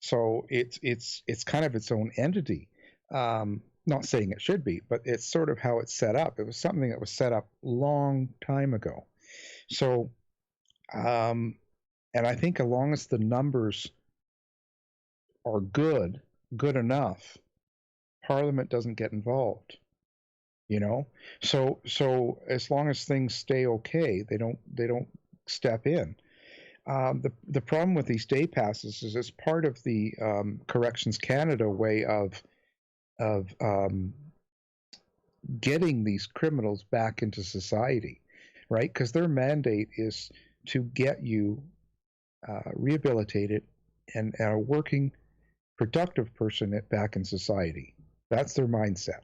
so it's kind of its own entity. Not saying it should be, but it's sort of how it's set up. It was something that was set up long time ago. So, and I think as long as the numbers are good enough, Parliament doesn't get involved. So as long as things stay okay, they don't step in. The problem with these day passes is it's part of the Corrections Canada way of getting these criminals back into society, right? Because their mandate is to get you rehabilitated and a working, productive person back in society. That's their mindset.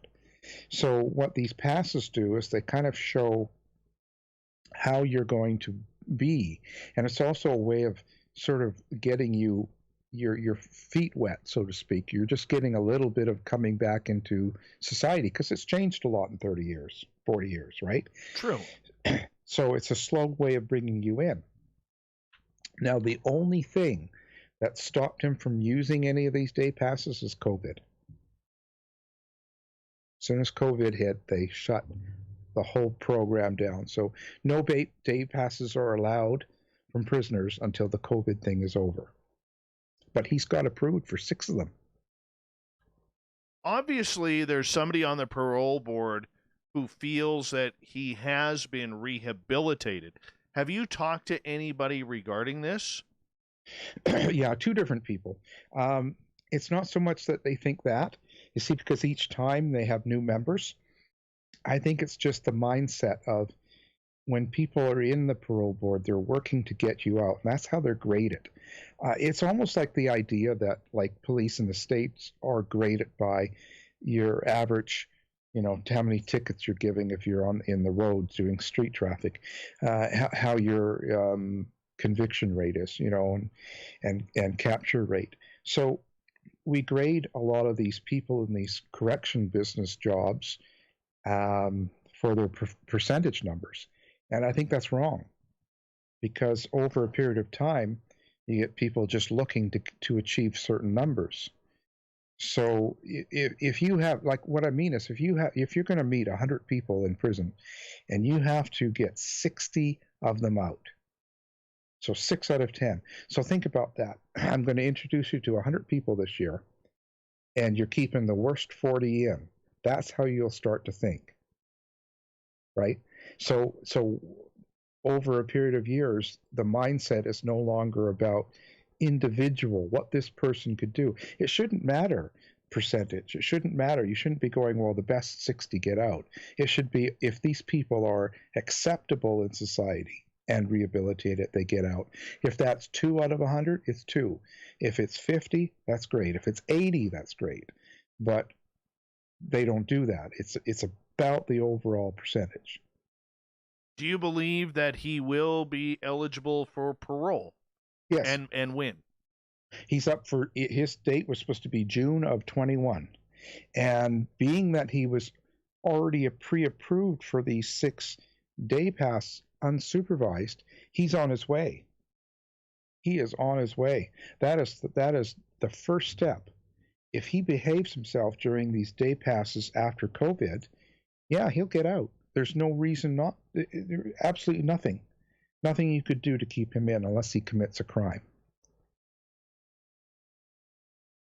So what these passes do is they kind of show how you're going to be, and it's also a way of sort of getting you your feet wet, so to speak. You're just getting a little bit of coming back into society, because it's changed a lot in 30 years, 40 years, right? True. So it's a slow way of bringing you in. Now, the only thing that stopped him from using any of these day passes is COVID. As soon as COVID hit, they shut the whole program down. So no day passes are allowed from prisoners until the COVID thing is over. But he's got approved for 6 of them. Obviously, there's somebody on the parole board who feels that he has been rehabilitated. Have you talked to anybody regarding this? Yeah, 2 different people. It's not so much that they think that. You see, because each time they have new members, I think it's just the mindset of when people are in the parole board, they're working to get you out, and that's how they're graded. It's almost like the idea that, like, police in the States are graded by your average, how many tickets you're giving if you're in the roads doing street traffic, how your conviction rate is, and capture rate. So we grade a lot of these people in these correction business jobs for their percentage numbers. And I think that's wrong, because over a period of time, you get people just looking to achieve certain numbers. So if you have, like, what I mean is, if you're going to meet 100 people in prison, and you have to get 60 of them out, so 6 out of 10. So think about that. I'm going to introduce you to 100 people this year, and you're keeping the worst 40 in. That's how you'll start to think, right? So over a period of years, the mindset is no longer about individual, what this person could do. It shouldn't matter percentage. It shouldn't matter. You shouldn't be going, well, the best 60 get out. It should be, if these people are acceptable in society and rehabilitated, they get out. If that's 2 out of 100, it's 2. If it's 50, that's great. If it's 80, that's great. But they don't do that. It's about the overall percentage. Do you believe that he will be eligible for parole? Yes. And when? He's up for, his date was supposed to be June of 21. And being that he was already pre-approved for the 6-day pass unsupervised, he's on his way. He is on his way. That is the first step. If he behaves himself during these day passes after COVID, yeah, he'll get out. There's no reason not, absolutely nothing. Nothing you could do to keep him in unless he commits a crime.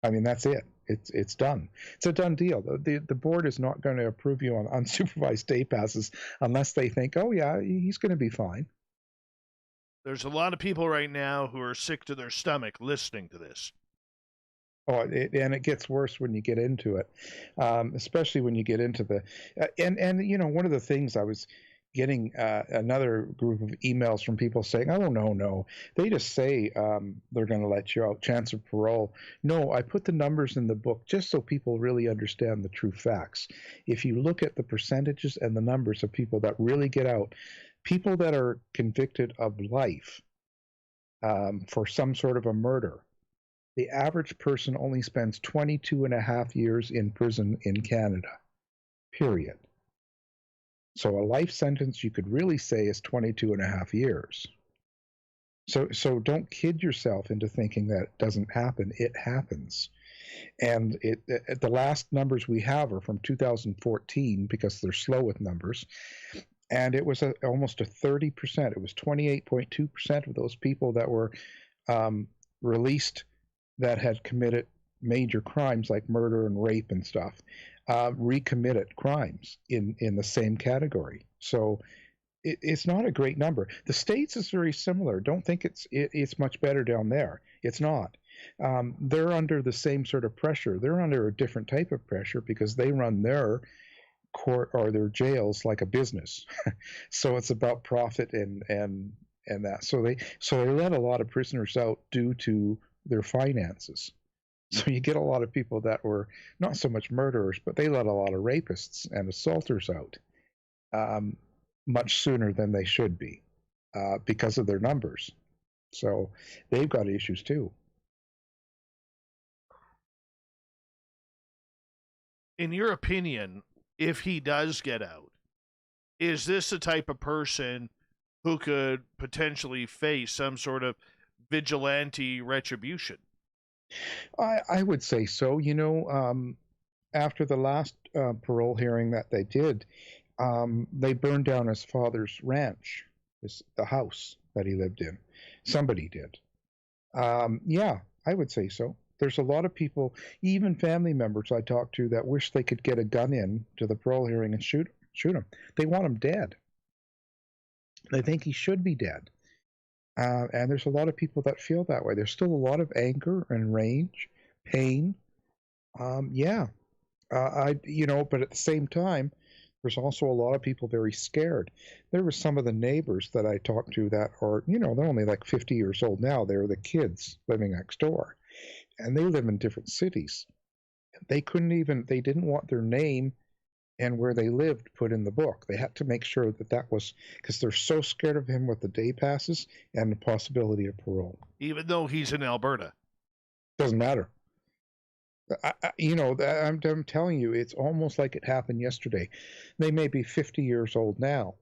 I mean, that's it. It's done. It's a done deal. The board is not going to approve you on unsupervised day passes unless they think, oh yeah, he's going to be fine. There's a lot of people right now who are sick to their stomach listening to this. Oh, and it gets worse when you get into it, especially when you get into the and you know, one of the things I was getting another group of emails from people saying, oh, no, they just say they're going to let you out, chance of parole. No, I put the numbers in the book just so people really understand the true facts. If you look at the percentages and the numbers of people that really get out, people that are convicted of life for some sort of a murder, the average person only spends 22 and a half years in prison in Canada, period. So a life sentence, you could really say, is 22 and a half years. So don't kid yourself into thinking that it doesn't happen. It happens. And the last numbers we have are from 2014 because they're slow with numbers. And it was almost a 30%. It was 28.2% of those people that were released that had committed major crimes like murder and rape and stuff, recommitted crimes in the same category. So it's not a great number. The States is very similar. Don't think it's much better down there. It's not. They're under the same sort of pressure. They're under a different type of pressure because they run their court or their jails like a business. So it's about profit and that. So they let a lot of prisoners out due to their finances. So you get a lot of people that were not so much murderers, but they let a lot of rapists and assaulters out much sooner than they should be because of their numbers. So they've got issues too. In your opinion, if he does get out, is this the type of person who could potentially face some sort of vigilante retribution? I would say so. You know, after the last parole hearing that they did, they burned down his father's ranch, the house that he lived in. Somebody did. Yeah, I would say so. There's a lot of people, even family members I talk to, that wish they could get a gun in to the parole hearing and shoot him. They want him dead. They think he should be dead. And there's a lot of people that feel that way. There's still a lot of anger and rage, pain. But at the same time, there's also a lot of people very scared. There were some of the neighbors that I talked to that are, they're only like 50 years old now. They're the kids living next door, and they live in different cities. They didn't want their name and where they lived put in the book. They had to make sure that was, because they're so scared of him with the day passes and the possibility of parole. Even though he's in Alberta. Doesn't matter. I'm telling you, it's almost like it happened yesterday. They may be 50 years old now,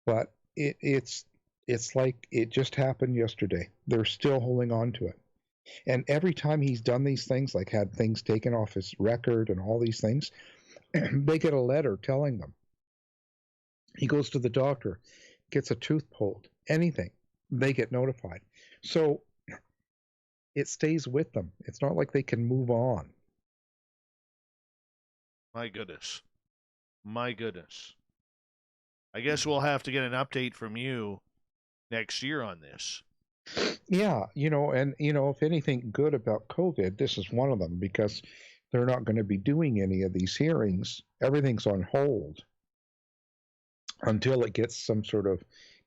but it's like it just happened yesterday. They're still holding on to it. And every time he's done these things, like had things taken off his record and all these things, they get a letter telling them. He goes to the doctor, gets a tooth pulled, anything, they get notified. So it stays with them. It's not like they can move on. My goodness. My goodness. I guess we'll have to get an update from you next year on this. Yeah, and if anything good about COVID, this is one of them, because they're not going to be doing any of these hearings. Everything's on hold until it gets some sort of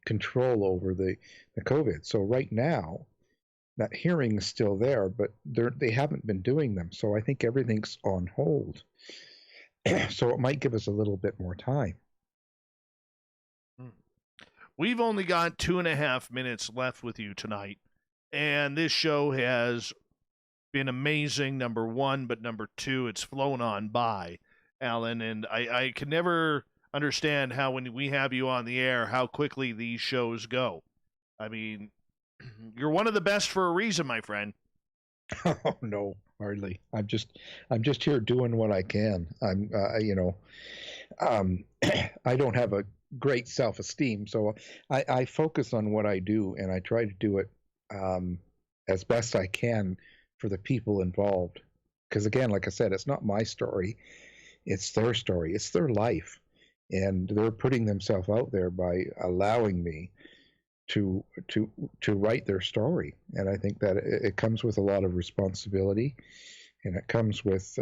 control over the COVID. So right now, that hearing is still there, but they haven't been doing them. So I think everything's on hold. So it might give us a little bit more time. We've only got 2.5 minutes left with you tonight, and this show has been amazing, number one, but number two, it's flown on by, Alan, and I can never understand how when we have you on the air, how quickly these shows go. I mean, you're one of the best for a reason, my friend. Oh, no, hardly. I'm just here doing what I can. I don't have a great self-esteem, so I focus on what I do, and I try to do it as best I can for the people involved. Because again, like I said, it's not my story, it's their story, it's their life, and they're putting themselves out there by allowing me to write their story. And I think that it comes with a lot of responsibility, and it comes with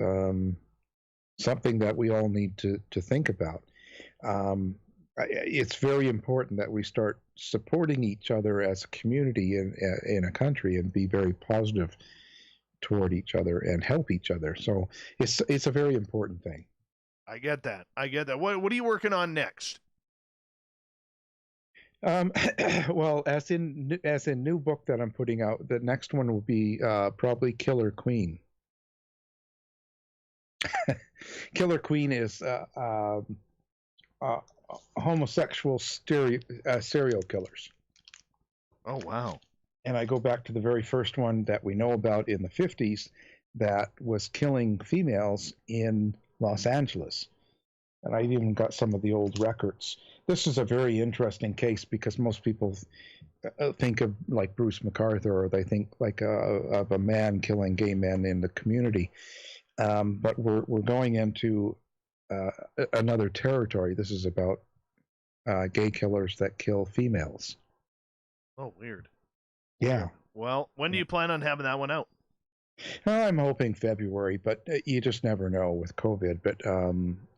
something that we all need to think about. It's very important that we start supporting each other as a community in a country, and be very positive toward each other and help each other. So it's a very important thing. I get that. What are you working on next? Well, as in new book that I'm putting out, the next one will be probably Killer Queen. Killer Queen is homosexual serial killers. Oh, wow. And I go back to the very first one that we know about in the 50s that was killing females in Los Angeles. And I even got some of the old records. This is a very interesting case because most people think of like Bruce MacArthur, or they think like of a man killing gay men in the community. But we're going into another territory. This is about gay killers that kill females. Oh, weird. Yeah. Well, when do you plan on having that one out? I'm hoping February, but you just never know with COVID. But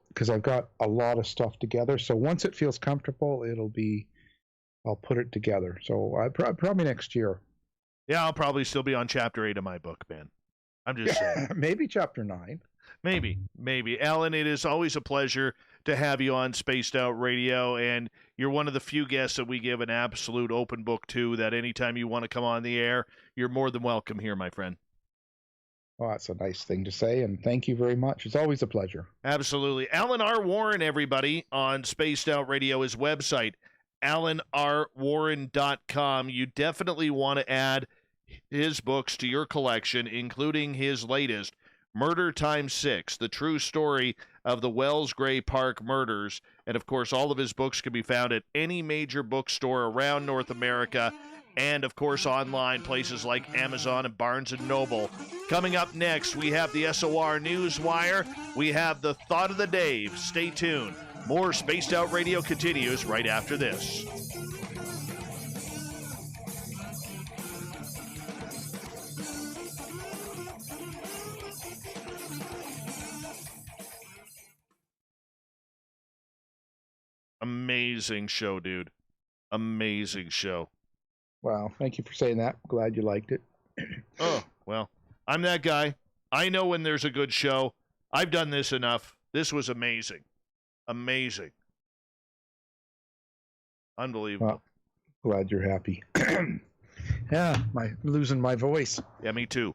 because I've got a lot of stuff together, so once it feels comfortable, I'll put it together. So probably next year. Yeah, I'll probably still be on chapter 8 of my book, man. I'm just saying. Maybe chapter 9. Maybe. Alan, it is always a pleasure to have you on Spaced Out Radio, and you're one of the few guests that we give an absolute open book to, that anytime you want to come on the air, you're more than welcome here, my friend. Well, that's a nice thing to say, and thank you very much. It's always a pleasure. Absolutely. Alan R. Warren, everybody, on Spaced Out Radio, his website, alanrwarren.com. You definitely want to add his books to your collection, including his latest, Murder x6, the true story of the Wells Gray Park murders. And, of course, all of his books can be found at any major bookstore around North America, and, of course, online, places like Amazon and Barnes & Noble. Coming up next, we have the SOR Newswire. We have the Thought of the Day. Stay tuned. More Spaced Out Radio continues right after this. Amazing show, dude. Amazing show. Wow, thank you for saying that. Glad you liked it. Oh, well, I'm that guy. I know when there's a good show. I've done this enough. This was amazing. Amazing. Unbelievable. Well, glad you're happy. Yeah, losing my voice. Yeah, me too.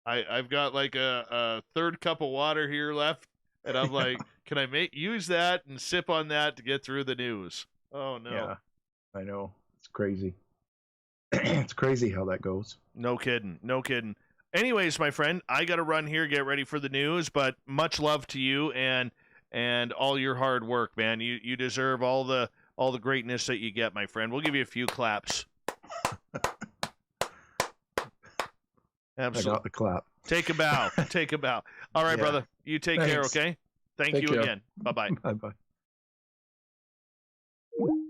I've got like a third cup of water here left, and I'm like, can I use that and sip on that to get through the news? Oh, no. Yeah, I know. It's crazy. It's crazy how that goes. No kidding. No kidding. Anyways, my friend, I got to run here, get ready for the news, but much love to you and all your hard work, man. You deserve all the greatness that you get, my friend. We'll give you a few claps. Absolutely. I got the clap. Take a bow. Take a bow. All right, Yeah. brother. You take care, Thanks. okay? Thank Take you care. again. Bye-bye. Bye-bye.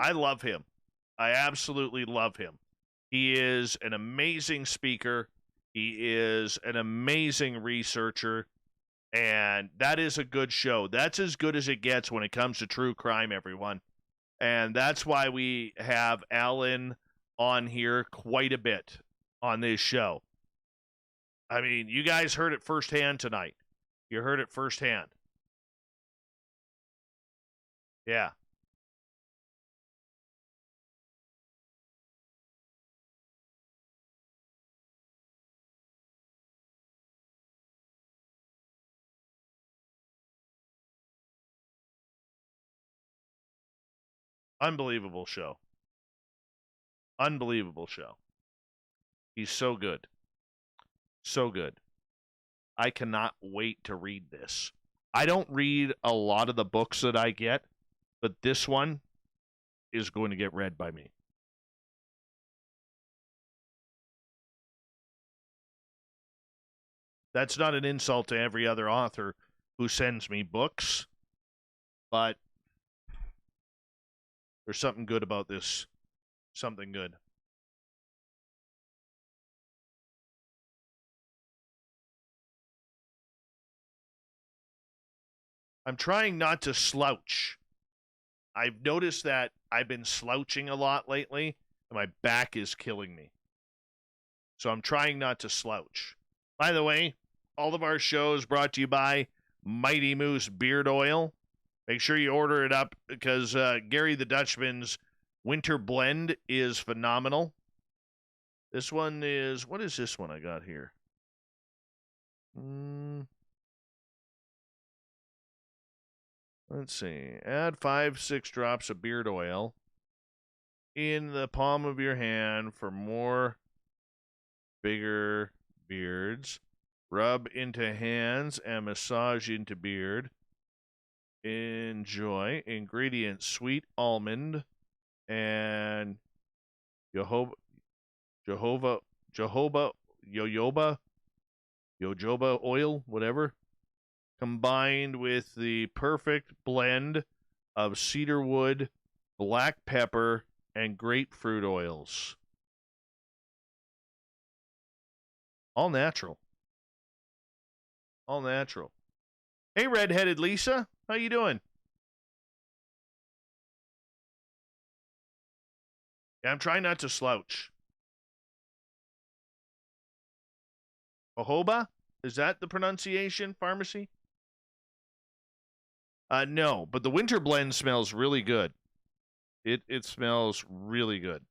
I love him. I absolutely love him. He is an amazing speaker. He is an amazing researcher. And that is a good show. That's as good as it gets when it comes to true crime, everyone. And that's why we have Alan on here quite a bit on this show. I mean, you guys heard it firsthand tonight. You heard it firsthand. Yeah. Unbelievable show. Unbelievable show. He's so good. So good. I cannot wait to read this. I don't read a lot of the books that I get, but this one is going to get read by me. That's not an insult to every other author who sends me books, but there's something good about this. Something good. I'm trying not to slouch. I've noticed that I've been slouching a lot lately, and my back is killing me. So I'm trying not to slouch. By the way, all of our shows brought to you by Mighty Moose Beard Oil. Make sure you order it up because Gary the Dutchman's Winter Blend is phenomenal. This one is, what is this one I got here? Let's see. Add 5-6 drops of beard oil in the palm of your hand for more bigger beards. Rub into hands and massage into beard. Enjoy. Ingredients: sweet almond and jojoba oil, whatever, combined with the perfect blend of cedarwood, black pepper, and grapefruit oils. All natural. All natural. Hey, redheaded Lisa. How you doing? Yeah, I'm trying not to slouch. Jojoba? Is that the pronunciation, pharmacy? No, but the winter blend smells really good. It smells really good.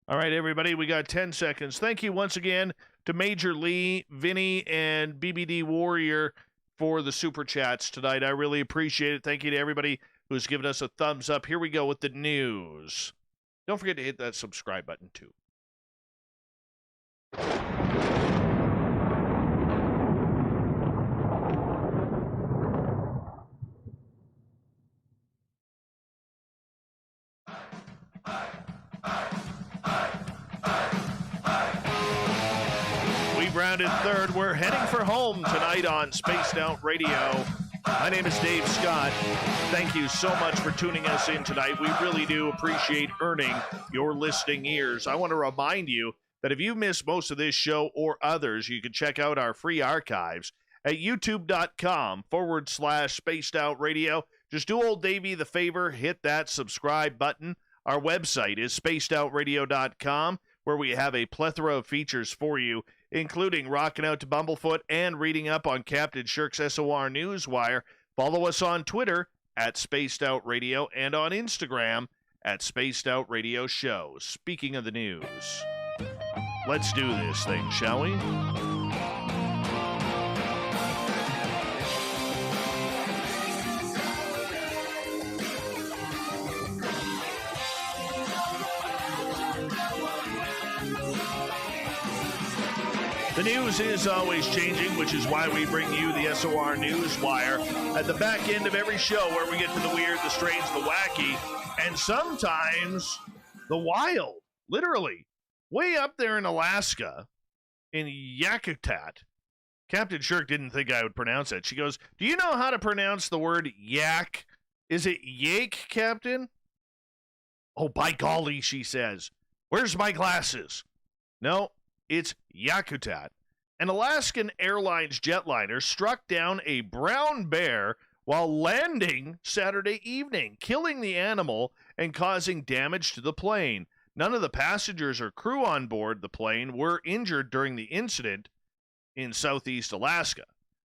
All right, everybody, we got 10 seconds. Thank you once again to Major Lee, Vinny, and BBD Warrior for the super chats tonight. I really appreciate it. Thank you to everybody who's given us a thumbs up. Here we go with the news. Don't forget to hit that subscribe button, too. grounded third. We're heading for home tonight on Spaced Out Radio. My name is Dave Scott. Thank you so much for tuning us in tonight. We really do appreciate earning your listening ears. I want to remind you that if you missed most of this show or others, you can check out our free archives at youtube.com/Spaced Out Radio. Just do old Davey the favor, hit that subscribe button. Our website is spacedoutradio.com, where we have a plethora of features for you, including rocking out to Bumblefoot and reading up on Captain Shirk's SOR Newswire. Follow us on Twitter at Spaced Out Radio and on Instagram at Spaced Out Radio Show. Speaking of the news, let's do this thing, shall we? The news is always changing, which is why we bring you the SOR Newswire at the back end of every show, where we get to the weird, the strange, the wacky, and sometimes the wild. Literally, way up there in Alaska, in Yakutat. Captain Shirk didn't think I would pronounce it. She goes, "Do you know how to pronounce the word yak? Is it yake, Captain?" "Oh, by golly," she says. "Where's my glasses?" "No. It's Yakutat." An Alaskan Airlines jetliner struck down a brown bear while landing Saturday evening, killing the animal and causing damage to the plane. None of the passengers or crew on board the plane were injured during the incident in southeast Alaska.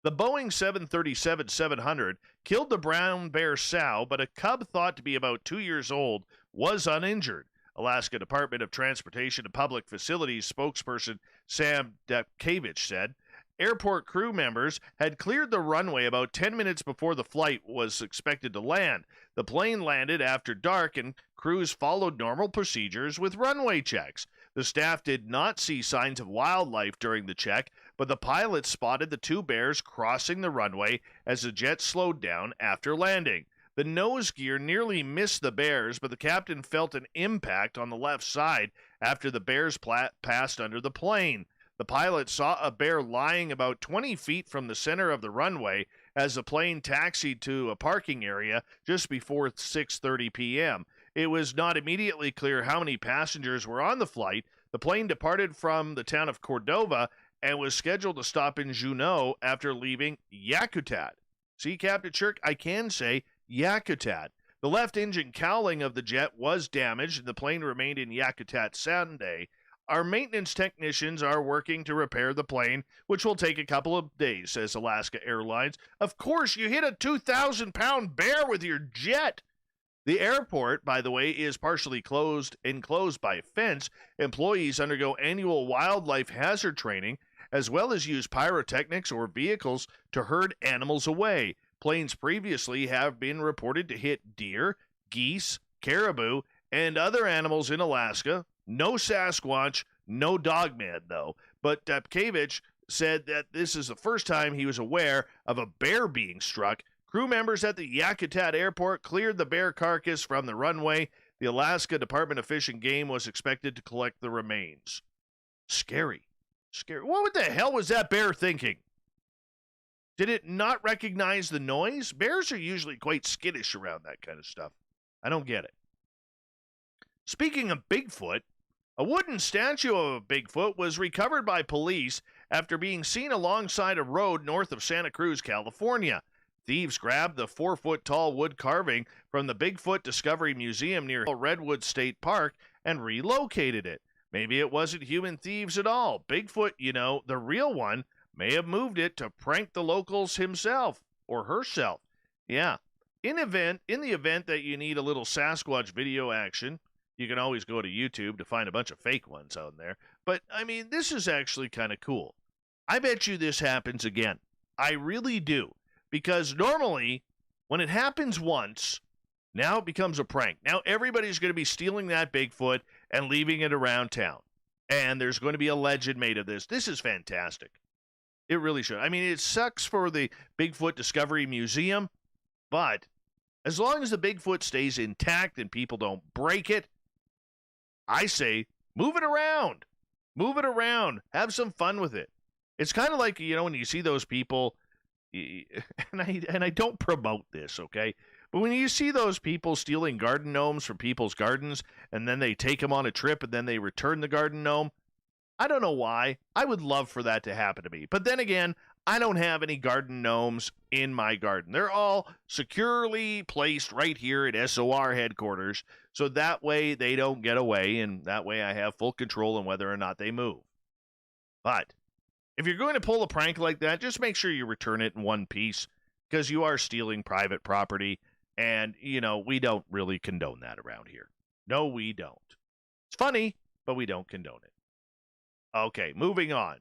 The Boeing 737-700 killed the brown bear sow, but a cub thought to be about 2 years old was uninjured. Alaska Department of Transportation and Public Facilities spokesperson Sam Depkevich said airport crew members had cleared the runway about 10 minutes before the flight was expected to land. The plane landed after dark, and crews followed normal procedures with runway checks. The staff did not see signs of wildlife during the check, but the pilot spotted the two bears crossing the runway as the jet slowed down after landing. The nose gear nearly missed the bears, but the captain felt an impact on the left side after the bears passed under the plane. The pilot saw a bear lying about 20 feet from the center of the runway as the plane taxied to a parking area just before 6:30 p.m. It was not immediately clear how many passengers were on the flight. The plane departed from the town of Cordova and was scheduled to stop in Juneau after leaving Yakutat. See, Captain Shirk, I can say Yakutat. The left engine cowling of the jet was damaged, and the plane remained in Yakutat Sunday. Our maintenance technicians are working to repair the plane, which will take a couple of days, says Alaska Airlines. Of course, you hit a 2,000-pound bear with your jet. The airport, by the way, is partially enclosed by a fence. Employees undergo annual wildlife hazard training, as well as use pyrotechnics or vehicles to herd animals away. Planes previously have been reported to hit deer, geese, caribou, and other animals in Alaska. No Sasquatch, no Dogman, though. But Depkevich said that this is the first time he was aware of a bear being struck. Crew members at the Yakutat airport cleared the bear carcass from the runway. The Alaska Department of Fish and Game was expected to collect the remains. Scary. Scary. What the hell was that bear thinking? Did it not recognize the noise? Bears are usually quite skittish around that kind of stuff. I don't get it. Speaking of Bigfoot, a wooden statue of a Bigfoot was recovered by police after being seen alongside a road north of Santa Cruz, California. Thieves grabbed the 4-foot-tall wood carving from the Bigfoot Discovery Museum near Redwood State Park and relocated it. Maybe it wasn't human thieves at all. Bigfoot, the real one, may have moved it to prank the locals himself or herself. Yeah. In the event that you need a little Sasquatch video action, you can always go to YouTube to find a bunch of fake ones out there. But, this is actually kind of cool. I bet you this happens again. I really do. Because normally, when it happens once, now it becomes a prank. Now everybody's going to be stealing that Bigfoot and leaving it around town. And there's going to be a legend made of this. This is fantastic. It really should. It sucks for the Bigfoot Discovery Museum, but as long as the Bigfoot stays intact and people don't break it, I say move it around. Move it around. Have some fun with it. It's kind of like, when you see those people, and I don't promote this, okay? But when you see those people stealing garden gnomes from people's gardens, and then they take them on a trip, and then they return the garden gnome, I don't know why. I would love for that to happen to me. But then again, I don't have any garden gnomes in my garden. They're all securely placed right here at SOR headquarters, so that way they don't get away, and that way I have full control on whether or not they move. But if you're going to pull a prank like that, just make sure you return it in one piece, because you are stealing private property, and, we don't really condone that around here. No, we don't. It's funny, but we don't condone it. Okay, moving on.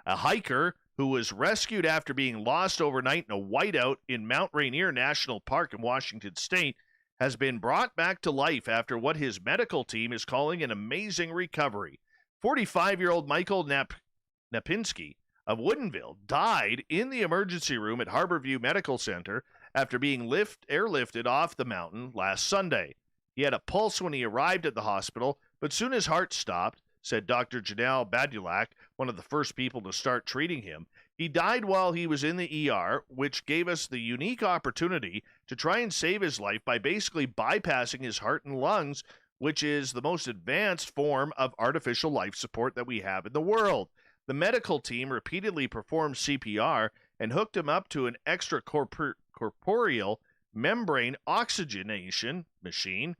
A hiker who was rescued after being lost overnight in a whiteout in Mount Rainier National Park in Washington State has been brought back to life after what his medical team is calling an amazing recovery. 45-year-old Michael Napinski of Woodinville died in the emergency room at Harborview Medical Center after being airlifted off the mountain last Sunday. He had a pulse when he arrived at the hospital, but soon his heart stopped, said Dr. Janelle Badulak, one of the first people to start treating him. He died while he was in the ER, which gave us the unique opportunity to try and save his life by basically bypassing his heart and lungs, which is the most advanced form of artificial life support that we have in the world. The medical team repeatedly performed CPR and hooked him up to an extracorporeal membrane oxygenation machine.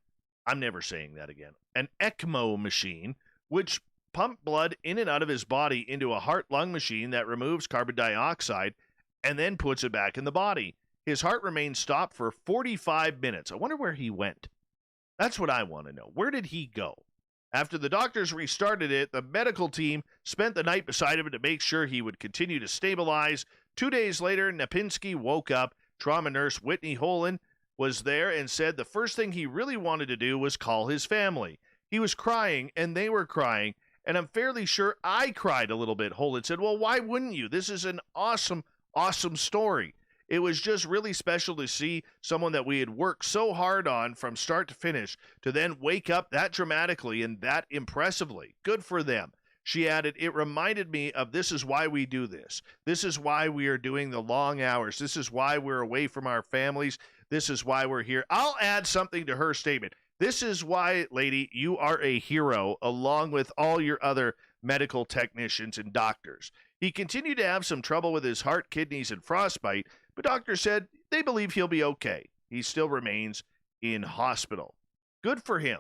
I'm never saying that again. An ECMO machine, which pumped blood in and out of his body into a heart-lung machine that removes carbon dioxide and then puts it back in the body. His heart remained stopped for 45 minutes. I wonder where he went. That's what I want to know. Where did he go? After the doctors restarted it, the medical team spent the night beside him to make sure he would continue to stabilize. 2 days later, Napinski woke up. Trauma nurse Whitney Holan was there and said the first thing he really wanted to do was call his family. He was crying, and they were crying, and I'm fairly sure I cried a little bit. Holan said, well, why wouldn't you? This is an awesome, awesome story. It was just really special to see someone that we had worked so hard on from start to finish to then wake up that dramatically and that impressively. Good for them. She added, it reminded me of this is why we do this. This is why we are doing the long hours. This is why we're away from our families. This is why we're here. I'll add something to her statement. This is why, lady, you are a hero, along with all your other medical technicians and doctors. He continued to have some trouble with his heart, kidneys, and frostbite, but doctors said they believe he'll be okay. He still remains in hospital. Good for him.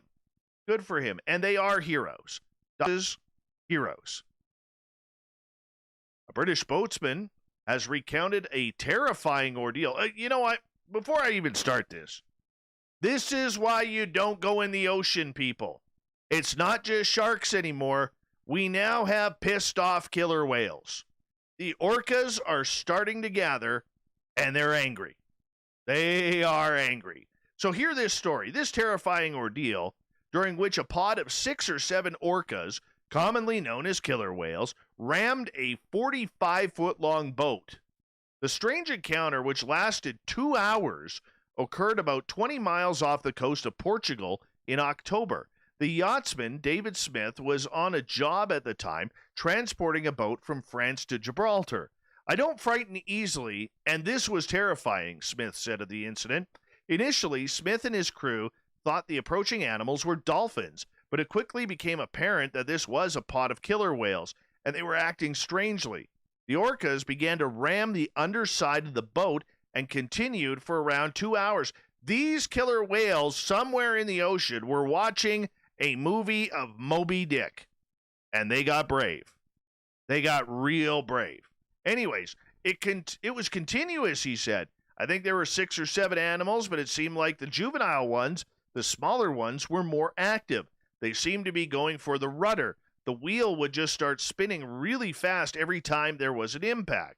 Good for him. And they are heroes. Doctors, heroes. A British boatsman has recounted a terrifying ordeal. You know what? Before I even start this is why you don't go in the ocean, people. It's not just sharks anymore. We now have pissed off killer whales. The orcas are starting to gather, and they're angry. They are angry. So hear this story, this terrifying ordeal, during which a pod of 6 or 7 orcas, commonly known as killer whales, rammed a 45-foot-long boat. The strange encounter, which lasted 2 hours, occurred about 20 miles off the coast of Portugal in October. The yachtsman, David Smith, was on a job at the time transporting a boat from France to Gibraltar. I don't frighten easily, and this was terrifying, Smith said of the incident. Initially, Smith and his crew thought the approaching animals were dolphins, but it quickly became apparent that this was a pod of killer whales, and they were acting strangely. The orcas began to ram the underside of the boat and continued for around 2 hours. These killer whales somewhere in the ocean were watching a movie of Moby Dick, and they got brave. They got real brave. Anyways, it was continuous, he said. I think there were 6 or 7 animals, but it seemed like the juvenile ones, the smaller ones, were more active. They seemed to be going for the rudder. The wheel would just start spinning really fast every time there was an impact.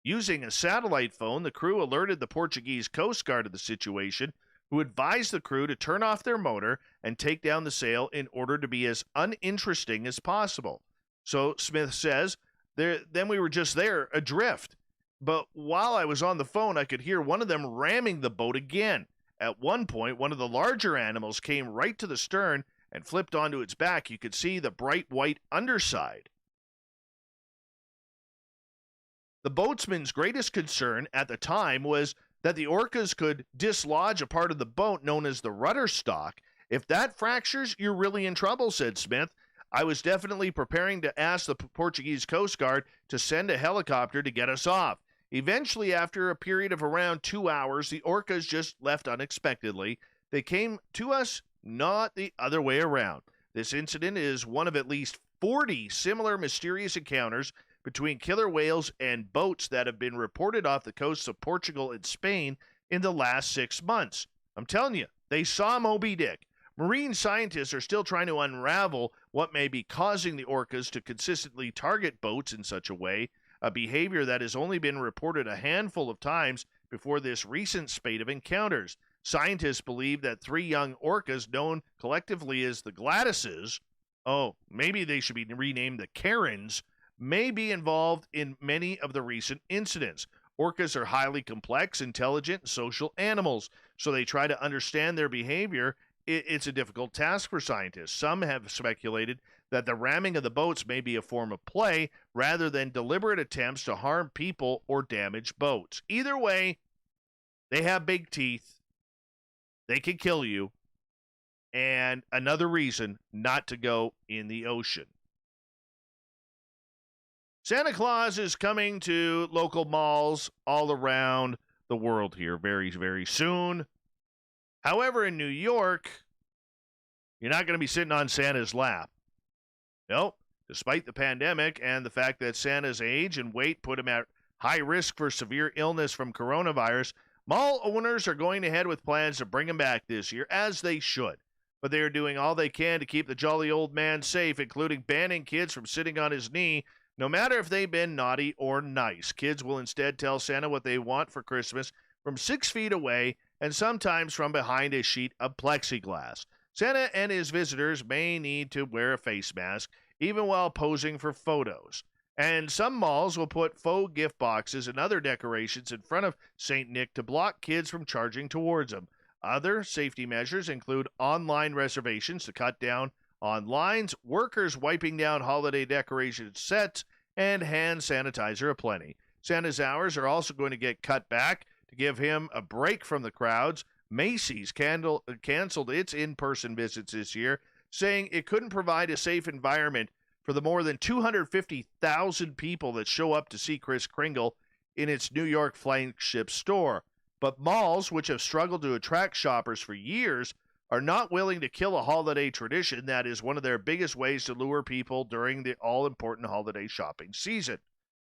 Using a satellite phone, the crew alerted the Portuguese Coast Guard of the situation, who advised the crew to turn off their motor and take down the sail in order to be as uninteresting as possible. So, Smith says, then we were just there, adrift. But while I was on the phone, I could hear one of them ramming the boat again. At one point, one of the larger animals came right to the stern and flipped onto its back. You could see the bright white underside. The boatsman's greatest concern at the time was that the orcas could dislodge a part of the boat known as the rudder stock. If that fractures, you're really in trouble, said Smith. I was definitely preparing to ask the Portuguese Coast Guard to send a helicopter to get us off. Eventually, after a period of around 2 hours, the orcas just left unexpectedly. They came to us, not the other way around. This incident is one of at least 40 similar mysterious encounters between killer whales and boats that have been reported off the coasts of Portugal and Spain in the last 6 months. I'm telling you, they saw Moby Dick. Marine scientists are still trying to unravel what may be causing the orcas to consistently target boats in such a way, a behavior that has only been reported a handful of times before this recent spate of encounters. Scientists believe that 3 young orcas, known collectively as the Gladyses, maybe they should be renamed the Karens, may be involved in many of the recent incidents. Orcas are highly complex, intelligent, and social animals, so they try to understand their behavior. It's a difficult task for scientists. Some have speculated that the ramming of the boats may be a form of play rather than deliberate attempts to harm people or damage boats. Either way, they have big teeth. They can kill you. And another reason not to go in the ocean. Santa Claus is coming to local malls all around the world here very, very soon. However, in New York, you're not going to be sitting on Santa's lap. No, despite the pandemic and the fact that Santa's age and weight put him at high risk for severe illness from coronavirus, mall owners are going ahead with plans to bring him back this year, as they should. But they are doing all they can to keep the jolly old man safe, including banning kids from sitting on his knee, no matter if they've been naughty or nice. Kids will instead tell Santa what they want for Christmas from 6 feet away and sometimes from behind a sheet of plexiglass. Santa and his visitors may need to wear a face mask, even while posing for photos. And some malls will put faux gift boxes and other decorations in front of St. Nick to block kids from charging towards them. Other safety measures include online reservations to cut down on lines, workers wiping down holiday decoration sets, and hand sanitizer aplenty. Santa's hours are also going to get cut back to give him a break from the crowds. Macy's canceled its in-person visits this year, saying it couldn't provide a safe environment for the more than 250,000 people that show up to see Kris Kringle in its New York flagship store. But malls, which have struggled to attract shoppers for years, are not willing to kill a holiday tradition that is one of their biggest ways to lure people during the all-important holiday shopping season.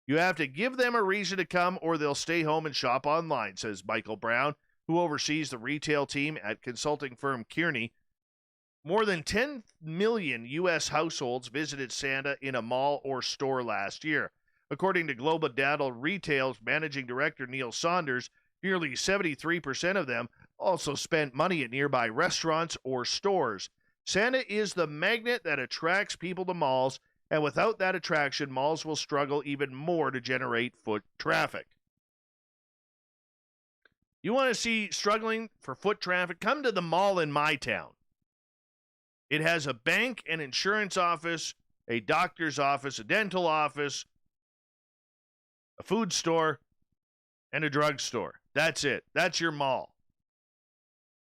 You have to give them a reason to come or they'll stay home and shop online, says Michael Brown, who oversees the retail team at consulting firm Kearney. More than 10 million U.S. households visited Santa in a mall or store last year. According to Global Data Retail's managing director Neil Saunders, nearly 73% of them also spent money at nearby restaurants or stores. Santa is the magnet that attracts people to malls, and without that attraction, malls will struggle even more to generate foot traffic. You want to see struggling for foot traffic? Come to the mall in my town. It has a bank, an insurance office, a doctor's office, a dental office, a food store, and a drugstore. That's it. That's your mall.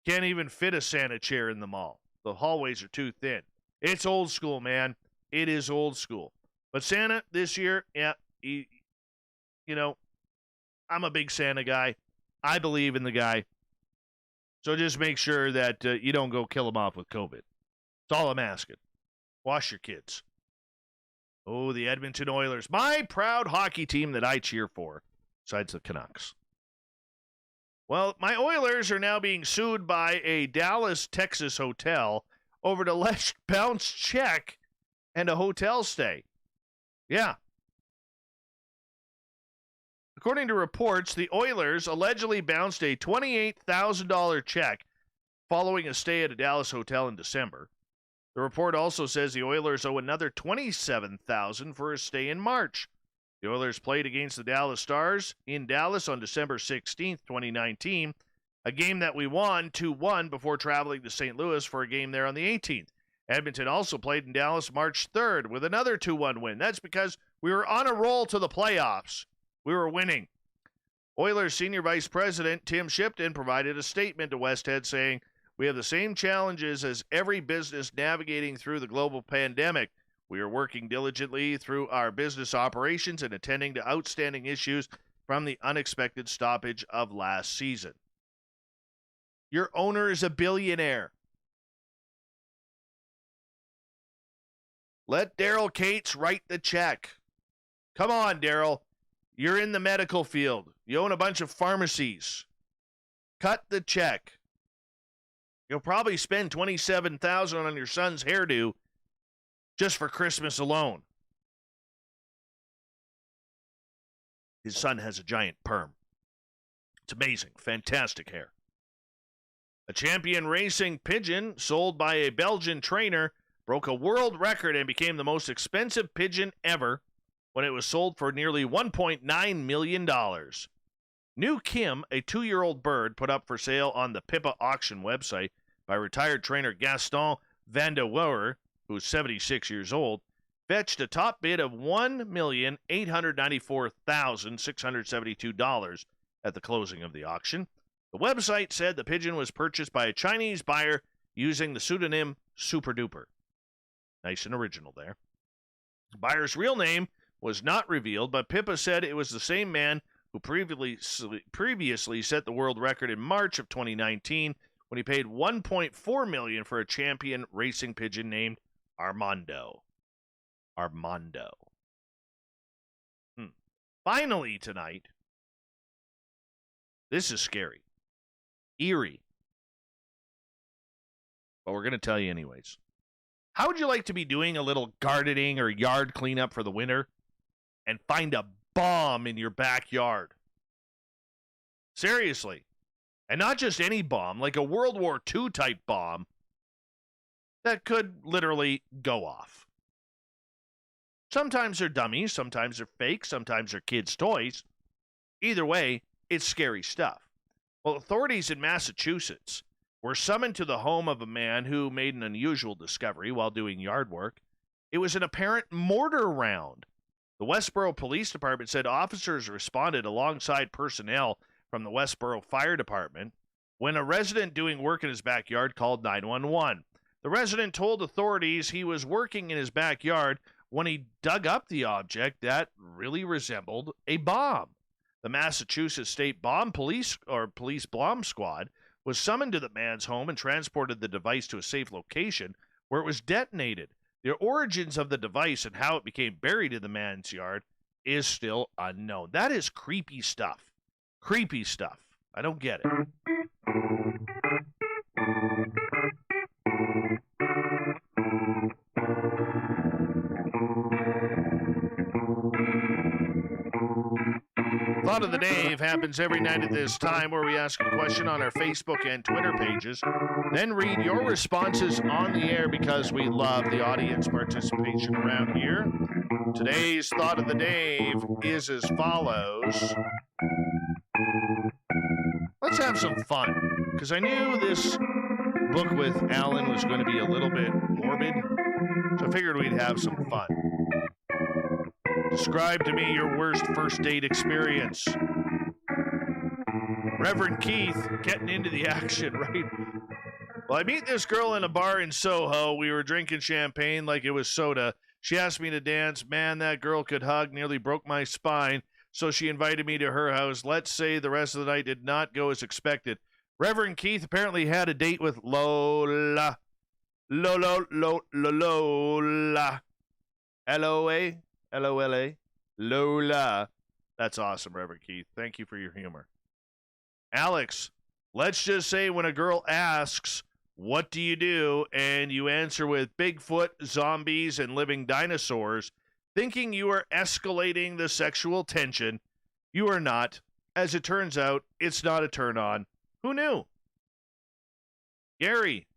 Can't even fit a Santa chair in the mall. The hallways are too thin. It's old school, man. It is old school. But Santa this year, I'm a big Santa guy. I believe in the guy. So just make sure that you don't go kill him off with COVID. That's all I'm asking. Wash your kids. Oh, the Edmonton Oilers. My proud hockey team that I cheer for, besides the Canucks. Well, my Oilers are now being sued by a Dallas, Texas hotel over an alleged bounce check and a hotel stay. Yeah. According to reports, the Oilers allegedly bounced a $28,000 check following a stay at a Dallas hotel in December. The report also says the Oilers owe another $27,000 for a stay in March. The Oilers played against the Dallas Stars in Dallas on December 16, 2019, a game that we won 2-1 before traveling to St. Louis for a game there on the 18th. Edmonton also played in Dallas March 3rd with another 2-1 win. That's because we were on a roll to the playoffs. We were winning. Oilers Senior Vice President Tim Shipton provided a statement to Westhead saying, "We have the same challenges as every business navigating through the global pandemic. We are working diligently through our business operations and attending to outstanding issues from the unexpected stoppage of last season." Your owner is a billionaire. Let Daryl Cates write the check. Come on, Daryl. You're in the medical field. You own a bunch of pharmacies. Cut the check. You'll probably spend $27,000 on your son's hairdo just for Christmas alone. His son has a giant perm. It's amazing. Fantastic hair. A champion racing pigeon sold by a Belgian trainer broke a world record and became the most expensive pigeon ever when it was sold for nearly $1.9 million. New Kim, a 2-year-old bird put up for sale on the Pippa auction website by retired trainer Gaston Van de Weyer, who's 76 years old, fetched a top bid of $1,894,672 at the closing of the auction. The website said the pigeon was purchased by a Chinese buyer using the pseudonym Super Duper. Nice and original there. The buyer's real name was not revealed, but Pippa said it was the same man who previously set the world record in March of 2019 when he paid $1.4 million for a champion racing pigeon named Armando. Finally tonight, this is scary. Eerie. But we're going to tell you anyways. How would you like to be doing a little gardening or yard cleanup for the winter and find a bomb in your backyard? Seriously. And not just any bomb, like a World War II type bomb that could literally go off. Sometimes they're dummies, sometimes they're fake, sometimes they're kids' toys. Either way, it's scary stuff. Well, authorities in Massachusetts were summoned to the home of a man who made an unusual discovery while doing yard work. It was an apparent mortar round. The Westboro Police Department said officers responded alongside personnel from the Westboro Fire Department when a resident doing work in his backyard called 911. The resident told authorities he was working in his backyard when he dug up the object that really resembled a bomb. The Massachusetts State Police Bomb Squad was summoned to the man's home and transported the device to a safe location where it was detonated. The origins of the device and how it became buried in the man's yard is still unknown. That is creepy stuff. Creepy stuff. I don't get it. Thought of the Day happens every night at this time, where we ask a question on our Facebook and Twitter pages, then read your responses on the air because we love the audience participation around here. Today's Thought of the Day is as follows. Let's have some fun, because I knew this book with Alan was going to be a little bit morbid, so I figured we'd have some fun. Describe to me your worst first date experience. Reverend Keith getting into the action, right? Well, I meet this girl in a bar in Soho. We were drinking champagne like it was soda. She asked me to dance. Man, that girl could hug. Nearly broke my spine. So she invited me to her house. Let's say the rest of the night did not go as expected. Reverend Keith apparently had a date with Lola. Lola. L-O-A? L-O-L-A? Lola. That's awesome, Reverend Keith. Thank you for your humor. Alex, let's just say when a girl asks, what do you do? And you answer with Bigfoot, zombies, and living dinosaurs, thinking you are escalating the sexual tension. You are not. As it turns out, it's not a turn-on. Who knew? Gary,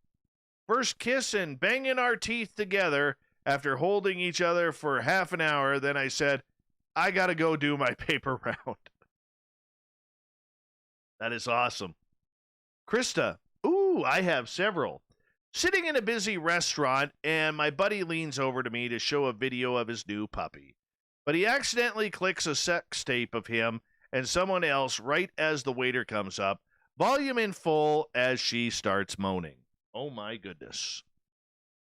first kiss and banging our teeth together after holding each other for half an hour. Then I said, I got to go do my paper round. That is awesome. Krista, ooh, I have several. Sitting in a busy restaurant, and my buddy leans over to me to show a video of his new puppy. but he accidentally clicks a sex tape of him and someone else right as the waiter comes up, volume in full as she starts moaning. Oh my goodness.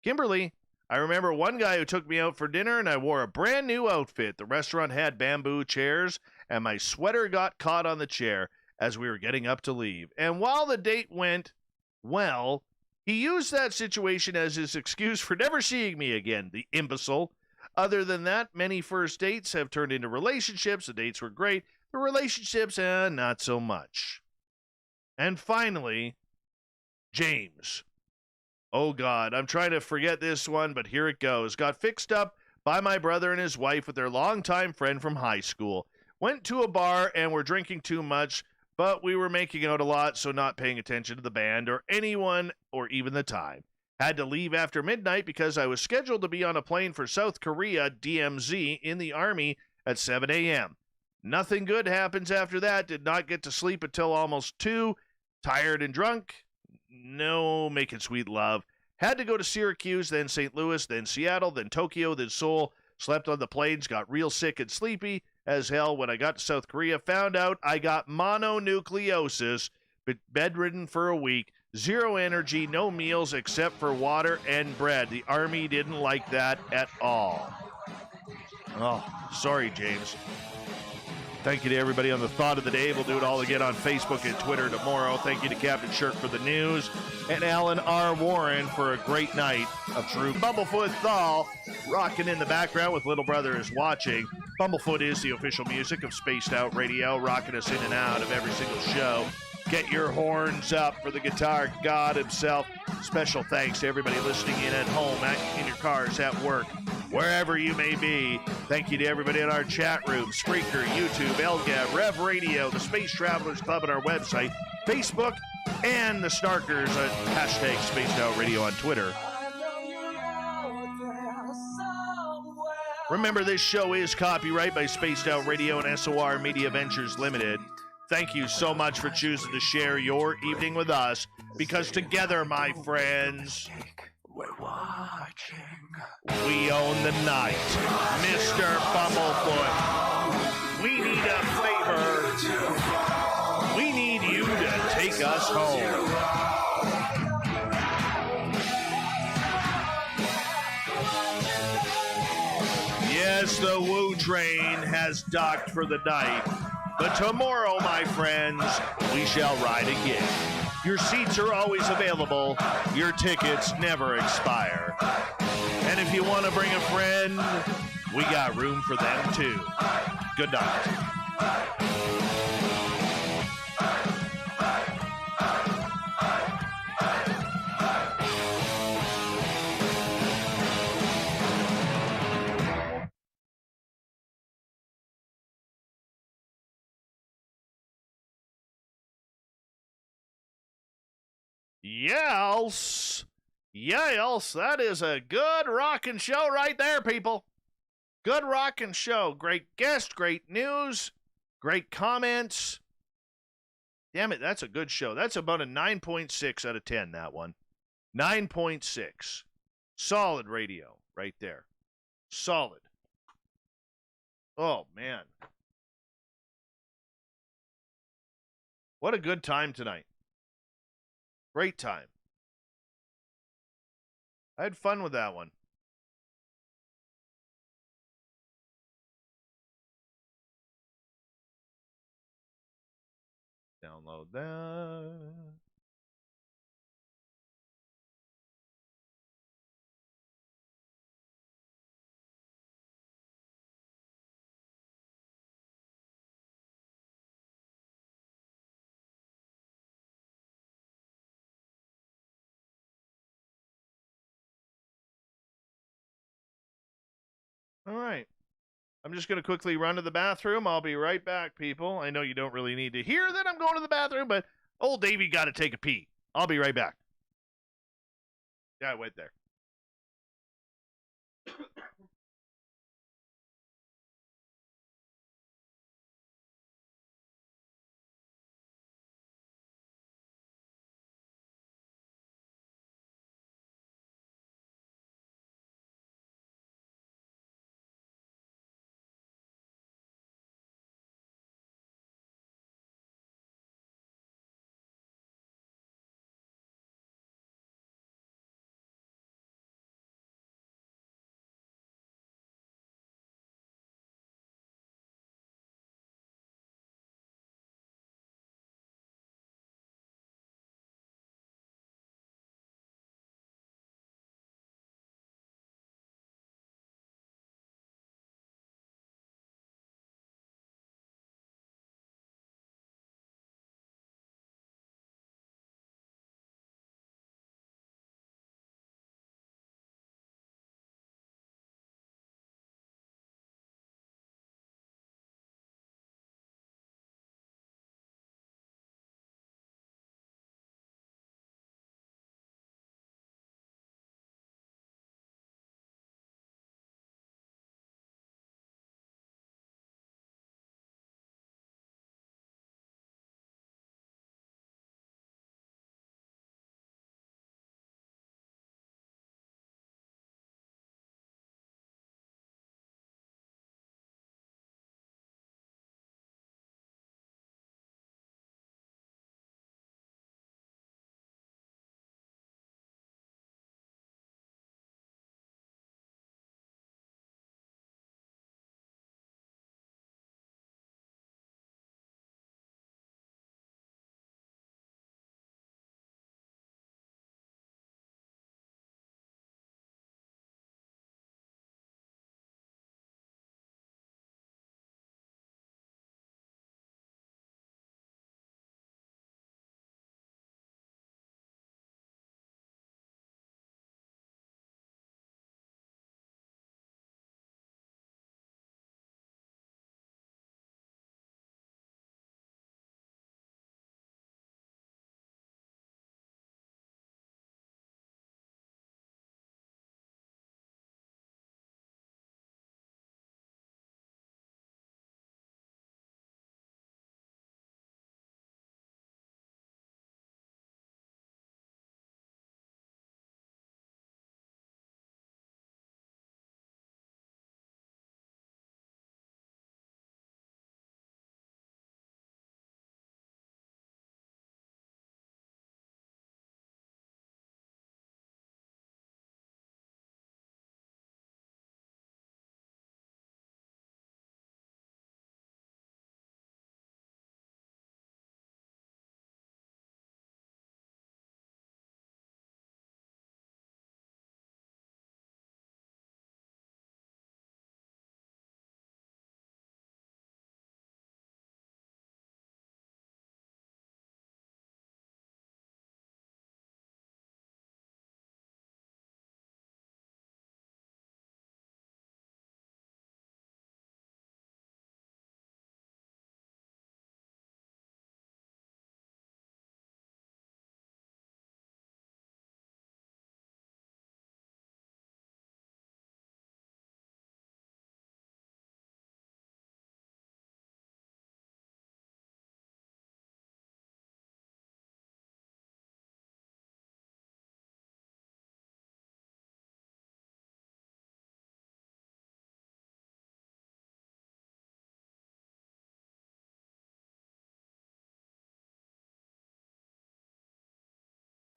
Kimberly, I remember one guy who took me out for dinner and I wore a brand new outfit. The restaurant had bamboo chairs and my sweater got caught on the chair as we were getting up to leave. And while the date went well, he used that situation as his excuse for never seeing me again, the imbecile. Other than that, many first dates have turned into relationships. The dates were great. The relationships, not so much. And finally, James. Oh, God, I'm trying to forget this one, but here it goes. Got fixed up by my brother and his wife with their longtime friend from high school. Went to a bar and were drinking too much, but we were making out a lot, so not paying attention to the band or anyone or even the time. Had to leave after midnight because I was scheduled to be on a plane for South Korea, DMZ, in the Army at 7 a.m. Nothing good happens after that. Did not get to sleep until almost 2. Tired and drunk. No making sweet love. Had to go to Syracuse, then St. Louis, then Seattle, then Tokyo, then Seoul. Slept on the planes, got real sick and sleepy as hell when I got to South Korea. Found out I got mononucleosis, but bedridden for a week. Zero energy, no meals except for water and bread. The Army didn't like that at all. Oh, sorry, James. Thank you to everybody on the Thought of the Day. We'll do it all again on Facebook and Twitter tomorrow. Thank you to Captain Shirk for the news and Alan R. Warren for a great night of true Bumblefoot Thal rocking in the background with Little Brother is Watching. Bumblefoot is the official music of Spaced Out Radio, rocking us in and out of every single show. Get your horns up for the guitar god himself. Special thanks to everybody listening in at home, in your cars, at work, wherever you may be. Thank you to everybody in our chat room, Spreaker, YouTube, LGAB, Rev Radio, the Space Travelers Club, and our website, Facebook, and the Snarkers at hashtag Spaced Out Radio on Twitter. Remember, this show is copyright by Spaced Out Radio and SOR Media Ventures Limited. Thank you so much for choosing to share your evening with us, because together, my friends, we're watching. We own the night. Mr. Bumblefoot, we need a flavor. We need you to take us home. Yes, the Woo Train has docked for the night. But tomorrow, my friends, we shall ride again. Your seats are always available. Your tickets never expire. And if you want to bring a friend, we got room for them too. Good night. Yes. Yes, that is a good rockin' show right there, people. Good rockin' show. Great guest, great news, great comments. Damn it, that's a good show. That's about a 9.6 out of 10, that one. 9.6. Solid radio right there. Solid. Oh, man. What a good time tonight. Great time. I had fun with that one. Download that. All right. I'm just going to quickly run to the bathroom. I'll be right back, people. I know you don't really need to hear that I'm going to the bathroom, but old Davey got to take a pee. I'll be right back. Yeah, wait there.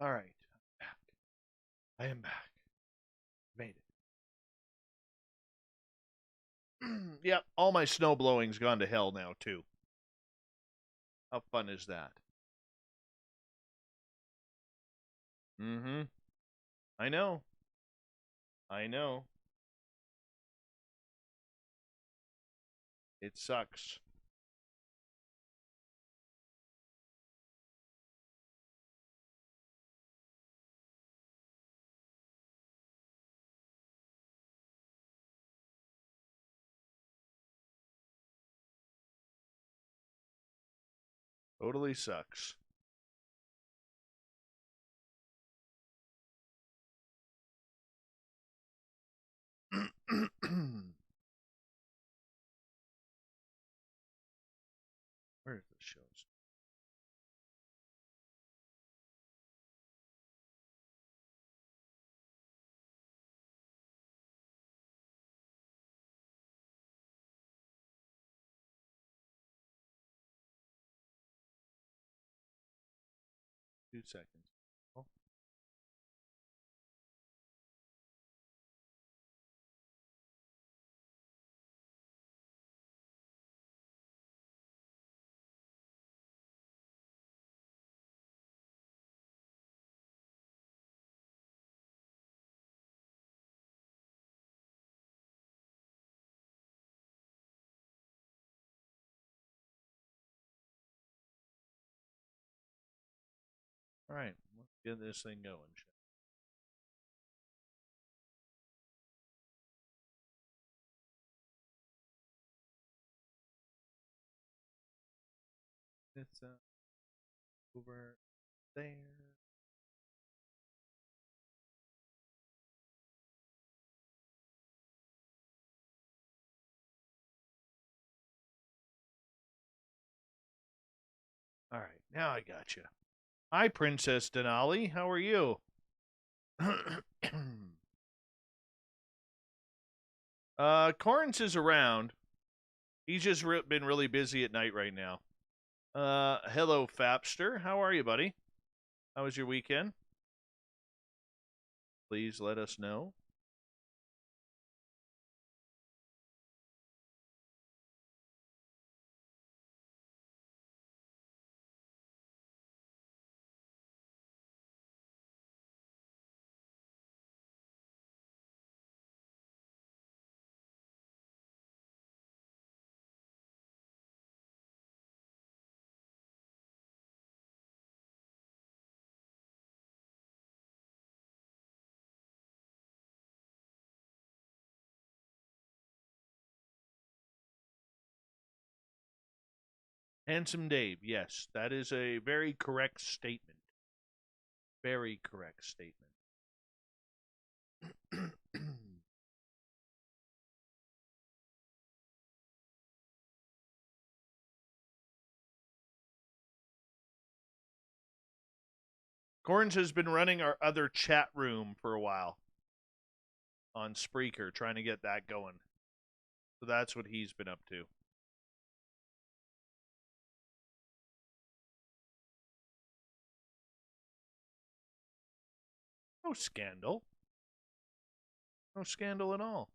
All right. I am back. Made it. Yep, all my snow blowing's gone to hell now, too. How fun is that? Mm-hmm. I know. I know. It sucks. Totally sucks. Where's the shows? Two seconds. Oh. All right, let's get this thing going. It's over there. All right, now I got you. Hi, Princess Denali. How are you? Corns is around. He's just been really busy at night right now. Hello, Fapster. How are you, buddy? How was your weekend? Please let us know. Handsome Dave, yes, that is a very correct statement. Very correct statement. Corns has been running our other chat room for a while on Spreaker, trying to get that going. So that's what he's been up to. No scandal. No scandal at all.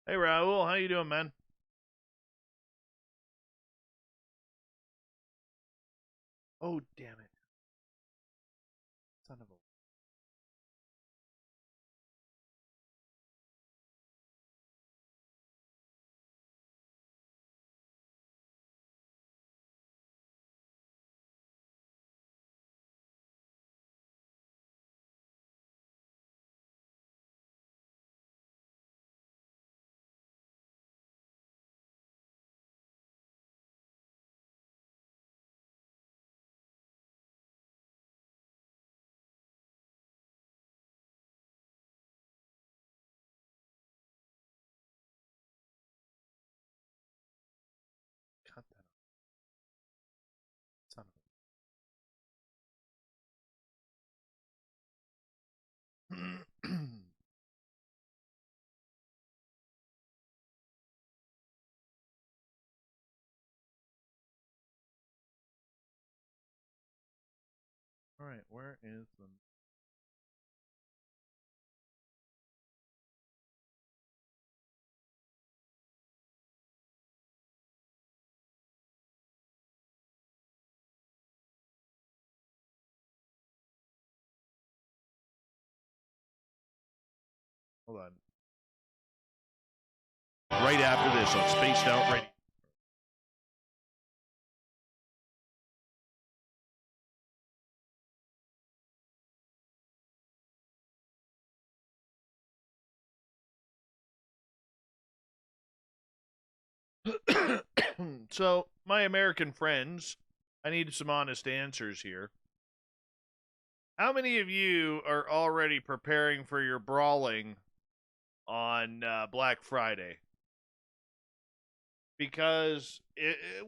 Hey, Raul, how you doing, man? Oh, damn it. Son of a... All right, where is the... Hold on. Right after this on Spaced Out Radio. So, my American friends, I need some honest answers here. How many of you are already preparing for your brawling on Black Friday? Because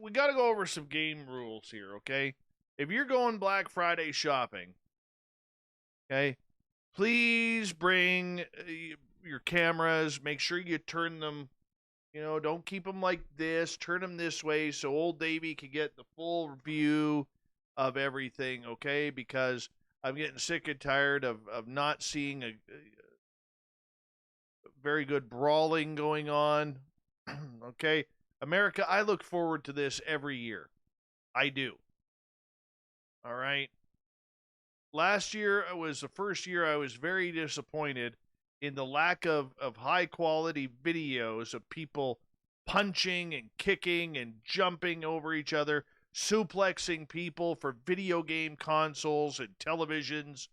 we got to go over some game rules here, okay? If you're going Black Friday shopping, okay, please bring your cameras. Make sure you turn them, don't keep them like this. Turn them this way so old Davey can get the full view of everything, okay? Because I'm getting sick and tired of not seeing a very good brawling going on, okay? America, I look forward to this every year. I do. All right? Last year was the first year I was very disappointed in the lack of high-quality videos of people punching and kicking and jumping over each other, suplexing people for video game consoles and televisions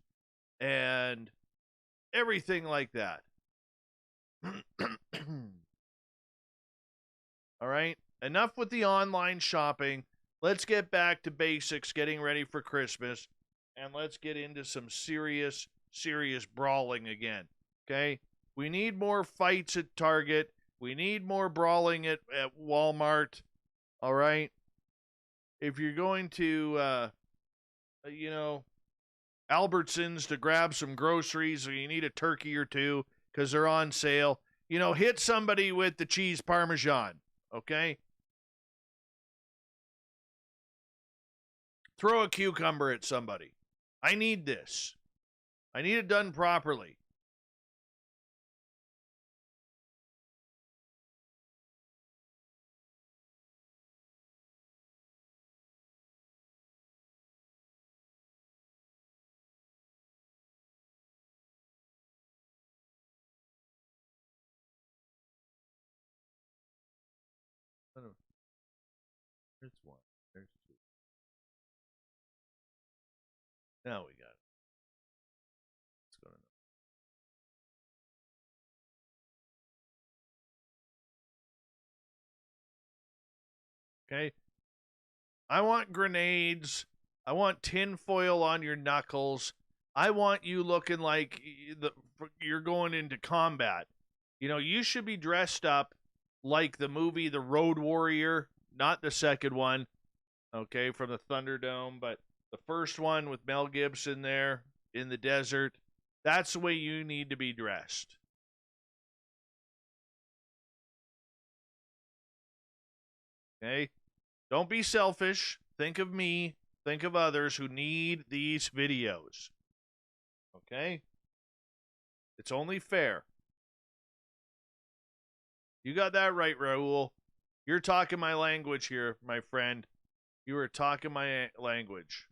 and everything like that. All right? Enough with the online shopping. Let's get back to basics, getting ready for Christmas, and let's get into some serious brawling again. Okay? We need more fights at Target. We need more brawling at Walmart. All right? If you're going to, Albertsons to grab some groceries, or you need a turkey or two because they're on sale, hit somebody with the cheese Parmesan. Okay? Throw a cucumber at somebody. I need this. I need it done properly. There's one. There's two. Now we got it. Let's go to Okay. I want grenades. I want tinfoil on your knuckles. I want you looking like you're going into combat. You should be dressed up like the movie The Road Warrior, not the second one, okay, from the Thunderdome, but the first one with Mel Gibson there in the desert. That's the way you need to be dressed. Okay? Don't be selfish. Think of me. Think of others who need these videos. Okay? It's only fair. You got that right, Raul. You're talking my language here, my friend. You are talking my language.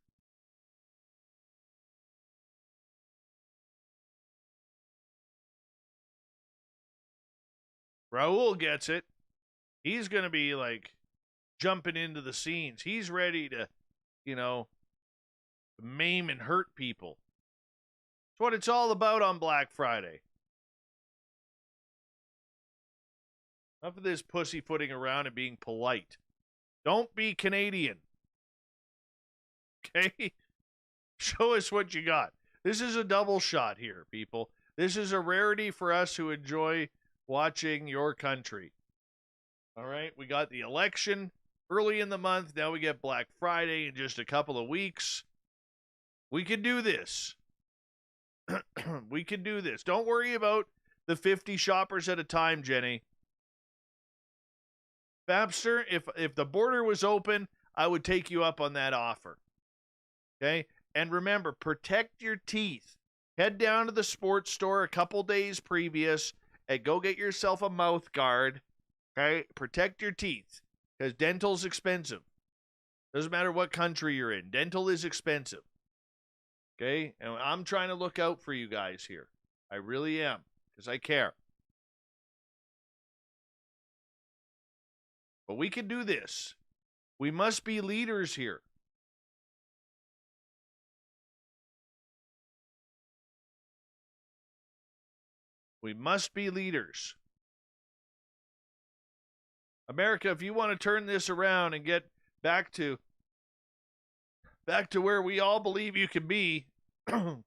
Raul gets it. He's going to be like jumping into the scenes. He's ready to, maim and hurt people. It's what it's all about on Black Friday. Enough of this pussyfooting around and being polite. Don't be Canadian. Okay? Show us what you got. This is a double shot here, people. This is a rarity for us who enjoy watching your country. All right? We got the election early in the month. Now we get Black Friday in just a couple of weeks. We can do this. We can do this. Don't worry about the 50 shoppers at a time, Jenny. Babster, if the border was open, I would take you up on that offer. Okay? And remember, protect your teeth. Head down to the sports store a couple days previous and go get yourself a mouth guard. Okay? Protect your teeth because dental's expensive. Doesn't matter what country you're in. Dental is expensive. Okay? And I'm trying to look out for you guys here. I really am because I care. But we can do this. We must be leaders here. We must be leaders. America, if you want to turn this around and get back to where we all believe you can be, all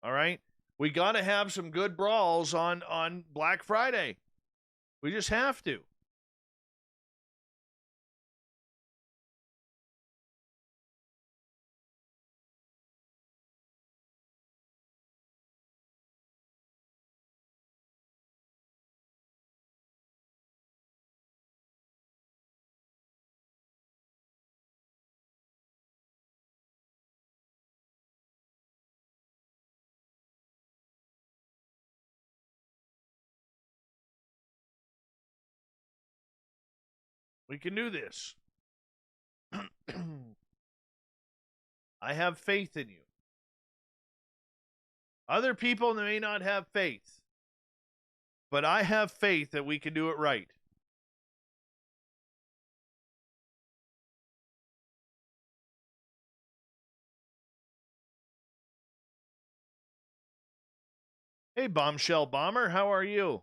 right? We got to have some good brawls on Black Friday. We just have to. We can do this. I have faith in you. Other people may not have faith, but I have faith that we can do it right. Hey, Bombshell Bomber, how are you?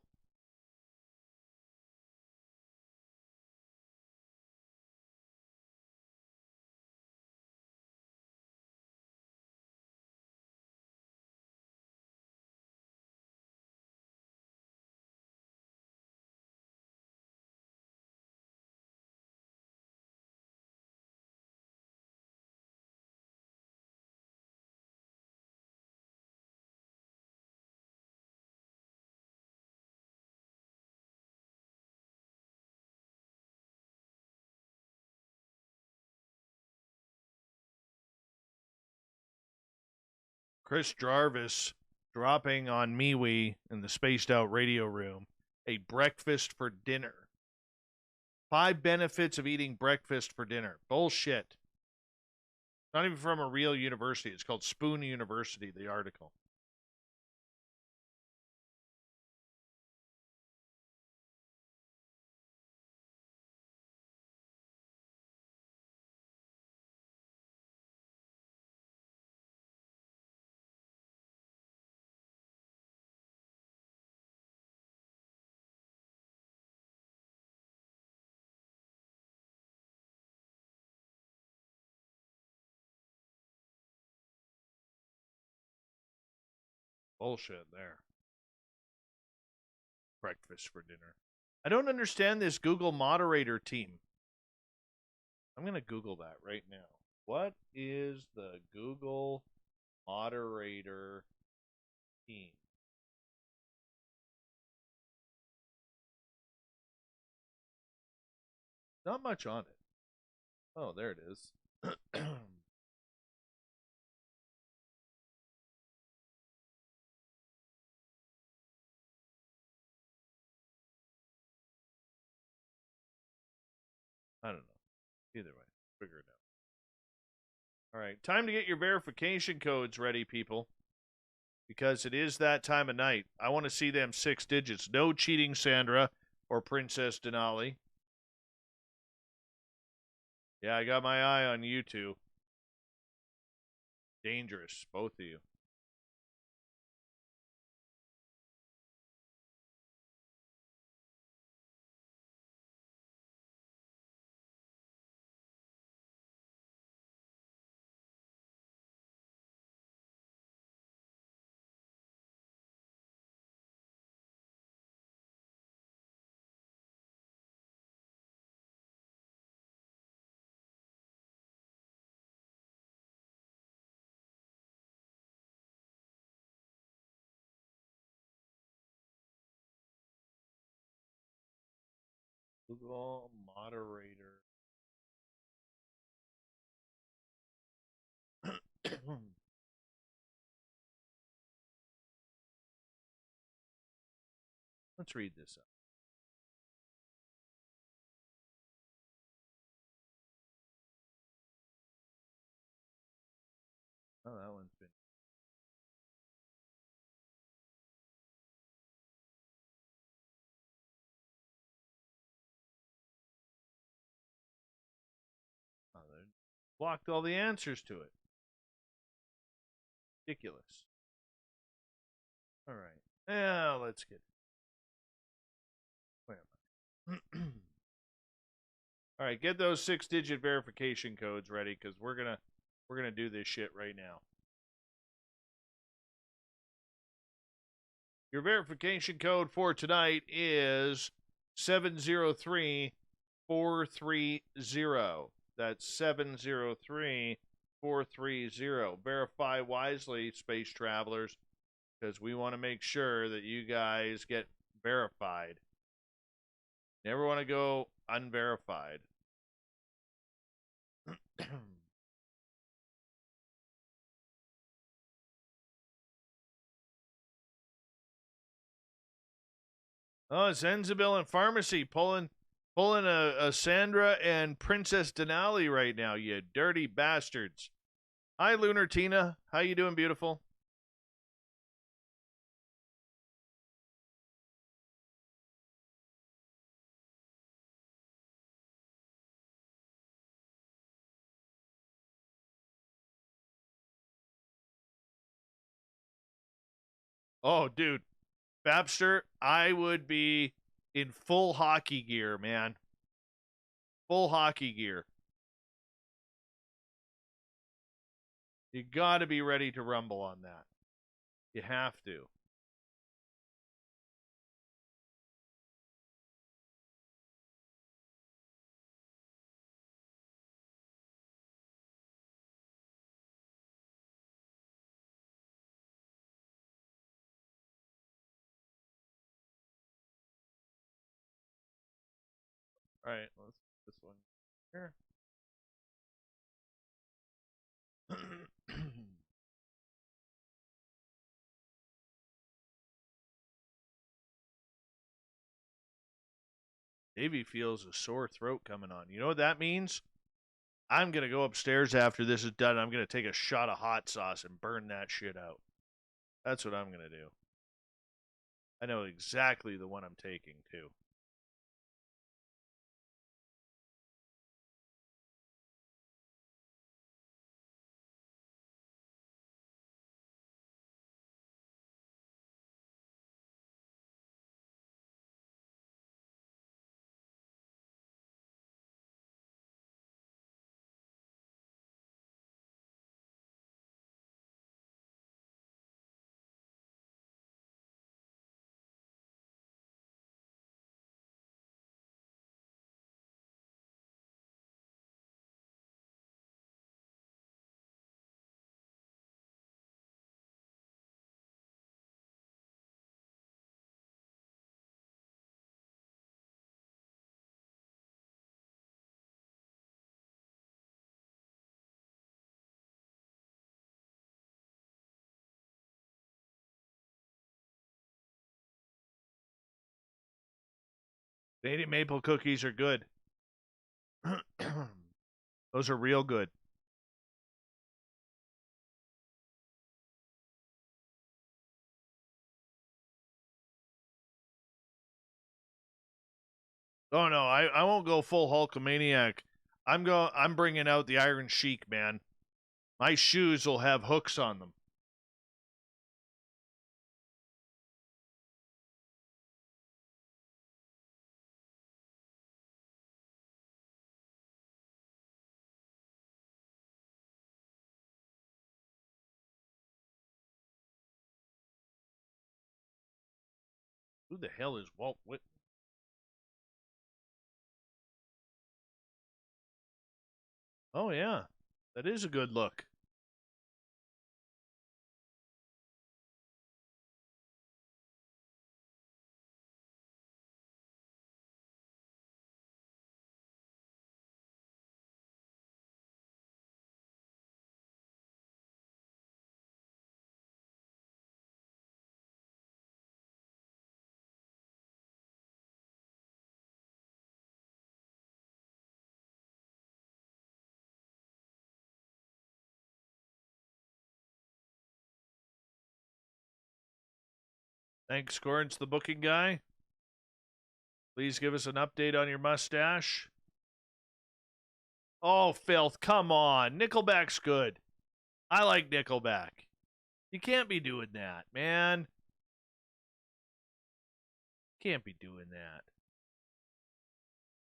Chris Jarvis dropping on MeWe in the spaced out radio room a breakfast for dinner. 5 benefits of eating breakfast for dinner. Bullshit. Not even from a real university. It's called Spoon University, the article. Bullshit there. Breakfast for dinner. I don't understand this Google moderator team. I'm going to Google that right now. What is the Google moderator team? Not much on it. Oh, there it is. I don't know. Either way, figure it out. All right, time to get your verification codes ready, people. Because it is that time of night. I want to see them 6 digits. No cheating, Sandra or Princess Denali. Yeah, I got my eye on you two. Dangerous, both of you. Google moderator. Let's read this up. Oh, that one's been. Oh, they blocked all the answers to it. Ridiculous. All right. Yeah, let's get. Where am I? All right, get those 6-digit verification codes ready because we're gonna do this shit right now. Your verification code for tonight is 703430. That's 703430. Verify wisely, space travelers, because we want to make sure that you guys get verified. Never want to go unverified. Oh, it's Enzabil and Pharmacy pulling a Sandra and Princess Denali right now, you dirty bastards. Hi, Lunar Tina. How you doing, beautiful? Oh, dude. Babster, I would be in full hockey gear, man. Full hockey gear. You got to be ready to rumble on that. You have to. All right, let's put this one here. Davey feels a sore throat coming on. You know what that means? I'm going to go upstairs after this is done. I'm going to take a shot of hot sauce and burn that shit out. That's what I'm going to do. I know exactly the one I'm taking, too. Canadian maple cookies are good. Those are real good. Oh no, I won't go full Hulkamaniac. I'm bringing out the Iron Sheik, man. My shoes will have hooks on them. Who the hell is Walt Whitman? Oh yeah, that is a good look. Thanks, Scorns, the booking guy. Please give us an update on your mustache. Oh, Filth, come on. Nickelback's good. I like Nickelback. You can't be doing that, man. Can't be doing that.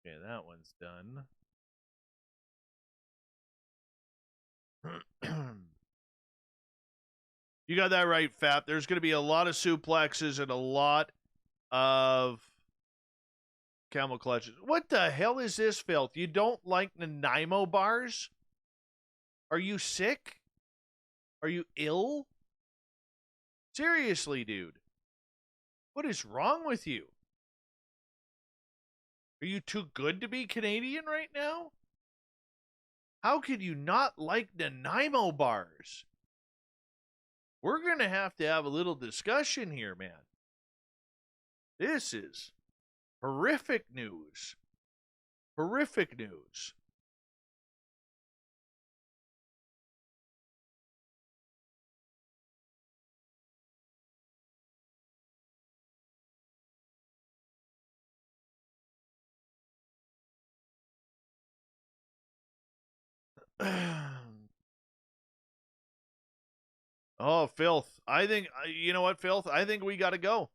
Okay, that one's done. You got that right, Fap. There's going to be a lot of suplexes and a lot of camel clutches. What the hell is this, Filth? You don't like Nanaimo bars? Are you sick? Are you ill? Seriously, dude. What is wrong with you? Are you too good to be Canadian right now? How could you not like Nanaimo bars? We're going to have a little discussion here, man. This is horrific news. Horrific news. Oh, Filth. I think, you know what, Filth? I think we got to go.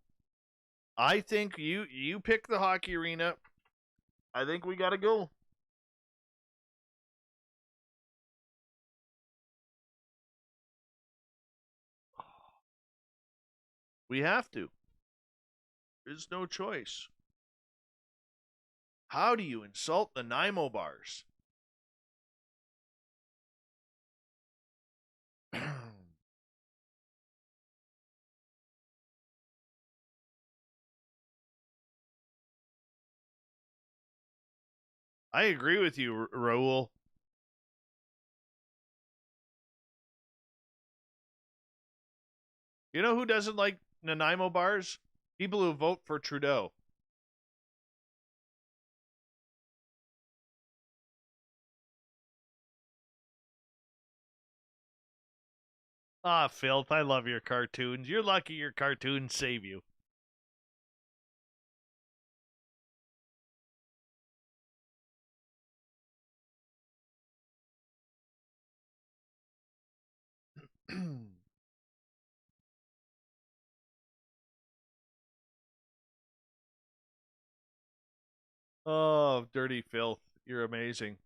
I think you pick the hockey arena. I think we got to go. We have to. There's no choice. How do you insult the Nanaimo bars? I agree with you, Raul. You know who doesn't like Nanaimo bars? People who vote for Trudeau. Ah, Filth, I love your cartoons. You're lucky your cartoons save you. Oh, dirty Filth. You're amazing.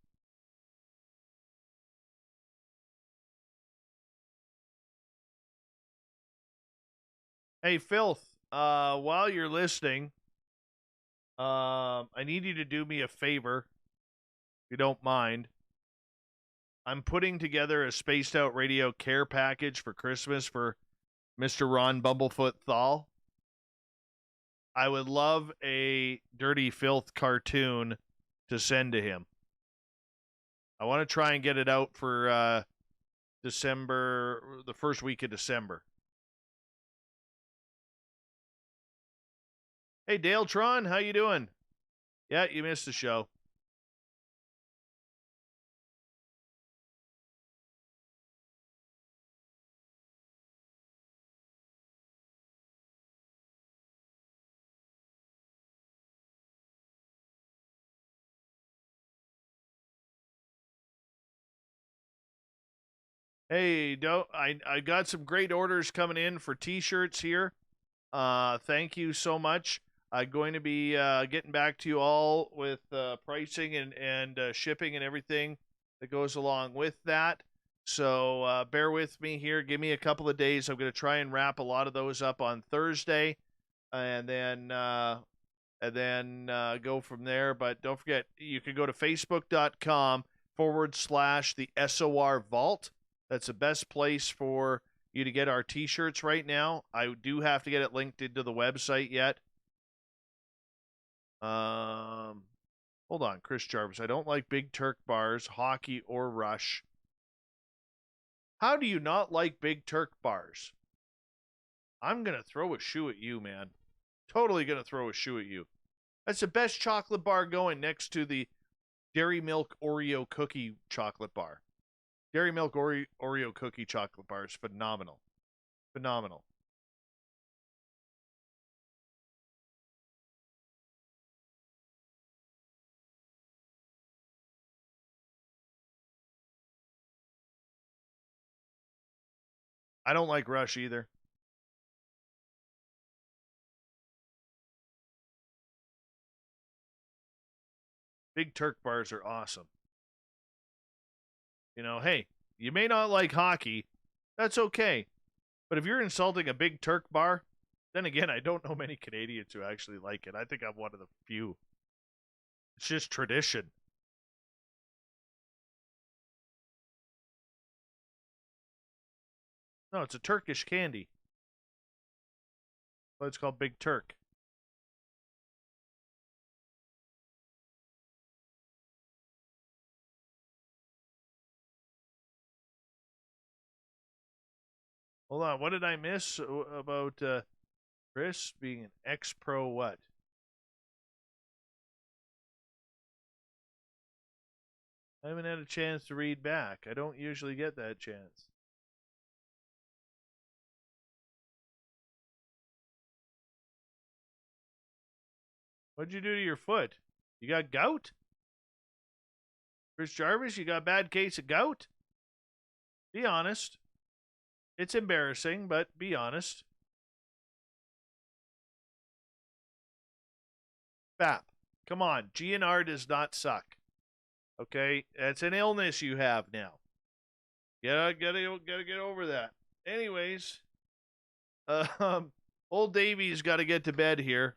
Hey, Filth, while you're listening, I need you to do me a favor, if you don't mind. I'm putting together a spaced out radio care package for Christmas for Mr. Ron Bumblefoot Thal. I would love a Dirty Filth cartoon to send to him. I want to try and get it out for December, the first week of December. Hey, Dale Tron, how you doing? Yeah, you missed the show. Hey, I got some great orders coming in for T-shirts here. Thank you so much. I'm going to be getting back to you all with pricing and shipping and everything that goes along with that. So bear with me here. Give me a couple of days. I'm going to try and wrap a lot of those up on Thursday, and then go from there. But don't forget, you can go to facebook.com/the SOR Vault. That's the best place for you to get our T-shirts right now. I do have to get it linked into the website yet. Hold on, Chris Jarvis. I don't like Big Turk bars, hockey, or Rush. How do you not like Big Turk bars? I'm going to throw a shoe at you, man. Totally going to throw a shoe at you. That's the best chocolate bar going next to the Dairy Milk Oreo cookie chocolate bar. Dairy Milk Oreo cookie chocolate bar is phenomenal. Phenomenal. I don't like Rush either. Big Turk bars are awesome. You know, hey, you may not like hockey. That's okay. But if you're insulting a Big Turk bar, then again, I don't know many Canadians who actually like it. I think I'm one of the few. It's just tradition. No, it's a Turkish candy. Well, it's called Big Turk. Hold on, what did I miss about Chris being an ex-pro what? I haven't had a chance to read back. I don't usually get that chance. What'd you do to your foot? You got gout? Chris Jarvis, you got a bad case of gout? Be honest. It's embarrassing, but be honest. Bap, come on. GNR does not suck. Okay? It's an illness you have now. Gotta get over that. Anyways, old Davey's got to get to bed here.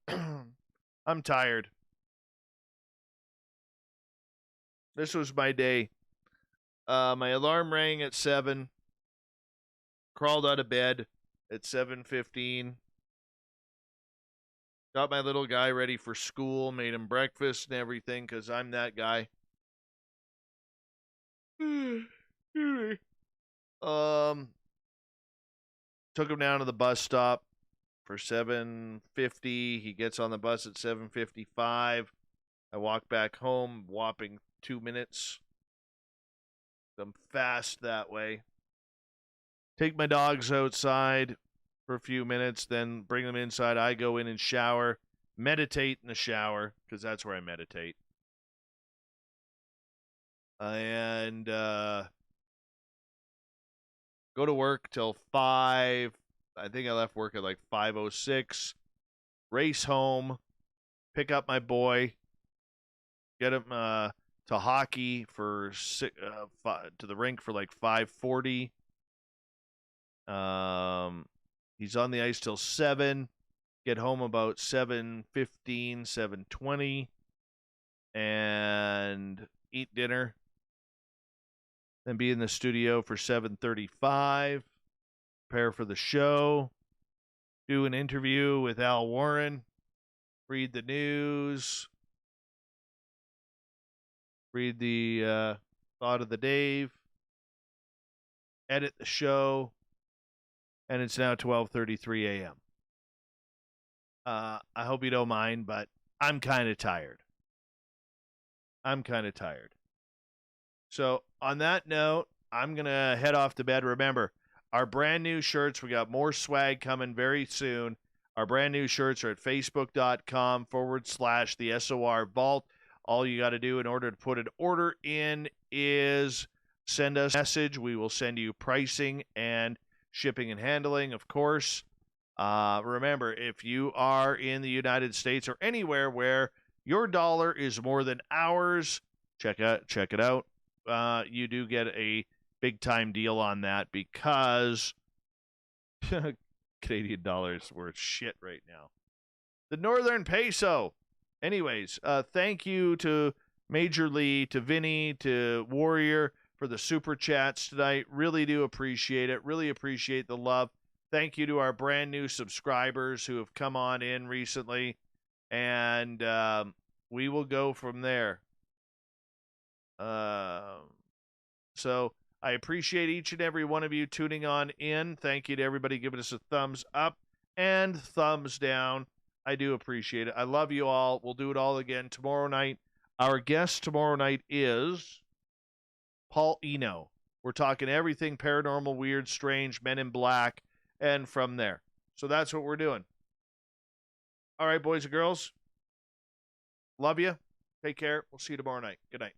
I'm tired. This was my day. My alarm rang at 7. Crawled out of bed at 7:15. Got my little guy ready for school. Made him breakfast and everything because I'm that guy. Took him down to the bus stop for 7:50. He gets on the bus at 7:55. I walk back home, whopping 2 minutes. I'm fast that way. Take my dogs outside for a few minutes, then bring them inside. I go in and shower, meditate in the shower, because that's where I meditate. And go to work till 5. I think I left work at like 5:06. Race home, pick up my boy, get him to hockey for to the rink for like 5:40. He's on the ice till 7. Get home about 7:15, 7:20, and eat dinner. Then be in the studio for 7:35. Prepare for the show. Do an interview with Al Warren. Read the news. Read the thought of the Dave. Edit the show. And it's now 12:33 a.m. I hope you don't mind, but I'm kind of tired. So on that note, I'm going to head off to bed. Remember, our brand new shirts, we got more swag coming very soon. Our brand new shirts are at facebook.com/the SOR Vault. All you got to do in order to put an order in is send us a message. We will send you pricing and shipping and handling, of course. Remember, if you are in the United States or anywhere where your dollar is more than ours, check it out. You do get a big-time deal on that because Canadian dollar is worth shit right now. The Northern Peso. Anyways, thank you to Major Lee, to Vinny, to Warrior for the super chats tonight. Really do appreciate it. Really appreciate the love. Thank you to our brand new subscribers who have come on in recently. And we will go from there. So I appreciate each and every one of you tuning on in. Thank you to everybody giving us a thumbs up and thumbs down. I do appreciate it. I love you all. We'll do it all again tomorrow night. Our guest tomorrow night is Paul Eno. We're talking everything paranormal, weird, strange, Men in Black, and from there. So that's what we're doing. All right, boys and girls. Love you. Take care. We'll see you tomorrow night. Good night.